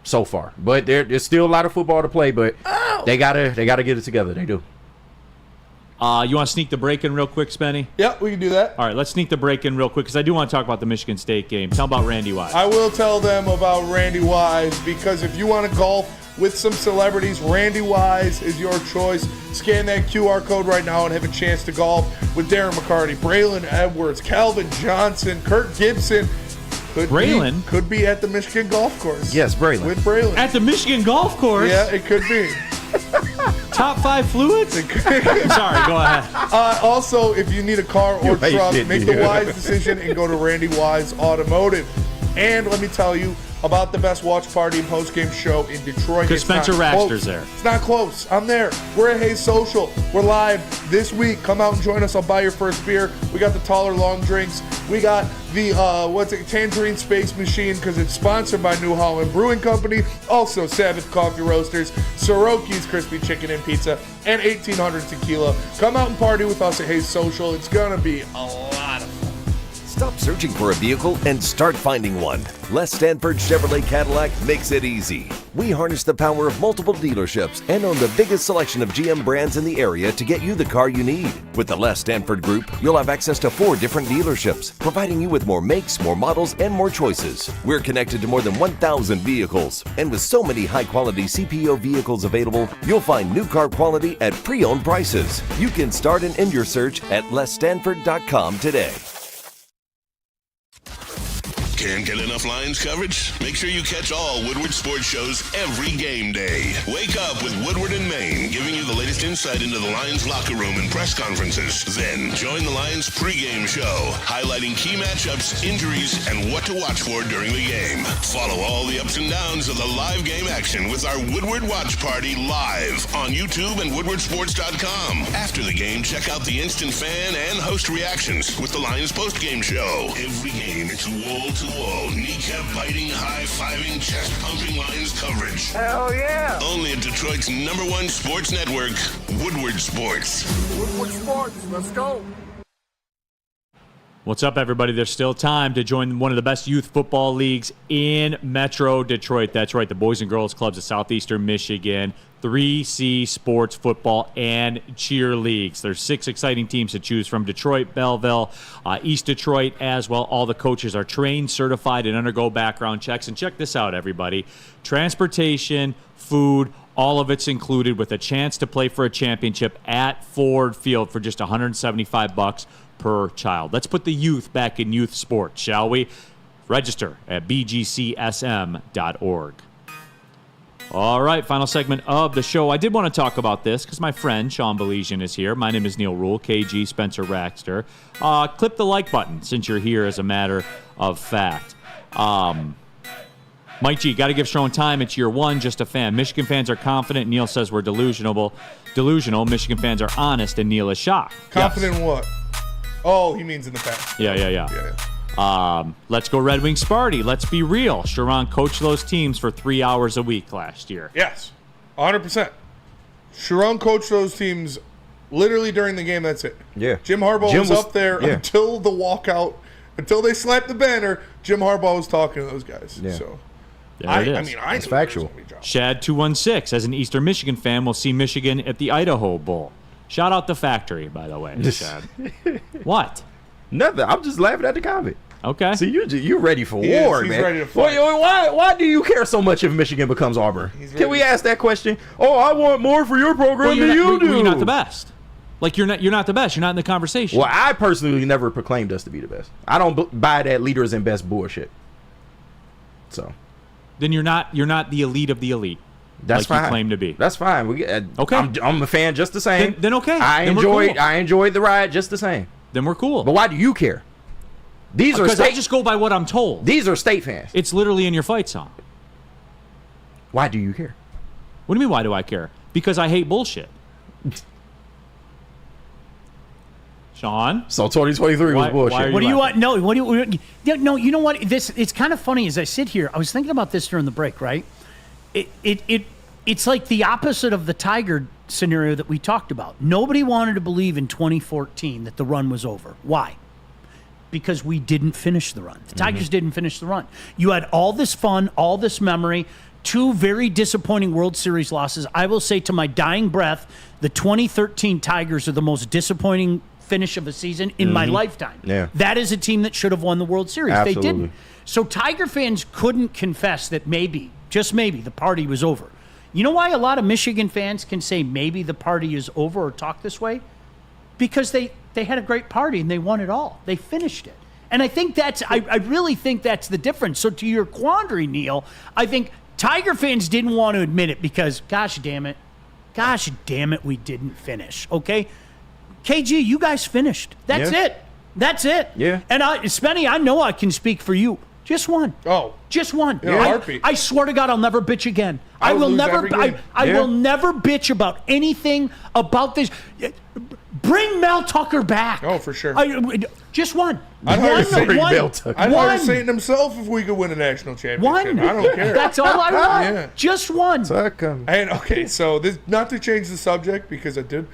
so far. But there's still a lot of football to play. But they gotta get it together. They do. You want to sneak the break in real quick, Spenny? Yeah, we can do that. All right, let's sneak the break in real quick because I do want to talk about the Michigan State game. Tell about Randy Wise. I will tell them about Randy Wise because if you want to golf with some celebrities, Randy Wise is your choice. Scan that QR code right now and have a chance to golf with Darren McCarty, Braylon Edwards, Calvin Johnson, Kirk Gibson. Braylon? Could be at the Michigan golf course. Yes, Braylon. With Braylon. At the Michigan golf course? Yeah, it could be. Top 5 fluids? Sorry, go ahead. Also, if you need a car or truck, make the wise decision and go to Randy Wise Automotive. And let me tell you about the best watch party and post-game show in Detroit. Because Spencer Raxter's there. It's not close. I'm there. We're at Hayes Social. We're live this week. Come out and join us. I'll buy your first beer. We got the taller long drinks. We got the Tangerine Space Machine because it's sponsored by New Holland Brewing Company. Also Sabbath Coffee Roasters, Soroki's Crispy Chicken and Pizza, and 1800 Tequila. Come out and party with us at Hayes Social. It's going to be a lot of fun. Stop searching for a vehicle and start finding one. Les Stanford Chevrolet Cadillac makes it easy. We harness the power of multiple dealerships and own the biggest selection of GM brands in the area to get you the car you need. With the Les Stanford Group, you'll have access to 4 different dealerships, providing you with more makes, more models, and more choices. We're connected to more than 1,000 vehicles. And with so many high-quality CPO vehicles available, you'll find new car quality at pre-owned prices. You can start and end your search at lesstanford.com today. Can't get enough Lions coverage? Make sure you catch all Woodward sports shows every game day. Wake up with Woodward and Maine, giving you the latest insight into the Lions locker room and press conferences. Then join the Lions pregame show, highlighting key matchups, injuries, and what to watch for during the game. Follow all the ups and downs of the live game action with our Woodward Watch Party live on YouTube and woodwardsports.com. After the game, check out the instant fan and host reactions with the Lions postgame show. Every game, it's wall-to-wall, kneecap-biting, high-fiving, chest-pumping Lions coverage. Hell yeah! Only at Detroit's #1 sports network, Woodward Sports. Woodward Sports, let's go. What's up, everybody? There's still time to join one of the best youth football leagues in Metro Detroit. That's right, the Boys and Girls Clubs of Southeastern Michigan. 3C Sports Football and Cheer Leagues. There's 6 exciting teams to choose from. Detroit, Belleville, East Detroit as well. All the coaches are trained, certified, and undergo background checks. And check this out, everybody. Transportation, food, all of it's included with a chance to play for a championship at Ford Field for just $175 per child. Let's put the youth back in youth sports, shall we? Register at bgcsm.org. All right, final segment of the show. I did want to talk about this because my friend Sean Belizian is here. My name is Neil Rule, KG Spencer Raxter. Click the like button since you're here, as a matter of fact. Mike G, got to give Sean time. It's year 1, just a fan. Michigan fans are confident. Neil says we're delusional. Michigan fans are honest, and Neil is shocked. Confident in what? Oh, he means in the past. Yeah. Let's go Red Wing Sparty. Let's be real. Sharon coached those teams for 3 hours a week last year. Yes, 100%. Sharon coached those teams literally during the game. That's it. Yeah. Jim Harbaugh was up there until the walkout, until they slapped the banner. Jim Harbaugh was talking to those guys. Yeah. So There it is. I mean, I It's knew factual. there was gonna be Shad 216, as an Eastern Michigan fan, will see Michigan at the Idaho Bowl. Shout out the factory, by the way, Shad. What? Nothing. I'm just laughing at the comment. Okay. See, you're ready for He war, is. He's man. ready to fight. Why do you care so much if Michigan becomes Auburn? Can we ask that question? Oh, I want more for your program than you do. You're not the best. Like you're not the best. You're not in the conversation. Well, I personally never proclaimed us to be the best. I don't buy that leaders and best bullshit. So then you're not the elite of the elite. That's like fine. You claim to be. That's fine. Okay. I'm a fan just the same. Then okay. I Then we're cool. enjoyed the ride just the same. Then we're cool. But why do you care? These are because I just go by what I'm told. These are state fans. It's literally in your fight song. Why do you care? What do you mean? Why do I care? Because I hate bullshit. Sean. So 2023 was bullshit. What do you want? No. What do you? No. You know what? It's kind of funny as I sit here. I was thinking about this during the break. Right. It's like the opposite of the Tiger scenario that we talked about. Nobody wanted to believe in 2014 that the run was over. Why? Because we didn't finish the run. The Tigers didn't finish the run. You had all this fun, all this memory, 2 very disappointing World Series losses. I will say to my dying breath, the 2013 Tigers are the most disappointing finish of a season in my lifetime. Yeah. That is a team that should have won the World Series. Absolutely. They didn't. So Tiger fans couldn't confess that maybe, just maybe, the party was over. You know why a lot of Michigan fans can say maybe the party is over or talk this way? Because they had a great party and they won it all. They finished it. And I think I really think that's the difference. So to your quandary, Neil, I think Tiger fans didn't want to admit it because, gosh damn it, we didn't finish. Okay? KG, you guys finished. That's it. That's it. Yeah. And Spenny, I know I can speak for you. Just one. Oh. Just one. Yeah, heartbeat. I swear to God, I'll never bitch again. I would will lose never. every game. I will never bitch about anything about this. Bring Mel Tucker back. Oh, for sure. Just one. I'd hire Satan. I'd hire One. Satan himself if we could win a national championship. One. I don't care. That's all I want. Yeah. Just one. And okay, so this, not to change the subject because I did,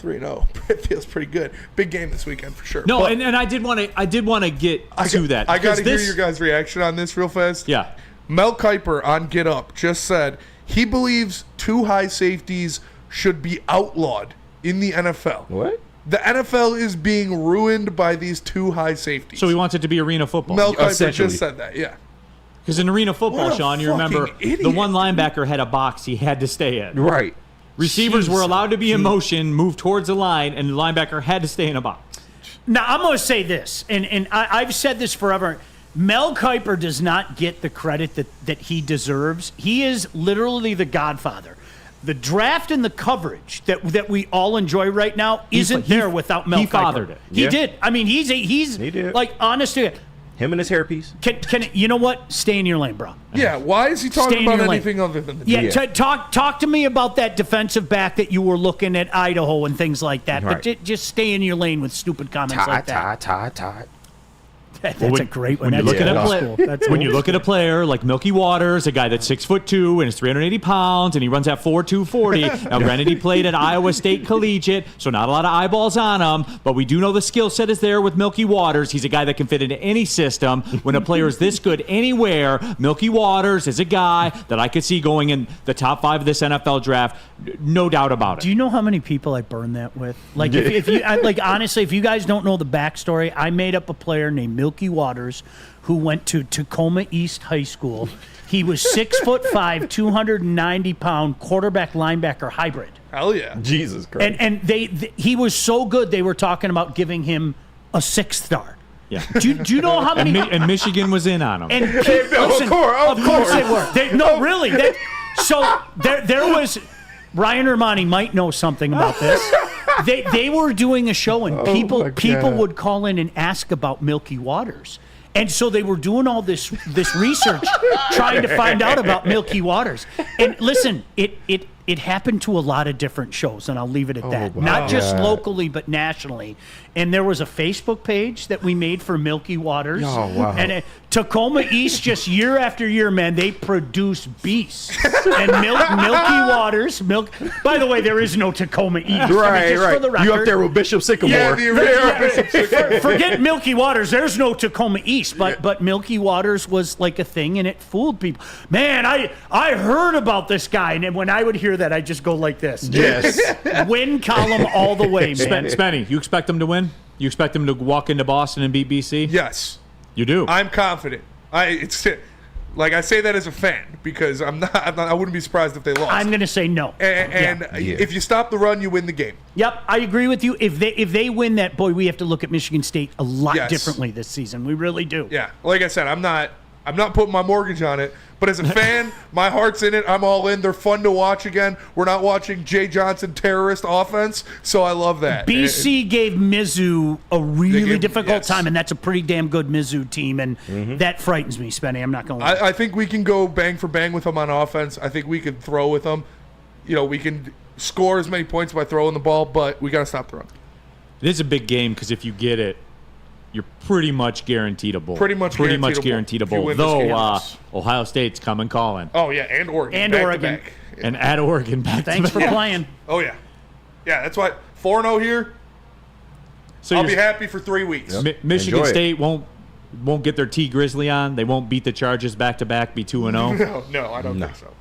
3-0. It feels pretty good. Big game this weekend for sure. No, But and I did want to get to that. I got to because hear your guys' reaction on this real fast. Yeah. Mel Kiper on Get Up just said he believes 2 high safeties should be outlawed in the NFL. What? The NFL is being ruined by these 2 high safeties. So he wants it to be arena football. Mel Kiper just said that, yeah. Because in arena football, What a Sean, you remember fucking idiot. the one linebacker had a box he had to stay in. Right. Receivers were Jeez. allowed to be in motion, move towards the line, and the linebacker had to stay in a box. Now, I'm going to say this, and I've said this forever. Mel Kiper does not get the credit that he deserves. He is literally the godfather. The draft and the coverage that we all enjoy right now isn't there without Mel Kiper. He fathered it. He Yeah. did. I mean, he's He did. like, honest to God. Him and his hairpiece. Can you know what? Stay in your lane, bro. Yeah, why is he Stay talking in about your lane. anything other than the Yeah, draft? talk to me about that defensive back that you were looking at Idaho and things like that. Right. But just stay in your lane with stupid comments like that. Tie. That's Well, a great one. When you That's look at a old play, school. That's when old you look at a player like Milky Waters, a guy that's 6'2" and is 380 pounds, and he runs at 4.240. Now, granted, he played at Iowa State Collegiate, so not a lot of eyeballs on him. But we do know the skill set is there with Milky Waters. He's a guy that can fit into any system. When a player is this good anywhere, Milky Waters is a guy that I could see going in the top 5 of this NFL draft. No doubt about it. Do you know how many people I burned that with? Like, if you like, honestly, if you guys don't know the backstory, I made up a player named Milky Waters who went to Tacoma East High School. He was 6'5", 290-pound quarterback linebacker hybrid. Hell yeah. Jesus Christ. And he was so good they were talking about giving him a 6th star. Yeah. Do you know how many? And Michigan was in on him. And Of course they were. No, really. So there was. Ryan Ermanni might know something about this. They were doing a show, and people would call in and ask about Milky Waters. And so they were doing all this research, trying to find out about Milky Waters. And listen, it happened to a lot of different shows, and I'll leave it at that. wow. Not just Yeah. locally, but nationally. And there was a Facebook page that we made for Milky Waters. Oh, wow. And Tacoma East, just year after year, man, they produce beasts. And Milky Waters, by the way, there is no Tacoma East. Right. For the record. You up there with Bishop Sycamore. Yeah, the original Bishop Sycamore. Forget Milky Waters. There's no Tacoma East, but Milky Waters was like a thing, and it fooled people. Man, I heard about this guy, and then when I would hear that, I'd just go like this. Yes. Win column all the way, man. Spenny, you expect them to win? You expect them to walk into Boston and beat BC? Yes. You do? I'm confident. It's like I say that as a fan because I'm not. I wouldn't be surprised if they lost. I'm going to say no. And if you stop the run, you win the game. Yep, I agree with you. If they win that, boy, we have to look at Michigan State a lot differently this season. We really do. Yeah, like I said, I'm not putting my mortgage on it. But as a fan, my heart's in it. I'm all in. They're fun to watch again. We're not watching Jay Johnson terrorist offense, so I love that. BC gave Mizzou a really difficult time, and that's a pretty damn good Mizzou team, and that frightens me, Spenny. I'm not going to lie. I think we can go bang for bang with them on offense. I think we can throw with them. We can score as many points by throwing the ball, but we got to stop the run. It is a big game because if you get it, you're pretty much guaranteed a bowl. Pretty much guaranteed a bowl. Though Ohio State's coming calling. Oh yeah, and Oregon. And back Oregon. to back. And at Oregon back Thanks to back. for playing. Oh yeah, that's why 4-0 here. So I'll be happy for 3 weeks. Michigan Enjoy it. State won't get their T Grizzly on. They won't beat the Chargers back to back. Be 2-0. No, I don't think so.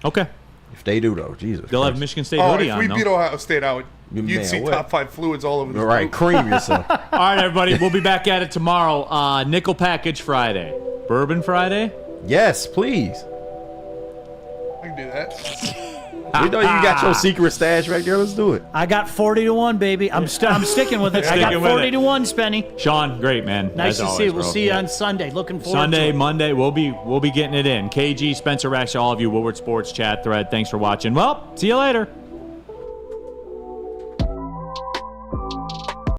Okay. If they do, though, Jesus. They'll have Christ. Michigan State hoodie if on. we though. beat Ohio State out, Man, you'd see what? top 5 fluids all over the Right, cream yourself. All right, everybody. We'll be back at it tomorrow. Nickel Package Friday. Bourbon Friday? Yes, please. I can do that. We know you got your secret stash right there. Let's do it. I got 40-1, baby. I'm sticking with it. I got 40-1, Spenny. Sean, great, man. Nice As to always, see you. We'll bro. see you on Sunday. Looking forward to Sunday, it. Monday, we'll be getting it in. KG, Spencer Rash, all of you, Woodward Sports chat thread. Thanks for watching. Well, see you later.